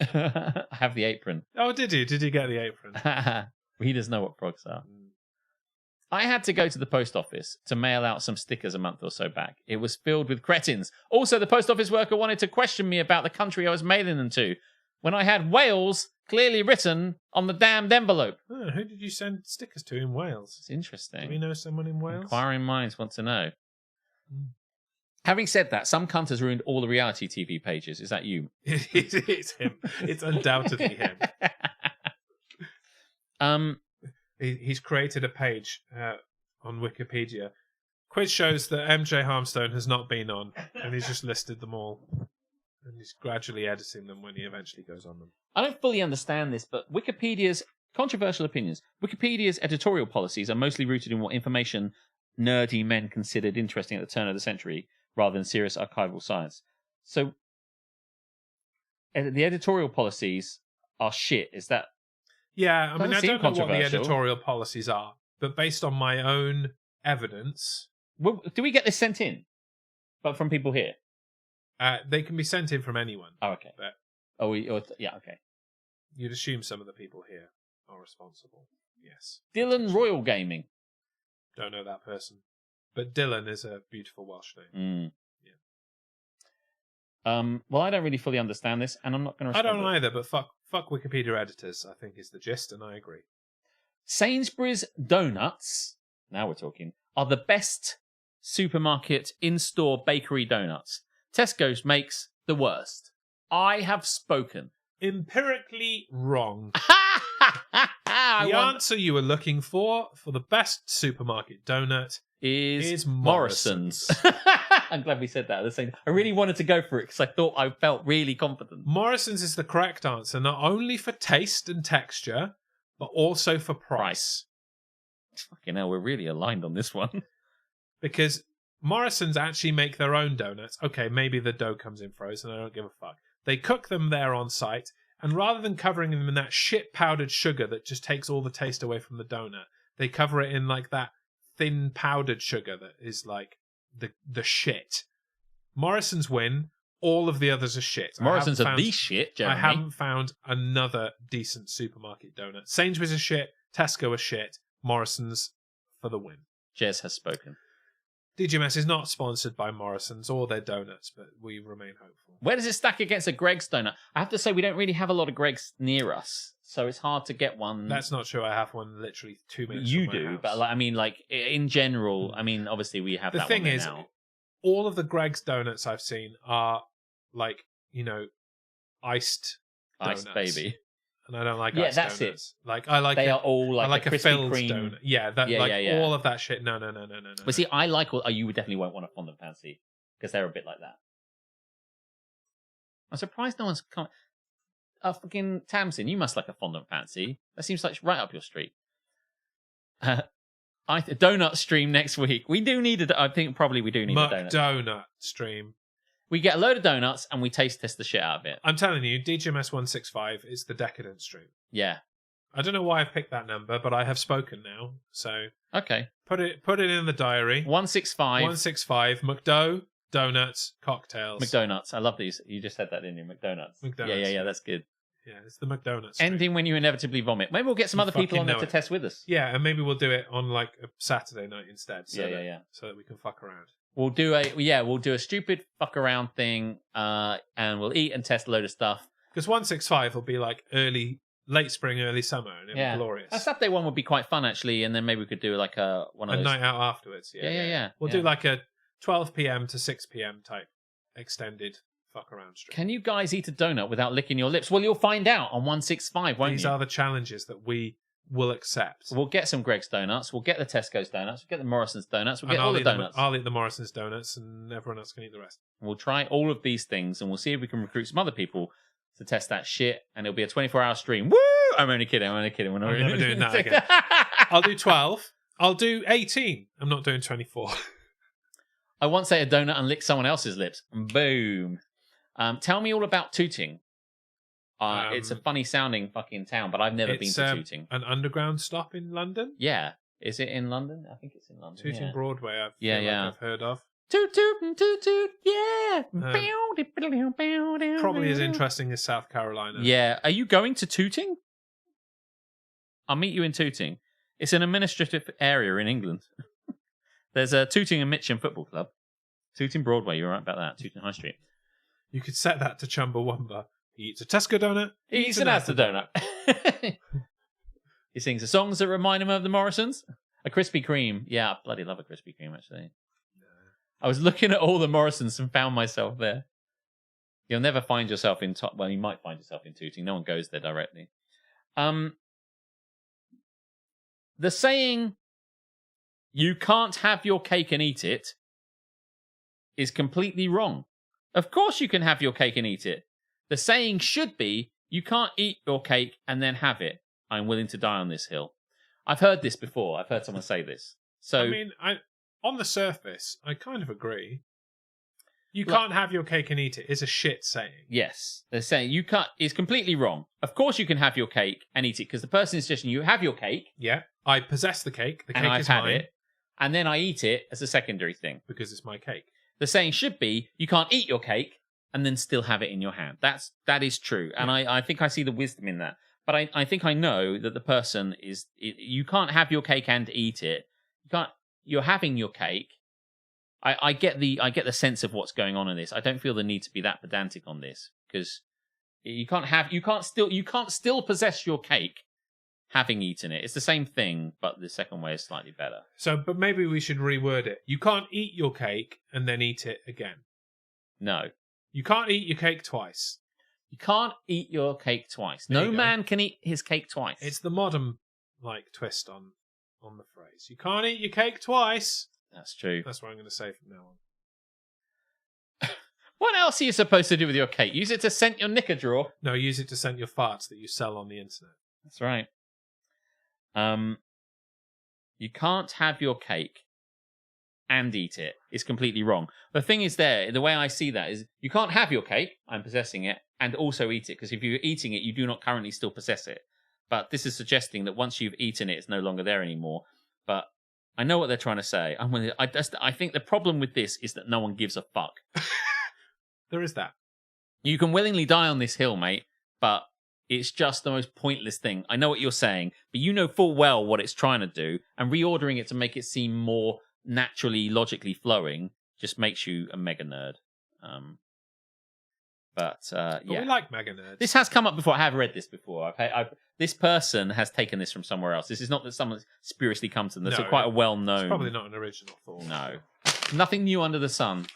I have the apron. Oh, did you? Did you get the apron? Readers know what frogs are. I had to go to the post office to mail out some stickers a month or so back. It was filled with cretins. Also, the post office worker wanted to question me about the country I was mailing them to, when I had Wales clearly written on the damned envelope. Oh, who did you send stickers to in Wales? It's interesting. Do we know someone in Wales? Inquiring minds want to know. Having said that, some cunt has ruined all the reality TV pages. Is that you? It's him. It's undoubtedly him. He's created a page on Wikipedia. Quiz shows that MJ Harmstone has not been on, and he's just listed them all. And he's gradually editing them when he eventually goes on them. I don't fully understand this, but Wikipedia's controversial opinions. Wikipedia's editorial policies are mostly rooted in what information nerdy men considered interesting at the turn of the century, rather than serious archival science. So, the editorial policies are shit. Is that? Yeah, I mean, I don't know what the controversial. editorial policies are, but based on my own evidence, Well, do we get this sent in? But from people here? they can be sent in from anyone. Oh, okay. But Yeah, okay. you'd assume some of the people here are responsible. Yes. Dylan Royal Gaming. Don't know that person. But Dylan is a beautiful Welsh name. Well, I don't really fully understand this, and I'm not going to I respond. don't either, but fuck Wikipedia editors, I think is the gist, and I agree. Sainsbury's donuts, now we're talking, are the best supermarket in-store bakery donuts. Tesco's makes the worst. I have spoken. Empirically wrong. The The answer you were looking for the best supermarket donut is Morrison's. I'm glad we said that at the same time. I really wanted to go for it because I thought I felt really confident. Morrison's is the correct answer, not only for taste and texture, but also for price. Fucking hell, we're really aligned on this one. Because Morrison's actually make their own donuts. Okay, maybe the dough comes in frozen, I don't give a fuck. They cook them there on site, and rather than covering them in that shit powdered sugar that just takes all the taste away from the donut, they cover it in like that thin powdered sugar that is like the shit. Morrison's win. All of the others are shit. Morrison's are the shit, Jeremy. I haven't found another decent supermarket donut. Sainsbury's are shit. Tesco are shit. Morrison's for the win. Jez has spoken. DGMS is not sponsored by Morrison's or their donuts, but we remain hopeful. Where does it stack against a Greg's donut? I have to say, we don't really have a lot of Greg's near us, so it's hard to get one. That's not true. I have one literally 2 minutes You from my do, house. but like, I mean, like in general, I mean, obviously we have The that thing one there is, now. all of the Greg's donuts I've seen are like, iced Iced donuts. baby. And I don't like Yeah, iced that's it. donuts. Like I like They a, are all like, I like a a Krispy filled Kreme. donut. Yeah, that Yeah, all of that shit. No. But see, I like all. Oh, you would definitely won't want a fondant fancy because they're a bit like that. I'm surprised no one's come. Fucking Tamsin, you must like a fondant fancy. That seems like right up your street. Donut stream next week. We do need I think probably we do need a donut. McDonut stream. We get a load of donuts and we taste test the shit out of it. I'm telling you, DGMS 165 is the decadent stream. Yeah. I don't know why I've picked that number, but I have spoken now. So Okay. put it in the diary. 165. 165. McDo, donuts, cocktails. McDonuts. I love these. You just said that, didn't you? McDonuts. McDonuts. Yeah. That's good. Yeah, it's the McDonald's stream. Ending when you inevitably vomit. Maybe we'll get some You other people fucking on there know to it. test with us. Yeah, and maybe we'll do it on like a Saturday night instead. So Yeah. So that we can fuck around. We'll do a stupid fuck around thing, and we'll eat and test a load of stuff. Because 165 will be like late spring, early summer, and it'll be glorious. A Saturday one would be quite fun actually, and then maybe we could do like one of A those. night out afterwards. Yeah. We'll do like a 12 p.m. to 6 p.m. type extended fuck around stream. Can you guys eat a donut without licking your lips? Well, you'll find out on 165, won't These you? are the challenges that we will accept. We'll get some Greg's donuts. We'll get the Tesco's donuts. We'll get the Morrison's donuts. We'll And get all the donuts. I'll eat the Morrison's donuts, and everyone else can eat the rest. We'll try all of these things, and we'll see if we can recruit some other people to test that shit. And it'll be a 24-hour stream. Woo! I'm only kidding. We're not I'm never doing that again. I'll do 12. I'll do 18. I'm not doing 24. I once ate a donut and licked someone else's lips. Boom. Tell me all about tooting. It's a funny sounding fucking town, but I've never been to Tooting. An underground stop in London. Yeah, is it in London? I think it's in London. Tooting Broadway. I've heard of. Toot toot toot toot. Yeah. Probably as interesting as South Carolina. Yeah. Are you going to Tooting? I'll meet you in Tooting. It's an administrative area in England. There's a Tooting and Mitcham Football Club. Tooting Broadway, you're right about that. Tooting High Street. You could set that to Chumbawamba. He eats a Tesco donut. He eats an Asda donut. He sings the songs that remind him of the Morrisons. A Krispy Kreme. Yeah, I bloody love a Krispy Kreme, actually. I was looking at all the Morrisons and found myself there. You'll never find yourself in... Well, you might find yourself in Tooting. No one goes there directly. The saying, you can't have your cake and eat it, is completely wrong. Of course you can have your cake and eat it. The saying should be, you can't eat your cake and then have it. I'm willing to die on this hill. I've heard this before. I've heard someone say this. So I mean, on the surface, I kind of agree. You can't have your cake and eat it is a shit saying. Yes. They're saying you can't is completely wrong. Of course you can have your cake and eat it because the person is suggesting you have your cake. Yeah. I possess the cake. The cake I've is had mine. it. And then I eat it as a secondary thing. Because it's my cake. The saying should be, you can't eat your cake and then still have it in your hand. That is true. And I think I see the wisdom in that. But I think I know that the person is... You can't have your cake and eat it. You're having your cake. I get the sense of what's going on in this. I don't feel the need to be that pedantic on this. Because you can't still possess your cake having eaten it. It's the same thing, but the second way is slightly better. So, but maybe we should reword it. You can't eat your cake and then eat it again. No. You can't eat your cake twice. You can't eat your cake twice. No man can eat his cake twice. It's the modern twist on the phrase. You can't eat your cake twice. That's true. That's what I'm going to say from now on. What else are you supposed to do with your cake? Use it to scent your knicker drawer? No, use it to scent your farts that you sell on the internet. That's right. You can't have your cake and eat it. It's completely wrong. The thing is the way I see that is you can't have your cake, I'm possessing it, and also eat it, because if you're eating it, you do not currently still possess it. But this is suggesting that once you've eaten it, it's no longer there anymore. But I know what they're trying to say. I think the problem with this is that no one gives a fuck. There is that. You can willingly die on this hill, mate, but it's just the most pointless thing. I know what you're saying, but you know full well what it's trying to do, and reordering it to make it seem more naturally, logically flowing just makes you a mega nerd. But yeah, we like mega nerds. This has come up before. I have read this before. This person has taken this from somewhere else. This is not that someone's spuriously come to them. That's quite a well-known. It's probably not an original thought. No, nothing new under the sun.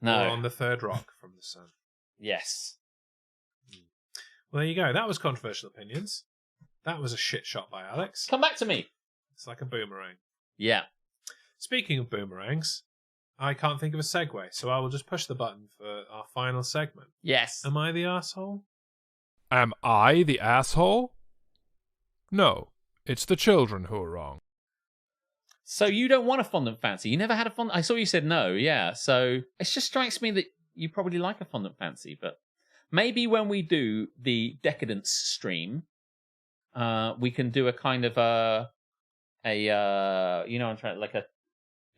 No, or on the third rock from the sun. Yes. Well, there you go. That was Controversial Opinions. That was a shit shot by Alex. Come back to me. It's like a boomerang. Yeah. Speaking of boomerangs, I can't think of a segue, so I will just push the button for our final segment. Yes. Am I the asshole? Am I the asshole? No, it's the children who are wrong. So you don't want a fondant fancy? You never had a fondant? I saw you said no, yeah. So it just strikes me that you probably like a fondant fancy, but maybe when we do the Decadence stream, we can do a kind of I'm trying like a,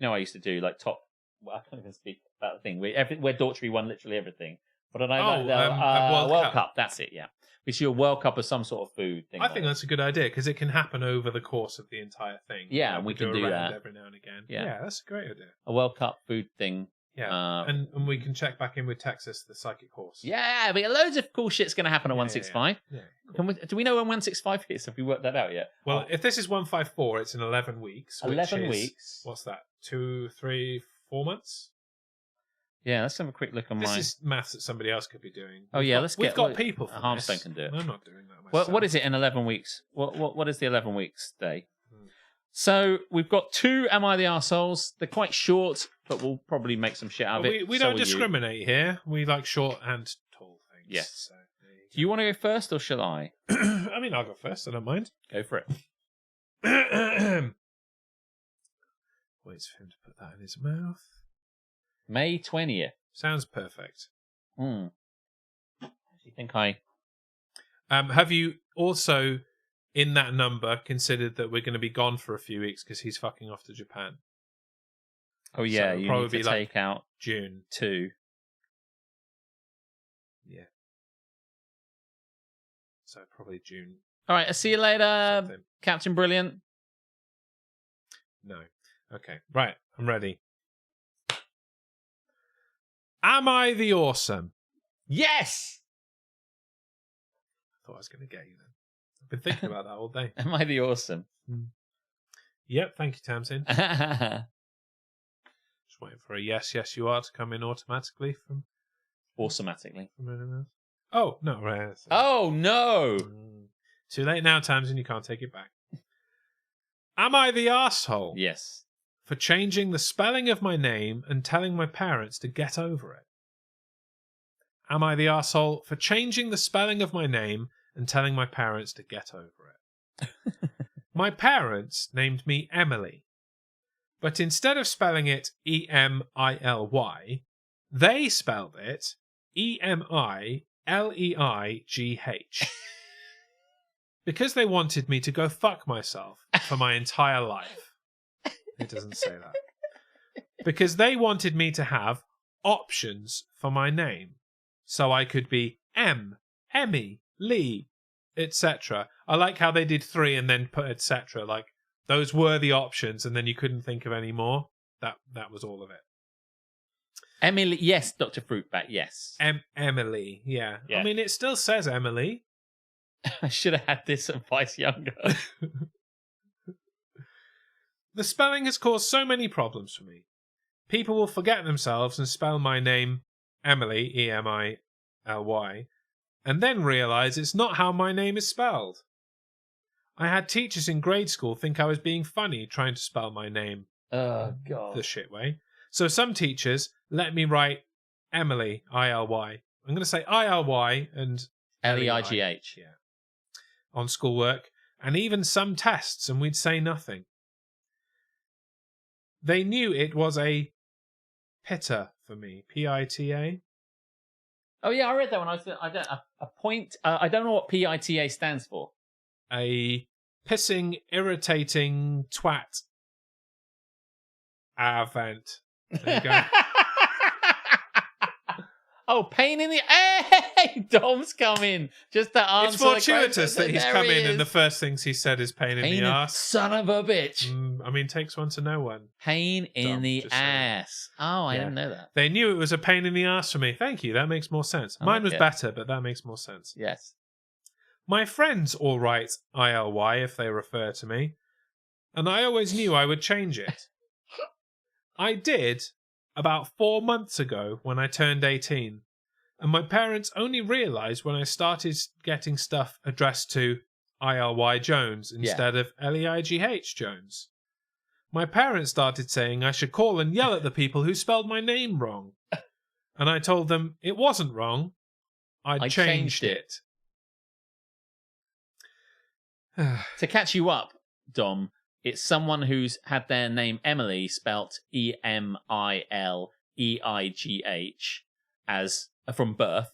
I used to do like top. Well, I can't even speak about the thing where Daughtry won literally everything. What did I? World Cup. That's it. Yeah, we should do a World Cup of some sort of food thing. I think that's a good idea because it can happen over the course of the entire thing. Yeah, and we can do that every now and again. Yeah, that's a great idea. A World Cup food thing. Yeah, and we can check back in with Texas, the psychic horse. Yeah, but loads of cool shit's going to happen at 165. Yeah, cool. Do we know when 165 is? Have we worked that out yet? Well, if this is 154, it's in 11 weeks. 11 weeks. What's that? 2, 3, 4 months? Yeah, let's have a quick look on This is maths that somebody else could be doing. We've got people for Harmstone this. can do it. I'm not doing that myself. What is it in 11 weeks? What is the 11 weeks day? So we've got 2 Am I the Arseholes? They're quite short, but we'll probably make some shit out of it. We don't discriminate here. We like short and tall things. Yes. So, do you want to go first or shall I? I mean, I'll go first. I don't mind. Go for it. Waits for him to put that in his mouth. May 20th. Sounds perfect. you think I... Have you also, in that number, considered that we're going to be gone for a few weeks because he's fucking off to Japan? Oh, yeah, it'll you probably need to be like take out June. 2. Yeah. So probably June. All right, I'll see you later, something. Captain Brilliant. No. Okay. Right. I'm ready. Am I the awesome? Yes! I thought I was going to get you then. I've been thinking about that all day. Am I the awesome? Yep. Thank you, Tamsin. Just waiting for a yes, you are to come in automatically from Automatically. anyone else. Oh, no. Right. Oh, no! Too late now, Tamsin. You can't take it back. Am I the arsehole? Yes. For changing the spelling of my name and telling my parents to get over it? Am I the arsehole for changing the spelling of my name and telling my parents to get over it? My parents named me Emily, but instead of spelling it E-M-I-L-Y, they spelled it E-M-I-L-E-I-G-H. Because they wanted me to go fuck myself for my entire life. It doesn't say that. Because they wanted me to have options for my name. So I could be M, Emmy, Lee, etc. I like how they did 3 and then put etc. Like, those were the options and then you couldn't think of any more. That was all of it. Emily, yes, Dr. Fruitbat, yes. Emily, yeah. Yeah. I mean, it still says Emily. I should have had this advice younger. The spelling has caused so many problems for me. People will forget themselves and spell my name Emily, E-M-I-L-Y, and then realise it's not how my name is spelled. I had teachers in grade school think I was being funny trying to spell my name Oh, God. the shit way. So some teachers let me write Emily, I-L-Y. I'm going to say I-L-Y and L-E-I-G-H. Yeah. On schoolwork, and even some tests, and we'd say nothing. They knew it was a pitta for me. P-I-T-A. Oh, yeah, I read that one. I don't know what P-I-T-A stands for. A pissing, irritating twat event. There you go. Oh, pain in the... Hey, Dom's coming. Just to answer It's fortuitous that he's There come he in and is. the first things he said is pain in the ass. Son of a bitch. I mean, takes one to know one. Pain in Dom, the just saying. ass. Oh, I Yeah. didn't know that. They knew it was a pain in the ass for me. Thank you. That makes more sense. I Mine like was it. better, but that makes more sense. Yes. My friends all write I-L-Y if they refer to me, and I always knew I would change it. I did about 4 months ago when I turned 18, and my parents only realised when I started getting stuff addressed to I-L-Y Jones instead of L-E-I-G-H Jones. My parents started saying I should call and yell at the people who spelled my name wrong. And I told them it wasn't wrong. I changed it. To catch you up, Dom, it's someone who's had their name Emily spelt E-M-I-L-E-I-G-H as from birth,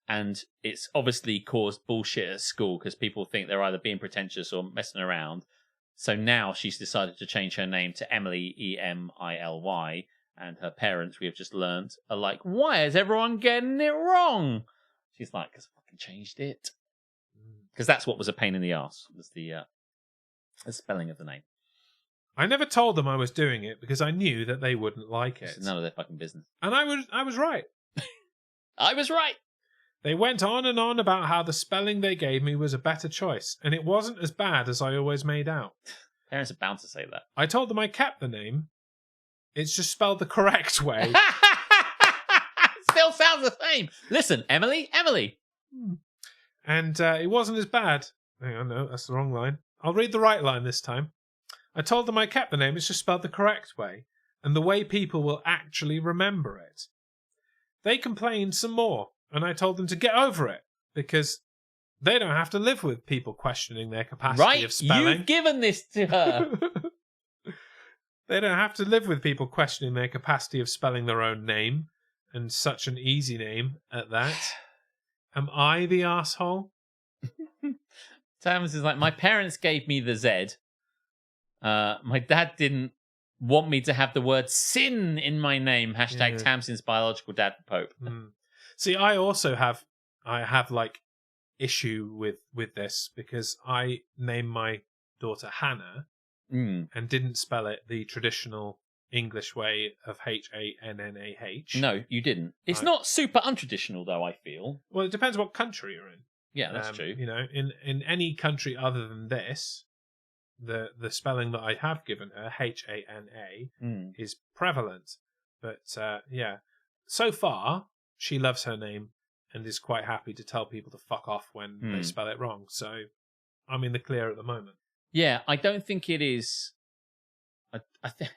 and it's obviously caused bullshit at school because people think they're either being pretentious or messing around. So now she's decided to change her name to Emily, E-M-I-L-Y, and her parents, we have just learnt, are like, why is everyone getting it wrong? She's like, because I fucking changed it. Because that's what was a pain in the arse, was the spelling of the name. I never told them I was doing it because I knew that they wouldn't like it. It's none of their fucking business. And I was right. I was right. They went on and on about how the spelling they gave me was a better choice, and it wasn't as bad as I always made out. Parents are bound to say that. I told them I kept the name. It's just spelled the correct way. Still sounds the same. Listen, Emily. And it wasn't as bad. Hang on, no, that's the wrong line. I'll read the right line this time. I told them I kept the name, it's just spelled the correct way, and the way people will actually remember it. They complained some more, and I told them to get over it, because they don't have to live with people questioning their capacity of spelling. You've given this to her. They don't have to live with people questioning their capacity of spelling their own name, and such an easy name at that. Am I the asshole? Tams is like, my parents gave me the Z. My dad didn't want me to have the word sin in my name. Hashtag Tamsin's biological dad for Pope. See, I also have like issue with this because I named my daughter Hannah and didn't spell it the traditional English way of Hannah. No, you didn't. It's not super untraditional, though, I feel. Well, it depends what country you're in. Yeah, that's true. You know, in any country other than this, the spelling that I have given her, Hana, is prevalent. But yeah, so far she loves her name and is quite happy to tell people to fuck off when they spell it wrong. So I'm in the clear at the moment. Yeah, I don't think it is.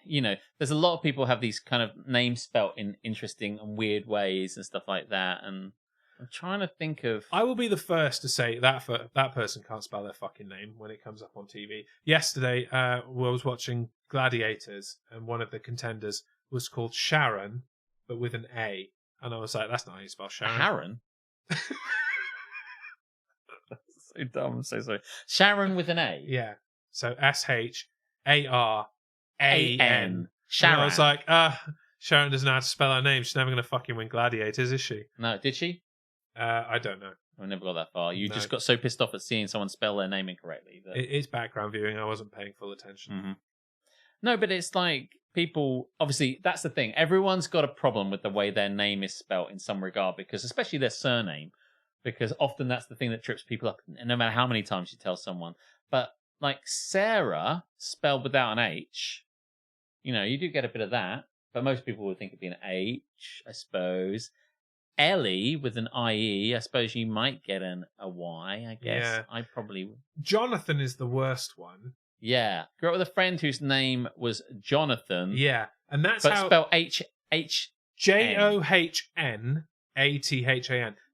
You know, there's a lot of people have these kind of names spelt in interesting and weird ways and stuff like that, and I'm trying to think of. I will be the first to say that that person can't spell their fucking name when it comes up on TV. Yesterday, I was watching Gladiators, and one of the contenders was called Sharon, but with an A, and I was like, "That's not how you spell Sharon." Sharon. So dumb. I'm so sorry. Sharon with an A. Yeah. So SHARAN. Sharon. And I was like, Sharon doesn't know how to spell her name. She's never going to fucking win Gladiators, is she? No, did she? I don't know. I never got that far. You just got so pissed off at seeing someone spell their name incorrectly. That... It's background viewing. I wasn't paying full attention. Mm-hmm. No, but it's like people, obviously, that's the thing. Everyone's got a problem with the way their name is spelt in some regard, because especially their surname, because often that's the thing that trips people up, no matter how many times you tell someone. But like Sarah, spelled without an H, you know, you do get a bit of that, but most people would think it'd be an H, I suppose. Ellie with an IE, I suppose you might get a Y, I guess. Yeah. I probably would. Jonathan is the worst one. Yeah. Grew up with a friend whose name was Jonathan. Yeah. And that's but how... spelled H-H... JOHNATHAN.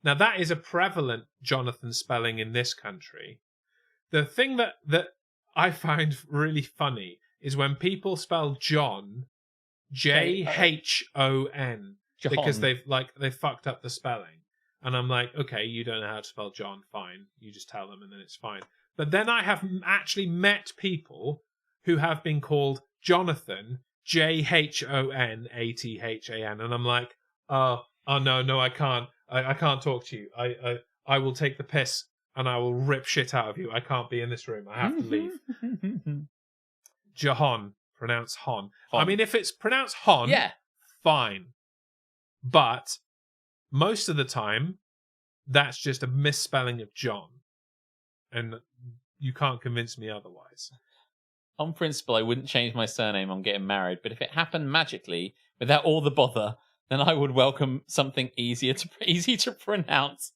Now, that is a prevalent Jonathan spelling in this country. The thing that I find really funny is when people spell John, JHON, because they've fucked up the spelling. And I'm like, okay, you don't know how to spell John, fine. You just tell them and then it's fine. But then I have actually met people who have been called Jonathan, JHONATHAN, and I'm like, oh no, I can't. I can't talk to you. I will take the piss and I will rip shit out of you. I can't be in this room. I have to leave. Jahan, pronounced Hon. I mean, if it's pronounced Hon, yeah, fine. But most of the time, that's just a misspelling of John. And you can't convince me otherwise. On principle, I wouldn't change my surname on getting married, but if it happened magically, without all the bother, then I would welcome something easy to pronounce.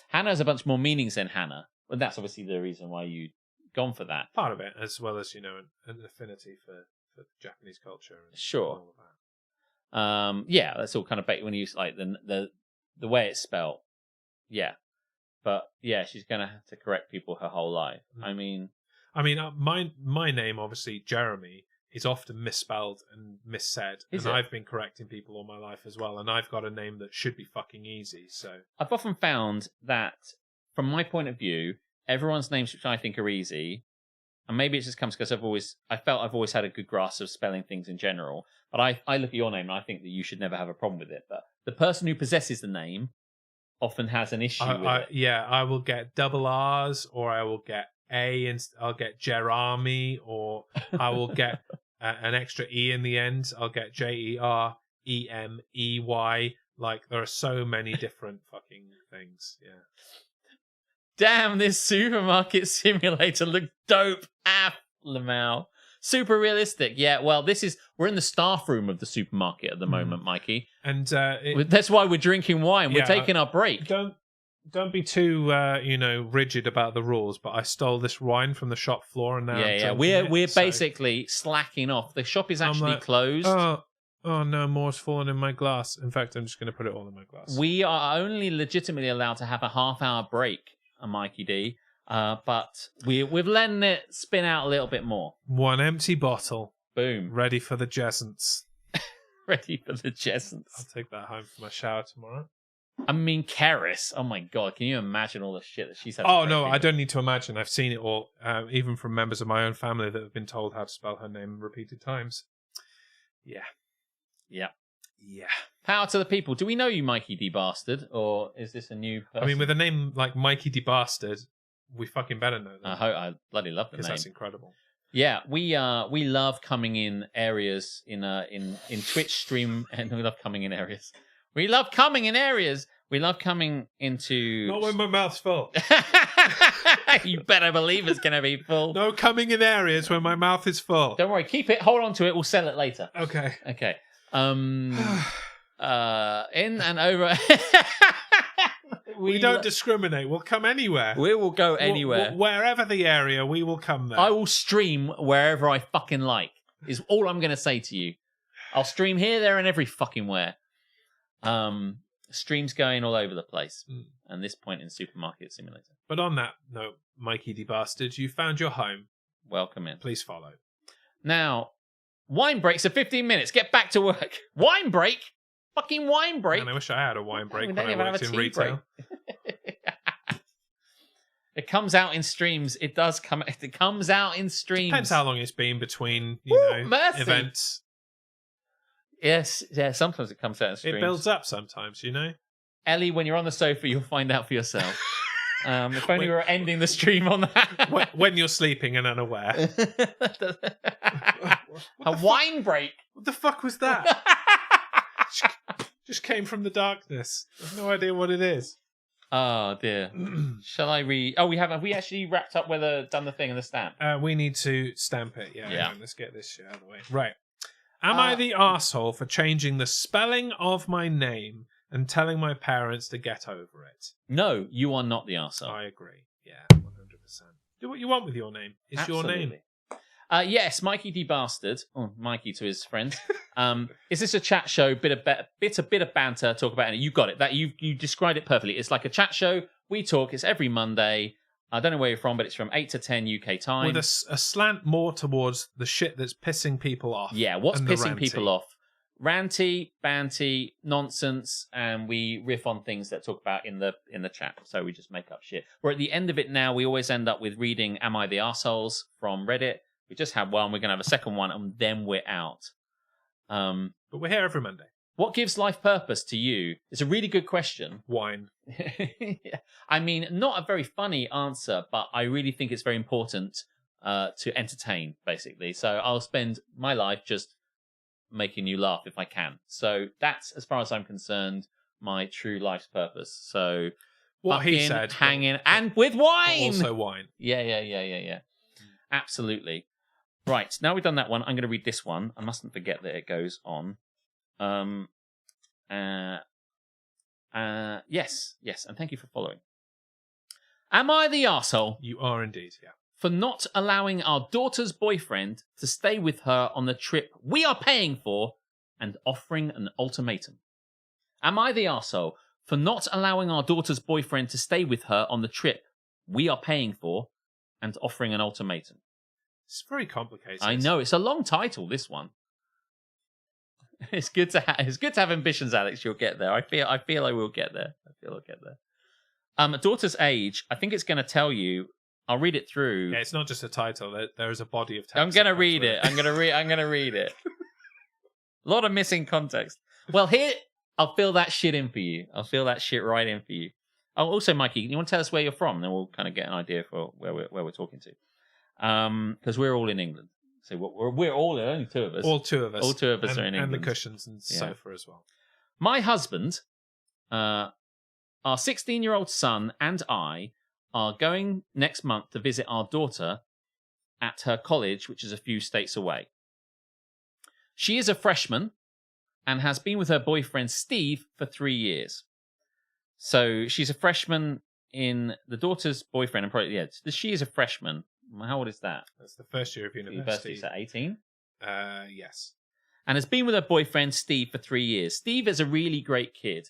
Hannah has a bunch more meanings than Hannah. Well, that's obviously the reason why you've gone for that. Part of it, as well as, you know, an affinity for Japanese culture. And sure. All of that. Yeah, that's all kind of when you use like the way it's spelled. Yeah. But yeah, she's going to have to correct people her whole life. I mean, my name, obviously, Jeremy, is often misspelled and missaid. I've been correcting people all my life as well. And I've got a name that should be fucking easy. So I've often found that, from my point of view, everyone's names, which I think are easy, and maybe it just comes because I've always had a good grasp of spelling things in general. But I look at your name and I think that you should never have a problem with it. But the person who possesses the name often has an issue with it. Yeah, I will get double R's, or I will get A, and I'll get Jeremy, or I will get an extra E in the end. I'll get JEREMEY. Like, there are so many different fucking things. Yeah. Damn, this supermarket simulator looked dope. Lamau. Super realistic. Yeah, well, we're in the staff room of the supermarket at the moment, Mikey. And that's why we're drinking wine. We're taking our break. Don't be too rigid about the rules, but I stole this wine from the shop floor and now we're basically slacking off. The shop is actually closed. Oh no, more's fallen in my glass. In fact, I'm just going to put it all in my glass. We are only legitimately allowed to have a half-hour break, Mikey D. But we've letting it spin out a little bit more. One empty bottle. Boom. Ready for the Jessence. Ready for the Jessence. I'll take that home for my shower tomorrow. I mean, Karis. Oh my god, can you imagine all the shit that she's had? Oh no, I don't need to imagine. I've seen it all, even from members of my own family that have been told how to spell her name repeated times. Yeah. Power to the people. Do we know you, Mikey D. Bastard, or is this a new person? I mean, with a name like Mikey D. Bastard, we fucking better know that. I bloody love the name. Because that's incredible. Yeah, we love coming in areas in Twitch stream, and we love coming in areas. We love coming in areas. We love coming into. Not when my mouth's full. You better believe it's going to be full. No coming in areas when my mouth is full. Don't worry, keep it. Hold on to it. We'll sell it later. Okay. Okay. In and over. We don't discriminate. We'll come anywhere. We will go anywhere. Wherever the area, we will come there. I will stream wherever I fucking like, is all I'm going to say to you. I'll stream here, there, and every fucking where. Streams going all over the place. And this point in Supermarket Simulator. But on that note, Mikey D. Bastard, you found your home. Welcome in. Please follow. Now, wine breaks are 15 minutes. Get back to work. Wine break? Fucking wine break? Man, I wish I had a wine break We when don't I even have worked a in tea retail. It comes out in streams. It does come. It comes out in streams. Depends how long it's been between, mercy. events. Yes, yeah. Sometimes it comes out in streams. It builds up sometimes, Ellie, when you're on the sofa, you'll find out for yourself. If only we were ending the stream on that. when you're sleeping and unaware. A wine break. What the fuck was that? Just came from the darkness. I've no idea what it is. Oh dear. Shall I read? Oh, have we actually wrapped up done the thing and the stamp? We need to stamp it. Yeah. Yeah. Let's get this shit out of the way. Right. Am I the arsehole for changing the spelling of my name and telling my parents to get over it? No, you are not the arsehole. I agree. Yeah, 100%. Do what you want with your name. It's Absolutely. your name. Yes, Mikey D. Bastard. Oh, Mikey to his friend. Is this a chat show? Bit of banter. Talk about it. You got it. That you described it perfectly. It's like a chat show. We talk. It's every Monday. I don't know where you're from, but it's from 8 to 10 UK time. With a slant more towards the shit that's pissing people off. Yeah, what's and the pissing ranty. people off? Ranty, banty, nonsense, and we riff on things that talk about in the chat. So we just make up shit. We're at the end of it now. We always end up with reading "Am I the Arseholes" from Reddit. We just had one. We're going to have a second one, and then we're out. But we're here every Monday. What gives life purpose to you? It's a really good question. Wine. I mean, not a very funny answer, but I really think it's very important to entertain, basically. So I'll spend my life just making you laugh if I can. So that's, as far as I'm concerned, my true life's purpose. So What he said. hanging, and with wine. Also wine. Yeah. Absolutely. Right, now we've done that one, I'm going to read this one. I mustn't forget that it goes on. Yes, and thank you for following. Am I the arsehole You are indeed, yeah. for not allowing our daughter's boyfriend to stay with her on the trip we are paying for and offering an ultimatum? Am I the arsehole for not allowing our daughter's boyfriend to stay with her on the trip we are paying for and offering an ultimatum? It's very complicated. I know, it's a long title, this one. It's good to have ambitions, Alex. You'll get there. I feel I will get there. I'll get there. Daughter's age, I think it's going to tell you. I'll read it through. Yeah, it's not just a title. There is a body of text. I'm going to read it. I'm going to read it. A lot of missing context. Well, here, I'll fill that shit in for you. I'll fill that shit right in for you. Oh, also, Mikey, you want to tell us where you're from? Then we'll kind of get an idea for where we're talking to. Because we're all in England. So we're all only two of us. All two of us. All two of us are in England. And the cushions and sofa as well. My husband, our 16-year-old son, and I are going next month to visit our daughter at her college, which is a few states away. She is a freshman and has been with her boyfriend, Steve, for 3 years. So she's a freshman in the daughter's boyfriend. And probably, yeah, she is a freshman. How old is that? That's the first year of university. Is that 18? Yes. And has been with her boyfriend, Steve, for 3 years. Steve is a really great kid.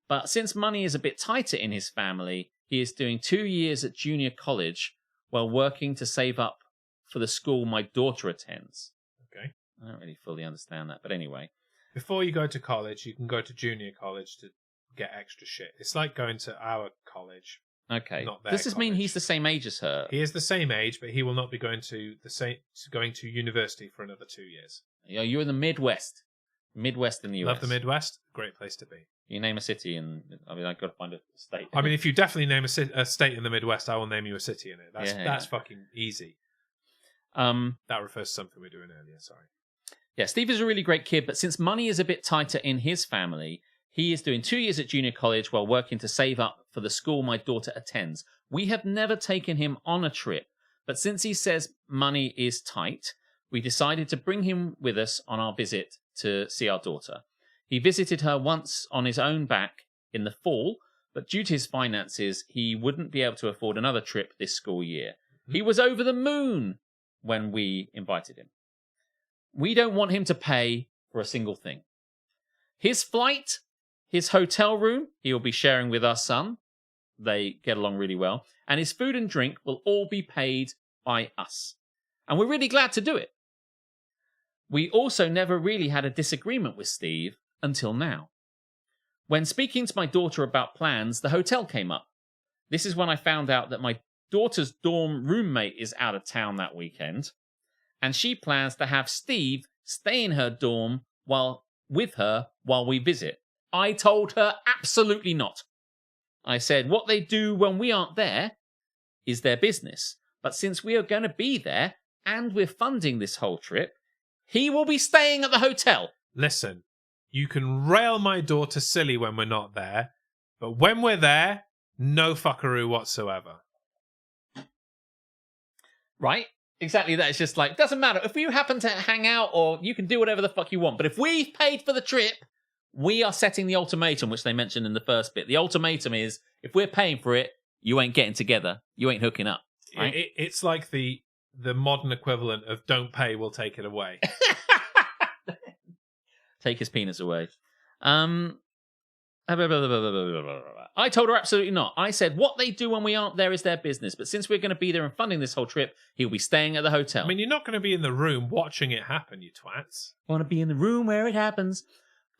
But since money is a bit tighter in his family, he is doing 2 years at junior college while working to save up for the school my daughter attends. Okay. I don't really fully understand that, but anyway. Before you go to college, you can go to junior college to get extra shit. It's like going to our college. Okay. Not their Does this mean college. he's the same age as her? He is the same age, but he will not be going to university for another 2 years. You're in the Midwest. Midwest in the US. Love the Midwest. Great place to be. You name a city, and I've got to find a state. I mean, if you definitely name a state in the Midwest, I will name you a city in it. That's Yeah. fucking easy. Um, That refers to something we were doing earlier. Sorry. Yeah, Steve is a really great kid, but since money is a bit tighter in his family, he is doing 2 years at junior college while working to save up for the school my daughter attends. We have never taken him on a trip, but since he says money is tight, we decided to bring him with us on our visit to see our daughter. He visited her once on his own back in the fall, but due to his finances, he wouldn't be able to afford another trip this school year. He was over the moon when we invited him. We don't want him to pay for a single thing. His flight, his hotel room, he will be sharing with our son. They get along really well. And his food and drink will all be paid by us. And we're really glad to do it. We also never really had a disagreement with Steve until now. When speaking to my daughter about plans, the hotel came up. This is when I found out that my daughter's dorm roommate is out of town that weekend, and she plans to have Steve stay in her dorm with her while we visit. I told her absolutely not. I said what they do when we aren't there is their business, but since we are going to be there and we're funding this whole trip, he will be staying at the hotel. Listen, you can rail my daughter silly when we're not there, but when we're there, no fuckaroo whatsoever. Right? Exactly that. It's just like, doesn't matter. If you happen to hang out or you can do whatever the fuck you want, but if we've paid for the trip, we are setting the ultimatum, which they mentioned in the first bit. The ultimatum is, if we're paying for it, you ain't getting together. You ain't hooking up. Right? It's like the modern equivalent of don't pay, we'll take it away. Take his penis away. I told her absolutely not. I said what they do when we aren't there is their business, but since we're going to be there and funding this whole trip, he'll be staying at the hotel. I mean, you're not going to be in the room watching it happen, you twats. I want to be in the room where it happens.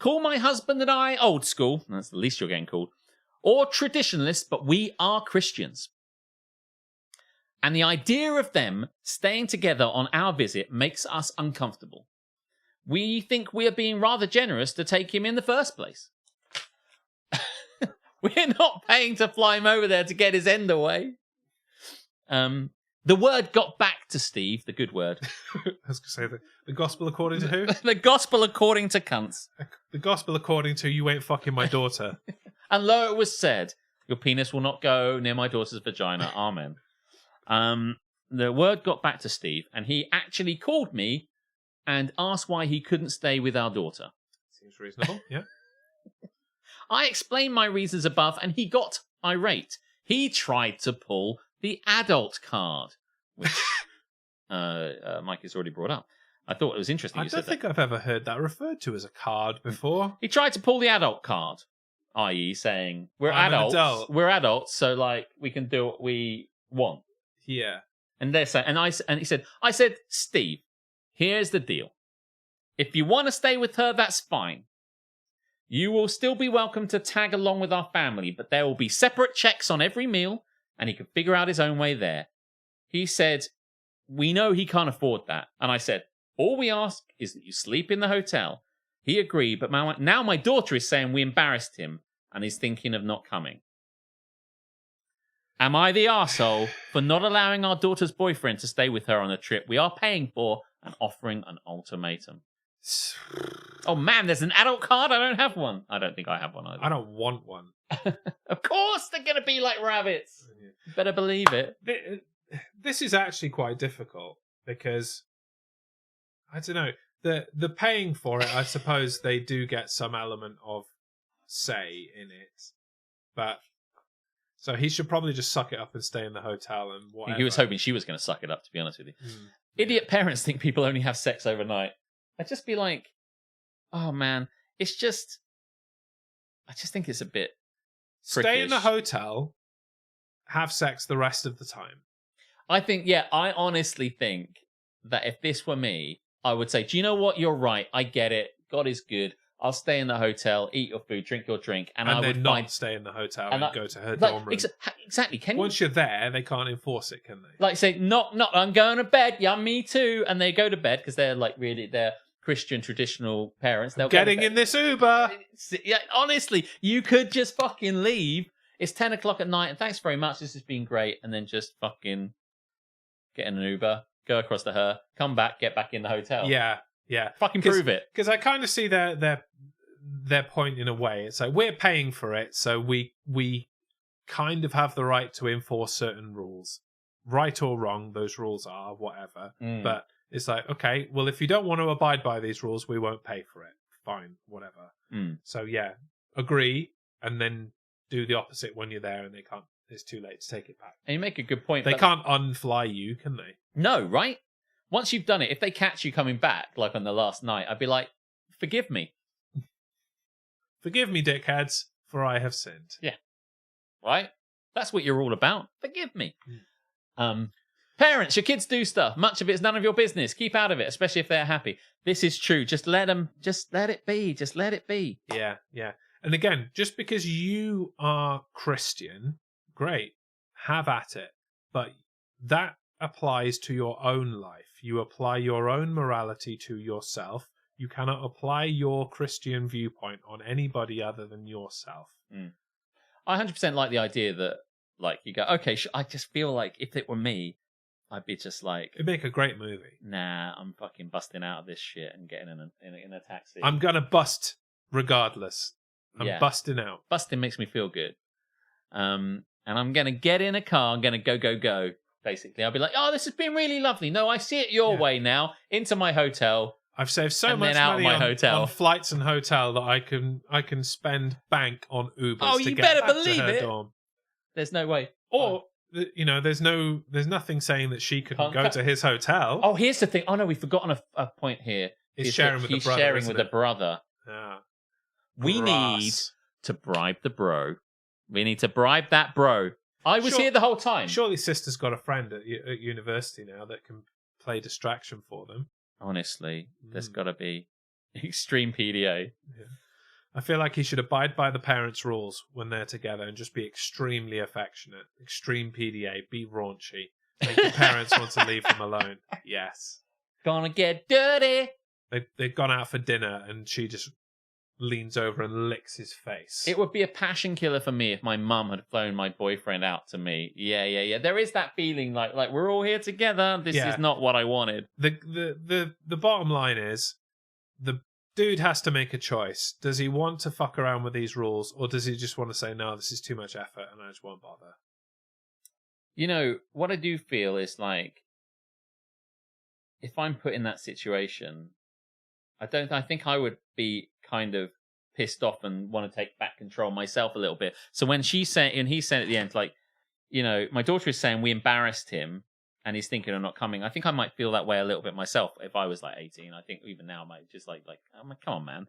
Call my husband and I old school. That's the least you're getting called. Or traditionalists, but we are Christians. And the idea of them staying together on our visit makes us uncomfortable. We think we are being rather generous to take him in the first place. We're not paying to fly him over there to get his end away. The word got back to Steve, the good word. I was going to say the gospel according to who? The gospel according to cunts. The gospel according to you ain't fucking my daughter. And lo, it was said, your penis will not go near my daughter's vagina. Amen. The word got back to Steve, and he actually called me and asked why he couldn't stay with our daughter. Seems reasonable, yeah. I explained my reasons above, and he got irate. He tried to pull the adult card, which Mike has already brought up. I thought it was interesting. I don't think I've ever heard that referred to as a card before. He tried to pull the adult card, i.e., saying we're I'm an adults. adult. We're adults, so like we can do what we want. Yeah. And they're saying, and he said, I said, Steve, here's the deal. If you want to stay with her, that's fine. You will still be welcome to tag along with our family, but there will be separate checks on every meal, and he can figure out his own way there. He said, we know he can't afford that. And I said, all we ask is that you sleep in the hotel. He agreed, but now my daughter is saying we embarrassed him, and he's thinking of not coming. Am I the arsehole for not allowing our daughter's boyfriend to stay with her on a trip we are paying for and offering an ultimatum? Oh man, there's an adult card? I don't have one. I don't think I have one either. I don't want one. Of course they're going to be like rabbits. You better believe it. This is actually quite difficult because, I don't know, the paying for it, I suppose they do get some element of say in it. But so he should probably just suck it up and stay in the hotel and whatever. He was hoping she was going to suck it up, to be honest with you. Idiot parents think people only have sex overnight. I'd just be like, oh man, I just think it's a bit Stay in the prickish. hotel, have sex the rest of the time. I honestly think that if this were me, I would say, do you know what? You're right. I get it. God is good. I'll stay in the hotel, eat your food, drink your drink, and I then would not stay in the hotel and go to her like, dorm room. Exactly. Can Once you're there, they can't enforce it, can they? like say, knock, I'm going to bed. Yeah, me too. And they go to bed because they're like really they're Christian traditional parents. They'll Getting in this Uber. Yeah, honestly, you could just fucking leave. It's 10 o'clock at night, and thanks very much. This has been great, and then just fucking get in an Uber, go across to her, come back, get back in the hotel. Yeah. Fucking prove it. Because I kind of see their point in a way. It's like we're paying for it, so we kind of have the right to enforce certain rules, right or wrong. Those rules are whatever. But it's like, okay, well, if you don't want to abide by these rules, we won't pay for it. Fine, whatever. So yeah, agree, and then do the opposite when you're there, and they can't. It's too late to take it back. And you make a good point. They can't unfly you, can they? No, right? Once you've done it, if they catch you coming back, like on the last night, I'd be like, forgive me. Forgive me, dickheads, for I have sinned. Yeah. Right? That's what you're all about. Forgive me. Parents, your kids do stuff. Much of it's none of your business. Keep out of it, especially if they're happy. This is true. Just let it be. Just let it be. Yeah. And again, just because you are Christian, great, have at it. But that applies to your own life. You apply your own morality to yourself. You cannot apply your Christian viewpoint on anybody other than yourself. I 100% like the idea that, like, you go, okay, I just feel like if it were me, I'd be just like... It'd make a great movie. Nah, I'm fucking busting out of this shit and getting in a taxi. I'm gonna bust regardless. I'm busting out. Busting makes me feel good. And I'm gonna get in a car, I'm gonna go, basically. I'll be like, oh, this has been really lovely. No, I see it your way now. Into my hotel. I've saved so much money on flights and hotel that I can spend bank on Ubers to get back to her dorm. There's no way. Or there's nothing saying that she couldn't go to his hotel. Oh, here's the thing. Oh no, we've forgotten a point here. He's sharing with the brother. Sharing with the brother. Yeah. We need to bribe the bro. We need to bribe that bro. I was here the whole time. Surely sister's got a friend at university now that can play distraction for them. Honestly, there's got to be extreme PDA. Yeah. I feel like he should abide by the parents' rules when they're together and just be extremely affectionate. Extreme PDA, be raunchy. Make the parents want to leave them alone. Yes. Gonna get dirty. They've gone out for dinner and she just leans over and licks his face. It would be a passion killer for me if my mum had flown my boyfriend out to me. Yeah. There is that feeling like we're all here together. This is not what I wanted. The bottom line is the dude has to make a choice. Does he want to fuck around with these rules, or does he just want to say, no, this is too much effort and I just won't bother? What I do feel is like, if I'm put in that situation, I think I would be kind of pissed off and want to take back control myself a little bit. So when he said at the end, like, my daughter is saying we embarrassed him and he's thinking of not coming. I think I might feel that way a little bit myself if I was like 18. I think even now I might just like, I'm like, come on, man.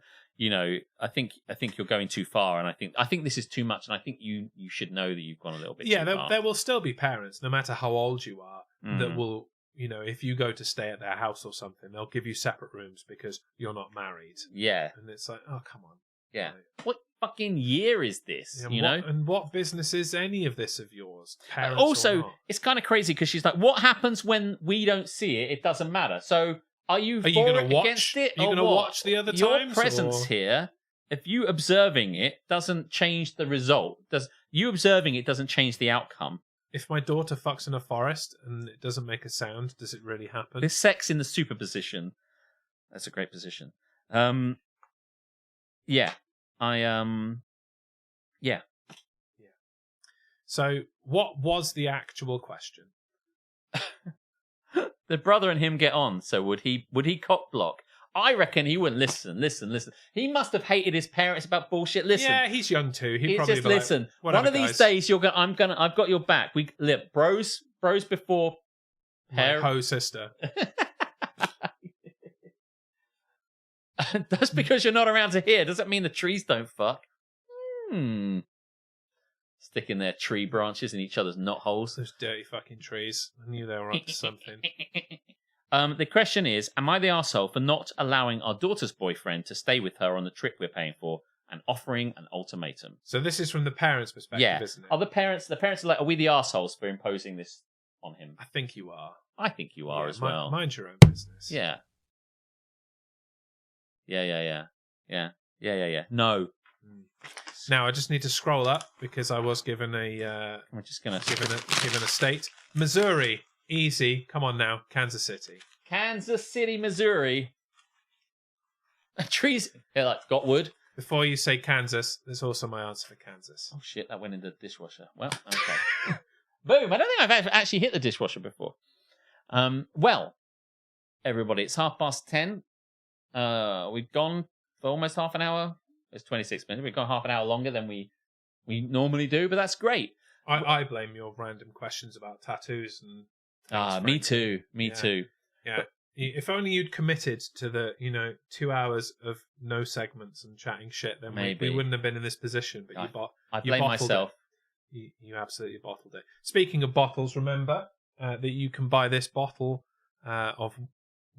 I think you're going too far, and I think this is too much, and I think you should know that you've gone a little bit too far. There will still be parents, no matter how old you are, that will, if you go to stay at their house or something, they'll give you separate rooms because you're not married. Yeah. And it's like, oh, come on. Yeah. Like, what fucking year is this? And what business is any of this of yours? Parents also, or not? It's kind of crazy because she's like, what happens when we don't see it? It doesn't matter. So are you for going to watch? Against it? Are you going to watch the other Your times? Your presence here, if you observing it, doesn't change the result. You observing it doesn't change the outcome. If my daughter fucks in a forest and it doesn't make a sound, does it really happen? There's sex in the superposition. That's a great position. Yeah. Yeah. So, what was the actual question? The brother and him get on. So would he cock block? I reckon he wouldn't listen. He must have hated his parents about bullshit. Listen. Yeah, he's young too. He'd he's probably just be listen. Like, one of these days I've got your back. We live bros before my ho sister. That's because you're not around to hear. Doesn't mean the trees don't fuck. Sticking their tree branches in each other's knot holes. Those dirty fucking trees. I knew they were up to something. The question is, am I the arsehole for not allowing our daughter's boyfriend to stay with her on the trip we're paying for and offering an ultimatum? So this is from the parents' perspective, isn't it? Are the parents are like, are we the arseholes for imposing this on him? I think you are. I think you are as well. Mind your own business. Yeah. Yeah. No. Now I just need to scroll up because I was given a We're just gonna given a state. Missouri, easy. Come on now, Kansas City. Kansas City, Missouri. Trees. Yeah, like got wood. Before you say Kansas, there's also my answer for Kansas. Oh shit, that went in the dishwasher. Well, okay. Boom. I don't think I've actually hit the dishwasher before. Well, everybody, it's 10:30. We've gone for almost half an hour. It's 26 minutes. We've gone half an hour longer than we normally do, but that's great. I blame your random questions about tattoos and things, Me too. Me too. Yeah. If only you'd committed to the 2 hours of no segments and chatting shit, then we wouldn't have been in this position. But I blame myself. You absolutely bottled it. Speaking of bottles, remember that you can buy this bottle of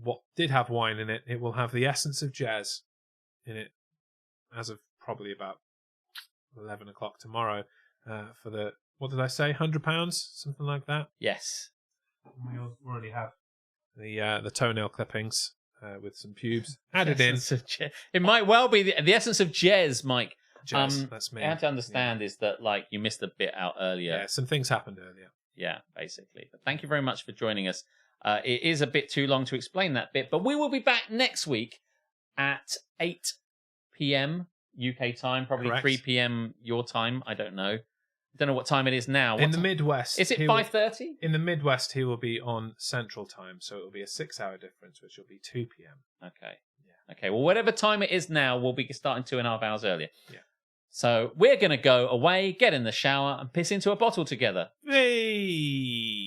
what did have wine in it. It will have the essence of jazz in it as of probably about 11 o'clock tomorrow for the, what did I say, £100? Something like that? Yes. We already have the toenail clippings with some pubes added in. It might well be the essence of jazz, Mike. Jazz, that's me. I have to understand is that like you missed a bit out earlier. Yeah, some things happened earlier. Yeah, basically. But thank you very much for joining us. It is a bit too long to explain that bit, but we will be back next week at 8 p.m. UK time, probably Correct. 3 p.m. your time. I don't know. I don't know what time it is now. In the Midwest. Is it 5:30? In the Midwest, he will be on Central Time, so it will be a 6-hour difference, which will be 2 p.m. Okay. Yeah. Okay, well, whatever time it is now, we'll be starting 2.5 hours earlier. Yeah. So we're going to go away, get in the shower, and piss into a bottle together. Hey!